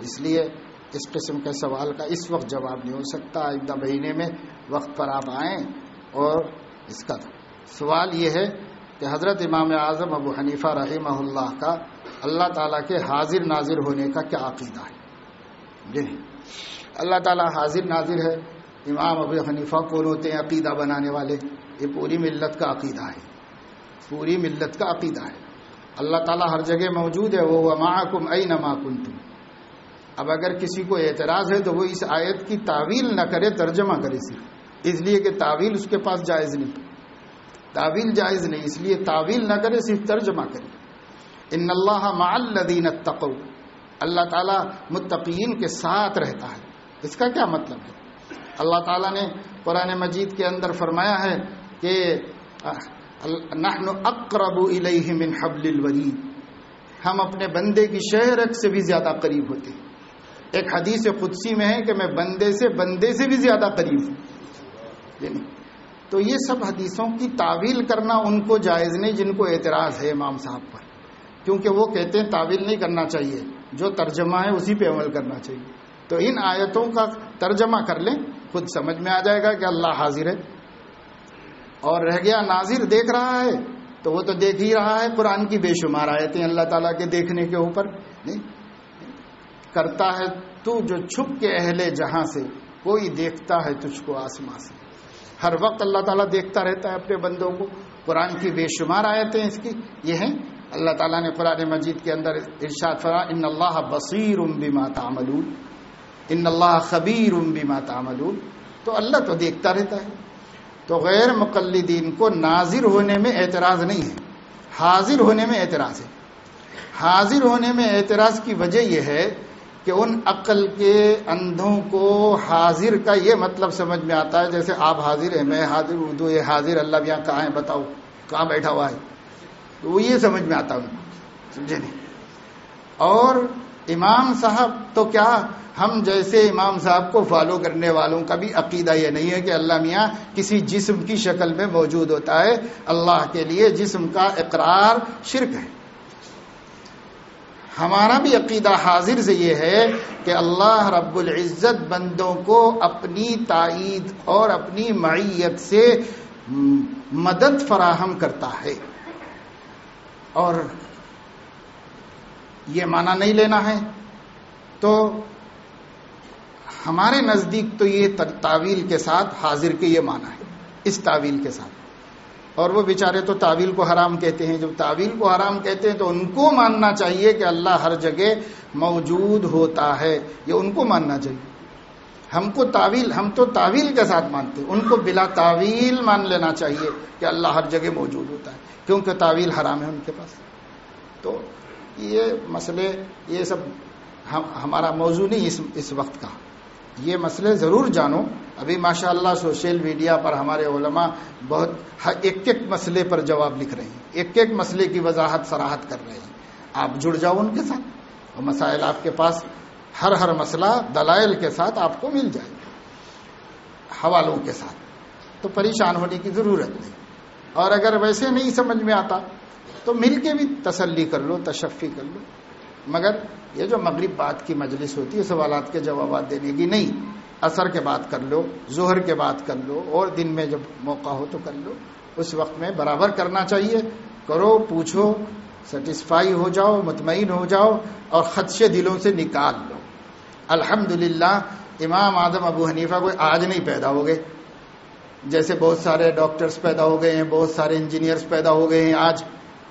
اس لیے اس قسم کے سوال کا اس وقت جواب نہیں ہو سکتا۔ ایک مہینے میں وقت پر آپ آئیں۔ اور اس کا سوال یہ ہے کہ حضرت امام اعظم ابو حنیفہ رحمہ اللہ کا اللہ تعالیٰ کے حاضر ناظر ہونے کا کیا عقیدہ ہے؟ جی اللہ تعالیٰ حاضر ناظر ہے۔ امام ابو حنیفہ کون ہوتے ہیں عقیدہ بنانے والے؟ یہ پوری ملت کا عقیدہ ہے، پوری ملت کا عقیدہ ہے۔ اللہ تعالیٰ ہر جگہ موجود ہے، وہ معکم اینما کنتم۔ اب اگر کسی کو اعتراض ہے تو وہ اس آیت کی تعویل نہ کرے، ترجمہ کرے، صرف اس لیے کہ تعویل اس کے پاس جائز نہیں، تعویل جائز نہیں، اس لیے تعویل نہ کرے، صرف ترجمہ کرے۔ ان اللہ مع الذین اتقوا، اللہ تعالیٰ متقین کے ساتھ رہتا ہے۔ اس کا کیا مطلب ہے؟ اللہ تعالیٰ نے قرآن مجید کے اندر فرمایا ہے کہ نحن اقرب الیہ من حبل الورید، ہم اپنے بندے کی شہرت سے بھی زیادہ قریب ہوتے ہیں۔ ایک حدیث قدسی میں ہے کہ میں بندے سے بھی زیادہ قریب ہوں۔ تو یہ سب حدیثوں کی تعویل کرنا ان کو جائز نہیں جن کو اعتراض ہے امام صاحب پر، کیونکہ وہ کہتے ہیں تعویل نہیں کرنا چاہیے، جو ترجمہ ہے اسی پہ عمل کرنا چاہیے۔ تو ان آیتوں کا ترجمہ کر لیں، خود سمجھ میں آ جائے گا کہ اللہ حاضر ہے۔ اور رہ گیا ناظر دیکھ رہا ہے، تو وہ تو دیکھ ہی رہا ہے، قرآن کی بے شمار آیتیں اللہ تعالیٰ کے دیکھنے کے اوپر نہیں کرتا ہے تو جو چھپ کے اہل جہاں سے، کوئی دیکھتا ہے تجھ کو آسمان سے۔ ہر وقت اللہ تعالیٰ دیکھتا رہتا ہے اپنے بندوں کو۔ قرآن کی بے شمار آیتیں اس کی یہ ہیں۔ اللہ تعالیٰ نے قرآن مجید کے اندر ارشاد فرمایا ان اللہ بصیر بما تعملون، ان اللہ خبیر بما تعملون۔ تو اللہ تو دیکھتا رہتا ہے۔ تو غیر مقلدین کو ناظر ہونے میں اعتراض نہیں ہے، حاضر ہونے میں اعتراض ہے۔ حاضر ہونے میں اعتراض کی وجہ یہ ہے کہ ان عقل کے اندھوں کو حاضر کا یہ مطلب سمجھ میں آتا ہے جیسے آپ حاضر ہیں، میں حاضر ہوں، تو یہ حاضر اللہ بھی یہاں کہاں ہے بتاؤ، کہاں بیٹھا ہوا ہے، تو وہ یہ سمجھ میں آتا ہے ان کو، سمجھے نہیں۔ اور امام صاحب تو کیا، ہم جیسے امام صاحب کو فالو کرنے والوں کا بھی عقیدہ یہ نہیں ہے کہ اللہ میاں کسی جسم کی شکل میں موجود ہوتا ہے۔ اللہ کے لیے جسم کا اقرار شرک ہے۔ ہمارا بھی عقیدہ حاضر سے یہ ہے کہ اللہ رب العزت بندوں کو اپنی تائید اور اپنی معیت سے مدد فراہم کرتا ہے، اور یہ معنی نہیں لینا ہے تو ہمارے نزدیک تو یہ تعویل کے ساتھ حاضر کے یہ معنی ہے، اس تعویل کے ساتھ۔ اور وہ بیچارے تو تعویل کو حرام کہتے ہیں۔ جب تعویل کو حرام کہتے ہیں تو ان کو ماننا چاہیے کہ اللہ ہر جگہ موجود ہوتا ہے، یہ ان کو ماننا چاہیے۔ ہم تو تعویل کے ساتھ مانتے ہیں، ان کو بلا تعویل مان لینا چاہیے کہ اللہ ہر جگہ موجود ہوتا ہے، کیونکہ تعویل حرام ہے ان کے پاس۔ تو یہ مسئلے یہ سب ہمارا موضوع نہیں اس وقت کا. یہ مسئلے ضرور جانو. ابھی ماشاءاللہ سوشل میڈیا پر ہمارے علماء بہت ایک ایک مسئلے پر جواب لکھ رہے ہیں, ایک ایک مسئلے کی وضاحت صراحت کر رہے ہیں. آپ جڑ جاؤ ان کے ساتھ, اور مسائل آپ کے پاس ہر مسئلہ دلائل کے ساتھ آپ کو مل جائے, حوالوں کے ساتھ. تو پریشان ہونے کی ضرورت نہیں. اور اگر ویسے نہیں سمجھ میں آتا تو مل کے بھی تسلی کر لو, تشفی کر لو. مگر یہ جو مغرب بعد کی مجلس ہوتی ہے سوالات کے جوابات دینے کی نہیں, عصر کے بعد کر لو, ظہر کے بعد کر لو, اور دن میں جب موقع ہو تو کر لو. اس وقت میں برابر کرنا چاہیے. کرو, پوچھو, سیٹسفائی ہو جاؤ, مطمئن ہو جاؤ, اور خدشے دلوں سے نکال لو. الحمدللہ امام اعظم ابو حنیفہ کوئی آج نہیں پیدا ہو گئے, جیسے بہت سارے ڈاکٹرز پیدا ہو گئے ہیں, بہت سارے انجینئرز پیدا ہو گئے ہیں آج,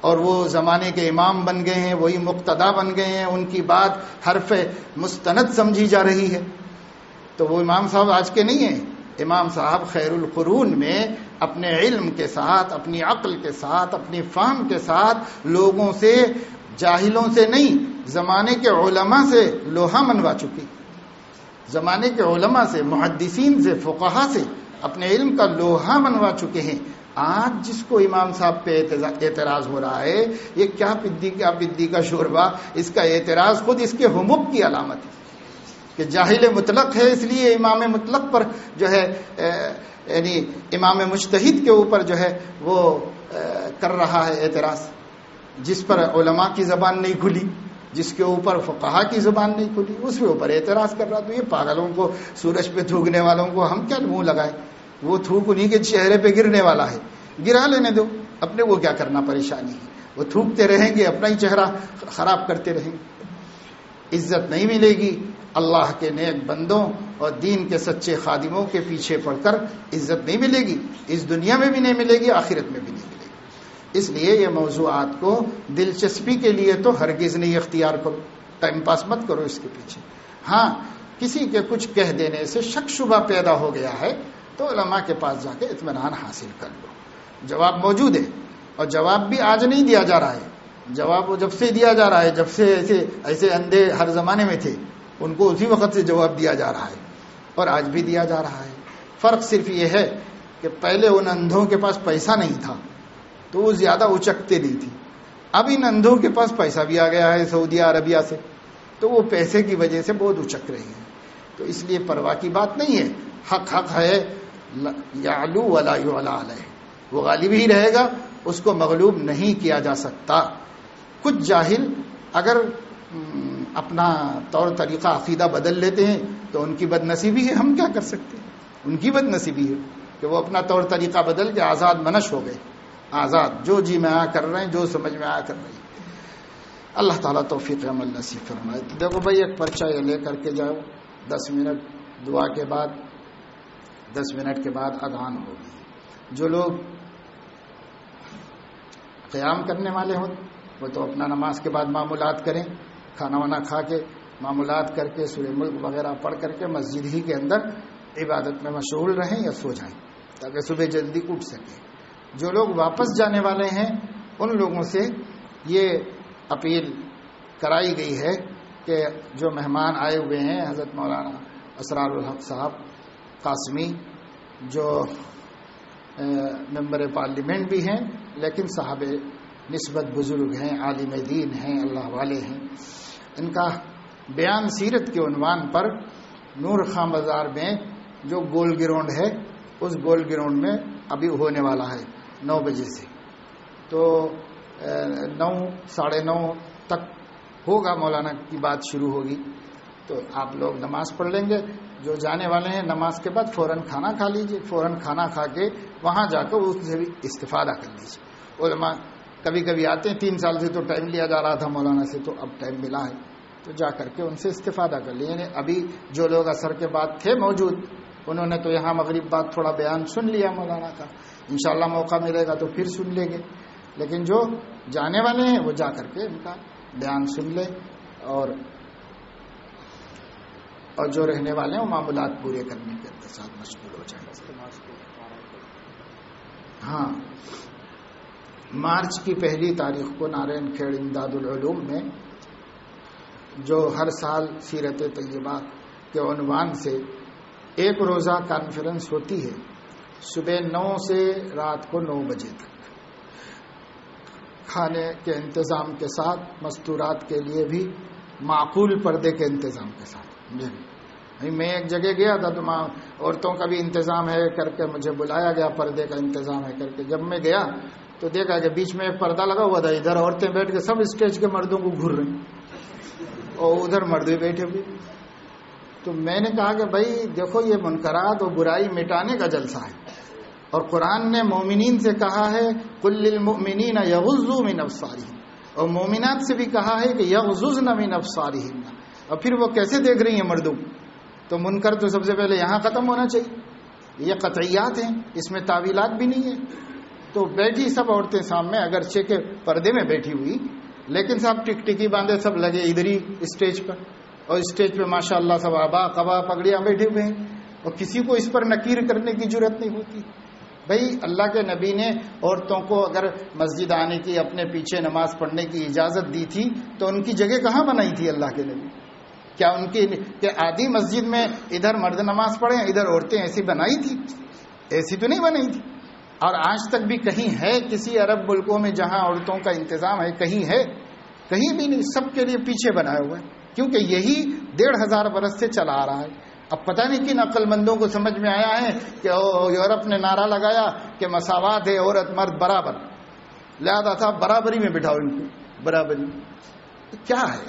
اور وہ زمانے کے امام بن گئے ہیں, وہی مقتدا بن گئے ہیں, ان کی بات حرف مستند سمجھی جا رہی ہے. تو وہ امام صاحب آج کے نہیں ہیں. امام صاحب خیر القرون میں اپنے علم کے ساتھ, اپنی عقل کے ساتھ, اپنی فہم کے ساتھ لوگوں سے, جاہلوں سے نہیں, زمانے کے علماء سے لوہا منوا چکی. زمانے کے علماء سے, محدثین سے, فقہا سے اپنے علم کا لوہا منوا چکے ہیں. آج جس کو امام صاحب پہ اعتراض ہو رہا ہے, یہ کیا پدی کا شوربہ, اس کا اعتراض خود اس کے حمق کی علامت ہے کہ جاہل مطلق ہے, اس لیے امام مطلق پر جو ہے یعنی امام مجتہد کے اوپر جو ہے وہ کر رہا ہے اعتراض, جس پر علماء کی زبان نہیں کھلی, جس کے اوپر فقہا کی زبان نہیں کھلی, اس کے اوپر اعتراض کر رہا. تو یہ پاگلوں کو, سورج پہ تھوکنے والوں کو ہم کیا منہ لگائیں؟ وہ تھوک انہیں کے چہرے پہ گرنے والا ہے, گرا لینے دو, اپنے وہ کیا کرنا پریشانی ہے. وہ تھوکتے رہیں گے, اپنا ہی چہرہ خراب کرتے رہیں گے. عزت نہیں ملے گی اللہ کے نیک بندوں اور دین کے سچے خادموں کے پیچھے پڑ کر, عزت نہیں ملے گی, اس دنیا میں بھی نہیں ملے گی, آخرت میں بھی نہیں ملے گی. اس لیے یہ موضوعات کو دلچسپی کے لیے تو ہرگز نہیں اختیار کرو, ٹائم پاس مت کرو اس کے پیچھے. ہاں کسی کے کچھ کہہ دینے سے شک شبہ پیدا ہو گیا ہے تو علماء کے پاس جا کے اطمینان حاصل کر لو. جواب موجود ہے, اور جواب بھی آج نہیں دیا جا رہا ہے, جواب وہ جب سے دیا جا رہا ہے, جب سے ایسے اندھے ہر زمانے میں تھے ان کو اسی وقت سے جواب دیا جا رہا ہے, اور آج بھی دیا جا رہا ہے. فرق صرف یہ ہے کہ پہلے ان اندھوں کے پاس پیسہ نہیں تھا تو وہ زیادہ اچکتے نہیں تھے. اب ان اندھوں کے پاس پیسہ بھی آ گیا ہے سعودی عربیہ سے, تو وہ پیسے کی وجہ سے بہت اچک رہے ہیں. تو اس لیے پرواہ کی بات نہیں ہے, حق حق ہے, یعلو ولا یعلی علیہ, وہ غالب ہی رہے گا, اس کو مغلوب نہیں کیا جا سکتا. کچھ جاہل اگر اپنا طور طریقہ عقیدہ بدل لیتے ہیں تو ان کی بد نصیبی ہے, ہم کیا کر سکتے ہیں. ان کی بد نصیبی ہے کہ وہ اپنا طور طریقہ بدل کے آزاد منش ہو گئے, آزاد جو جی میں آیا کر رہے ہیں, جو سمجھ میں آیا کر رہے ہیں. اللہ تعالیٰ توفیق عمل نصیب فرمائے. دیکھو بھائی ایک پرچہ یہ لے کر کے جاؤ, 10 منٹ دعا کے بعد, 10 منٹ کے بعد اذان ہوگی. جو لوگ قیام کرنے والے ہوں وہ تو اپنا نماز کے بعد معمولات کریں, کھانا وانا کھا کے معمولات کر کے سورہ ملک وغیرہ پڑھ کر کے مسجد ہی کے اندر عبادت میں مشغول رہیں یا سو جائیں تاکہ صبح جلدی اٹھ سکیں. جو لوگ واپس جانے والے ہیں ان لوگوں سے یہ اپیل کرائی گئی ہے کہ جو مہمان آئے ہوئے ہیں حضرت مولانا اسرار الحق صاحب قاسمی, جو ممبر پارلیمنٹ بھی ہیں لیکن صاحب نسبت بزرگ ہیں, عالم دین ہیں, اللہ والے ہیں, ان کا بیان سیرت کے عنوان پر نور خان بازار میں جو گول گراؤنڈ ہے اس گول گراؤنڈ میں ابھی ہونے والا ہے 9 بجے سے, تو 9 ساڑھے 9 تک ہوگا, مولانا کی بات شروع ہوگی. تو آپ لوگ نماز پڑھ لیں گے, جو جانے والے ہیں نماز کے بعد فوراً کھانا کھا لیجئے, فوراً کھانا کھا کے وہاں جا کر اس سے بھی استفادہ کر لیجیے. علماء کبھی کبھی آتے ہیں, 3 سال سے تو ٹائم لیا جا رہا تھا مولانا سے, تو اب ٹائم ملا ہے تو جا کر کے ان سے استفادہ کر لیں. یعنی ابھی جو لوگ اثر کے بعد تھے موجود انہوں نے تو یہاں مغرب بعد تھوڑا بیان سن لیا مولانا کا, انشاءاللہ موقع ملے گا تو پھر سن لیں گے. لیکن جو جانے والے ہیں وہ جا کر کے ان کا بیان سن لیں, اور جو رہنے والے ہیں وہ معاملات پورے کرنے کے ساتھ مشغول ہو جائیں. ہاں مارچ کی 1 تاریخ کو نارائن کھیڑ امداد العلوم میں جو ہر سال سیرت طیبہ کے عنوان سے ایک روزہ کانفرنس ہوتی ہے، صبح 9 سے رات کو 9 بجے تک، کھانے کے انتظام کے ساتھ، مستورات کے لیے بھی معقول پردے کے انتظام کے ساتھ۔ میں ایک جگہ گیا تھا تو وہاں عورتوں کا بھی انتظام ہے کر کے مجھے بلایا گیا، پردے کا انتظام ہے کر کے۔ جب میں گیا تو دیکھا کہ بیچ میں ایک پردہ لگا ہوا تھا، ادھر عورتیں بیٹھ کے سب اسٹیج کے مردوں کو گھور رہی اور ادھر مرد بھی بیٹھے ہوئے۔ تو میں نے کہا کہ بھائی دیکھو، یہ منکرات اور برائی مٹانے کا جلسہ ہے، اور قرآن نے مومنین سے کہا ہے قل للمؤمنین یغضوا من ابصارہم، اور مومنات سے بھی کہا ہے کہ یغضضن من ابصارہن، اور پھر وہ کیسے دیکھ رہی ہیں مردوں؟ تو منکر تو سب سے پہلے یہاں ختم ہونا چاہیے، یہ قطعیات ہیں، اس میں تعویلات بھی نہیں ہے۔ تو بیٹھی سب عورتیں سامنے، اگرچہ کہ پردے میں بیٹھی ہوئی، لیکن سب ٹکٹکی باندھے سب لگے ادھر ہی اسٹیج پر، اور اسٹیج پہ ماشاءاللہ سب عبا قبا پگڑیاں بیٹھے ہوئے ہیں، اور کسی کو اس پر نکیر کرنے کی جرات نہیں ہوتی۔ بھائی اللہ کے نبی نے عورتوں کو اگر مسجد آنے کی، اپنے پیچھے نماز پڑھنے کی اجازت دی تھی تو ان کی جگہ کہاں بنائی تھی اللہ کے نبی؟ کیا ان کی کہ آدھی مسجد میں ادھر مرد نماز پڑھیں ادھر عورتیں ایسی بنائی تھی؟ ایسی تو نہیں بنائی تھی۔ اور آج تک بھی کہیں ہے کسی عرب ملکوں میں جہاں عورتوں کا انتظام ہے؟ کہیں ہے؟ کہیں بھی نہیں، سب کے لیے پیچھے بنایا ہوا ہے، کیونکہ یہی 1500 برس سے چلا آ رہا ہے۔ اب پتہ نہیں کن عقل مندوں کو سمجھ میں آیا ہے کہ یورپ نے نعرہ لگایا کہ مساوات ہے، عورت مرد برابر، لہذا صاحب برابری میں بٹھاؤ ان کو، برابری۔ کیا ہے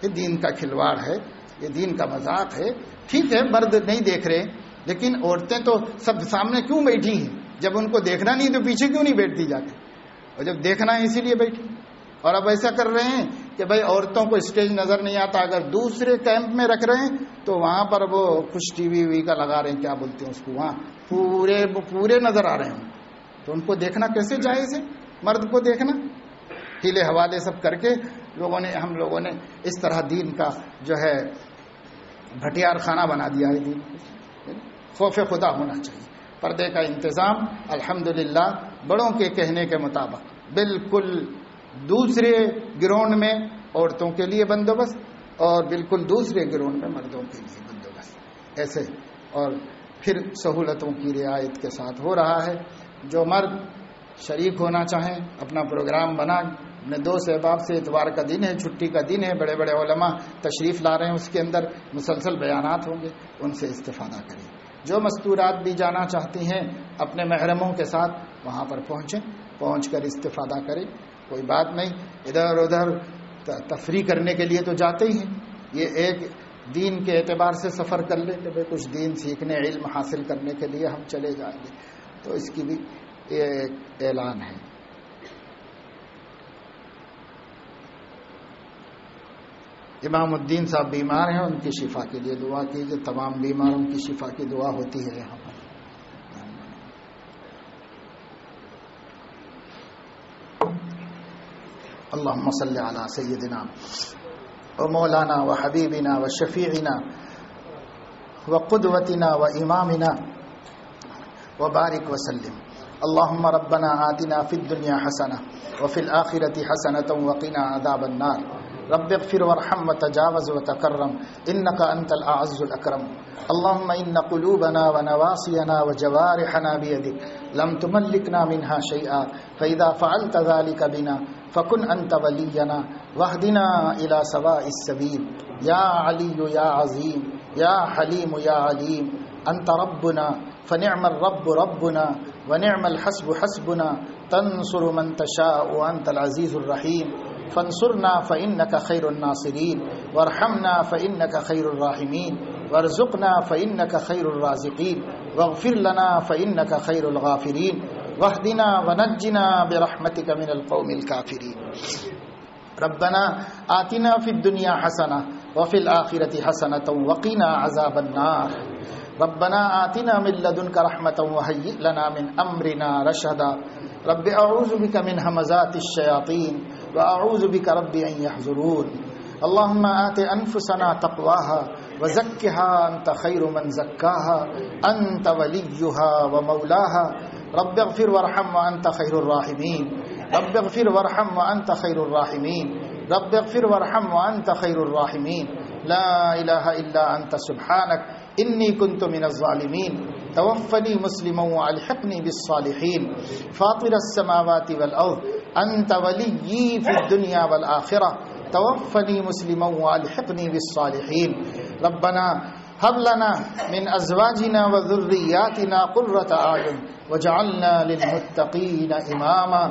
یہ؟ دین کا کھلواڑ ہے، یہ دین کا مذاق ہے۔ ٹھیک ہے مرد نہیں دیکھ رہے، لیکن عورتیں تو سب سامنے کیوں بیٹھی ہیں؟ جب ان کو دیکھنا نہیں تو پیچھے کیوں نہیں بیٹھتی جا کے؟ اور جب دیکھنا ہے اسی لیے بیٹھی۔ اور اب ایسا کر رہے ہیں کہ بھائی عورتوں کو اسٹیج نظر نہیں آتا، اگر دوسرے کیمپ میں رکھ رہے ہیں تو وہاں پر وہ کچھ ٹی وی کا لگا رہے ہیں، کیا بولتے ہیں اس کو، وہاں پورے نظر آ رہے ہیں، تو ان کو دیکھنا کیسے جائز ہے؟ مرد کو دیکھنا ہیلے حوالے سب کر کے ہم لوگوں نے اس طرح دین کا جو ہے بھٹیار خانہ بنا دیا ہے۔ دین خوف خدا ہونا چاہیے، پردے کا انتظام الحمدللہ بڑوں کے کہنے کے مطابق بالکل دوسرے گراؤنڈ میں عورتوں کے لیے بندوبست، اور بالکل دوسرے گراؤنڈ میں مردوں کے لیے بندوبست، ایسے اور پھر سہولتوں کی رعایت کے ساتھ ہو رہا ہے۔ جو مرد شریک ہونا چاہیں اپنا پروگرام بنا، اپنے دوست احباب سے، اتوار کا دن ہے، چھٹی کا دن ہے، بڑے بڑے علماء تشریف لا رہے ہیں، اس کے اندر مسلسل بیانات ہوں گے، ان سے استفادہ کریں۔ جو مستورات بھی جانا چاہتی ہیں اپنے محرموں کے ساتھ وہاں پر پہنچیں، پہنچ کر استفادہ کریں، کوئی بات نہیں۔ ادھر ادھر تفریح کرنے کے لیے تو جاتے ہی ہیں، یہ ایک دین کے اعتبار سے سفر کر لیں کہ بھائی کچھ دین سیکھنے، علم حاصل کرنے کے لیے ہم چلے جائیں گے، تو اس کی بھی ایک اعلان ہے۔ امام الدین صاحب بیمار ہیں، ان کی شفا کے لیے دعا کیجیے، تمام بیماروں کی شفا کی دعا ہوتی ہے یہاں پر۔ اللهم صل على سيدنا ومولانا وحبيبنا وشفيعنا وقدوتنا وإمامنا وبارك وسلم۔ اللهم ربنا آتنا في الدنيا حسنة وفي الآخرة حسنة وقنا عذاب النار۔ رب اغفر وارحم وتجاوز وتكرم إنك أنت الأعز الأكرم۔ اللهم إن قلوبنا ونواصينا وجوارحنا بيدك لم تملكنا منها شيئا، فإذا فعلت ذلك بنا فكن أنت ولينا واهدنا إلى سواء السبيل۔ يا علي يا عظيم يا حليم يا عليم، أنت ربنا فنعم الرب ربنا ونعم الحسب حسبنا، تنصر من تشاء وأنت العزيز الرحيم، فانصرنا فإنك خير الناصرين، وارحمنا فإنك خير الراحمين، وارزقنا فإنك خير الرازقين، واغفر لنا فإنك خير الغافرين، واهدنا ونجنا برحمتك من القوم الكافرين۔ ربنا آتنا في الدنيا حسنة وفي الآخرة حسنة وقنا عذاب النار۔ ربنا آتنا من لدنك رحمة وهيئ لنا من أمرنا رشدا۔ رب أعوذ بك من همزات الشياطين وأعوذ بك رب أن يحضرون۔ اللهم آت أنفسنا تقواها وزكها أنت خير من زكاها، أنت وليها ومولاها۔ رب اغفر وارحم وأنت خير الراحمين۔ رب اغفر وارحم وانت خیر الراحمین، رب اغفر وارحم وانت خیر الراحمین، لا الہ الا انت سبحانک انی کنت من الظالمین، توفنی مسلما والحقنی بالصالحین، فاطر السماوات والارض انت ولی فی الدنیا والآخرہ، توفنی مسلما والحقنی بالصالحین، ربنا هب لنا من ازواجنا وذرياتنا قرة اعين واجعلنا للمتقين اماما،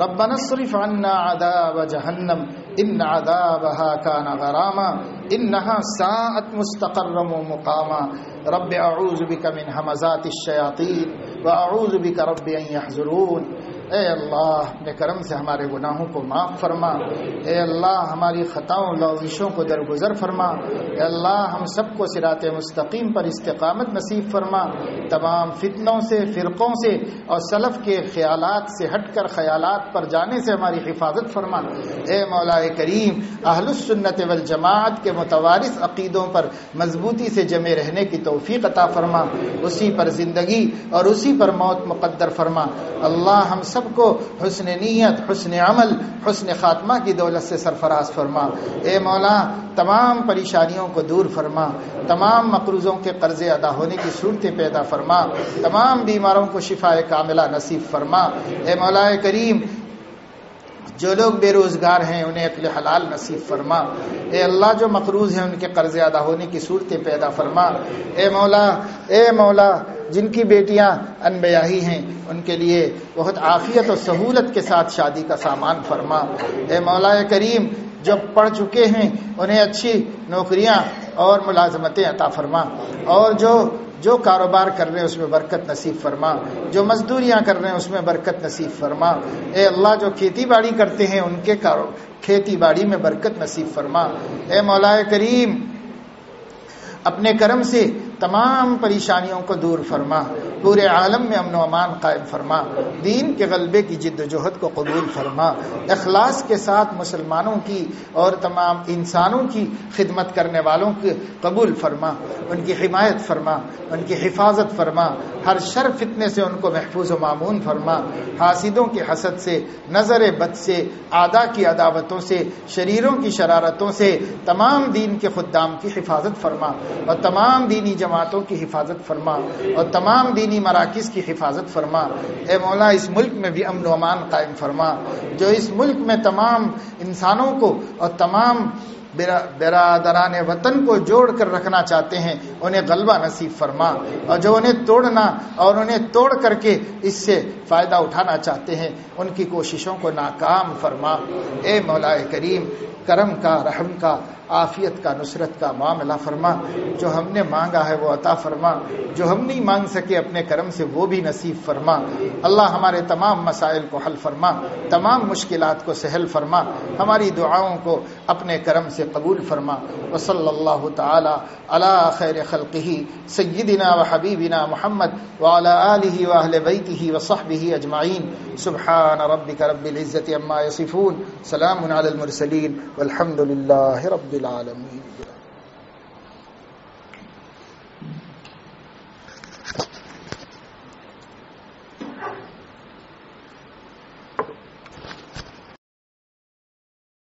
ربنا اصرف عنا عذاب جهنم ان عذابها كان غراما انها ساءت مستقرا ومقاما، رب اعوذ بك من همزات الشياطين واعوذ بك رب ان يحضرون۔ اے اللہ اپنے کرم سے ہمارے گناہوں کو معاف فرما، اے اللہ ہماری خطاؤں لغزشوں کو درگزر فرما، اے اللہ ہم سب کو صراط مستقیم پر استقامت نصیب فرما، تمام فتنوں سے، فرقوں سے اور سلف کے خیالات سے ہٹ کر خیالات پر جانے سے ہماری حفاظت فرما، اے مولا کریم اہل السنت والجماعت کے متوارث عقیدوں پر مضبوطی سے جمے رہنے کی توفیق عطا فرما، اسی پر زندگی اور اسی پر موت مقدر فرما، اللہ ہم سب کو حسن نیت، حسن عمل، حسن خاتمہ کی دولت سے سرفراز فرما، اے مولا تمام پریشانیوں کو دور فرما، تمام مقروضوں کے قرضے ادا ہونے کی صورتیں پیدا فرما، تمام بیماروں کو شفائے کاملہ نصیب فرما، اے مولا کریم جو لوگ بے روزگار ہیں انہیں عقل حلال نصیب فرما، اے اللہ جو مقروض ہیں ان کے قرضے ادا ہونے کی صورتیں پیدا فرما، اے مولا جن کی بیٹیاں انبیاہی ہیں ان کے لیے بہت عافیت اور سہولت کے ساتھ شادی کا سامان فرما، اے مولا کریم جو پڑھ چکے ہیں انہیں اچھی نوکریاں اور ملازمتیں عطا فرما، اور جو کاروبار کر رہے ہیں اس میں برکت نصیب فرما، جو مزدوریاں کر رہے ہیں اس میں برکت نصیب فرما، اے اللہ جو کھیتی باڑی کرتے ہیں ان کے کھیتی باڑی میں برکت نصیب فرما، اے مولا کریم اپنے کرم سے تمام پریشانیوں کو دور فرما، پورے عالم میں امن و امان قائم فرما، دین کے غلبے کی جد و جہد کو قبول فرما، اخلاص کے ساتھ مسلمانوں کی اور تمام انسانوں کی خدمت کرنے والوں کی قبول فرما، ان کی حمایت فرما، ان کی حفاظت فرما، ہر شر فتنے سے ان کو محفوظ و مامون فرما، حاسدوں کی حسد سے، نظر بد سے، اعداء کی عداوتوں سے، شریروں کی شرارتوں سے تمام دین کے خدام کی حفاظت فرما، اور تمام دینی جماعتوں کی حفاظت فرما، اور تمام دینی مراکز کی حفاظت فرما، اے مولا اس ملک میں بھی امن و امان قائم فرما، جو اس ملک میں تمام انسانوں کو اور تمام برادران وطن کو جوڑ کر رکھنا چاہتے ہیں انہیں غلبہ نصیب فرما، اور جو انہیں توڑنا اور انہیں توڑ کر کے اس سے فائدہ اٹھانا چاہتے ہیں ان کی کوششوں کو ناکام فرما، اے مولا کریم کرم کا، رحم کا، عافیت کا، نصرت کا معاملہ فرما، جو ہم نے مانگا ہے وہ عطا فرما، جو ہم نہیں مانگ سکے اپنے کرم سے وہ بھی نصیب فرما، اللہ ہمارے تمام مسائل کو حل فرما، تمام مشکلات کو سہل فرما، ہماری دعاؤں کو اپنے کرم سے قبول فرما، وصلی اللہ تعالی علی خیر خلقہ سیدنا و حبیبنا محمد وعلی آلہ واہل بیتہ وصحبہ اجمعین، سبحان ربک رب العزۃ عما یصفون، سلام علی المرسلین والحمد للہ رب العالمین۔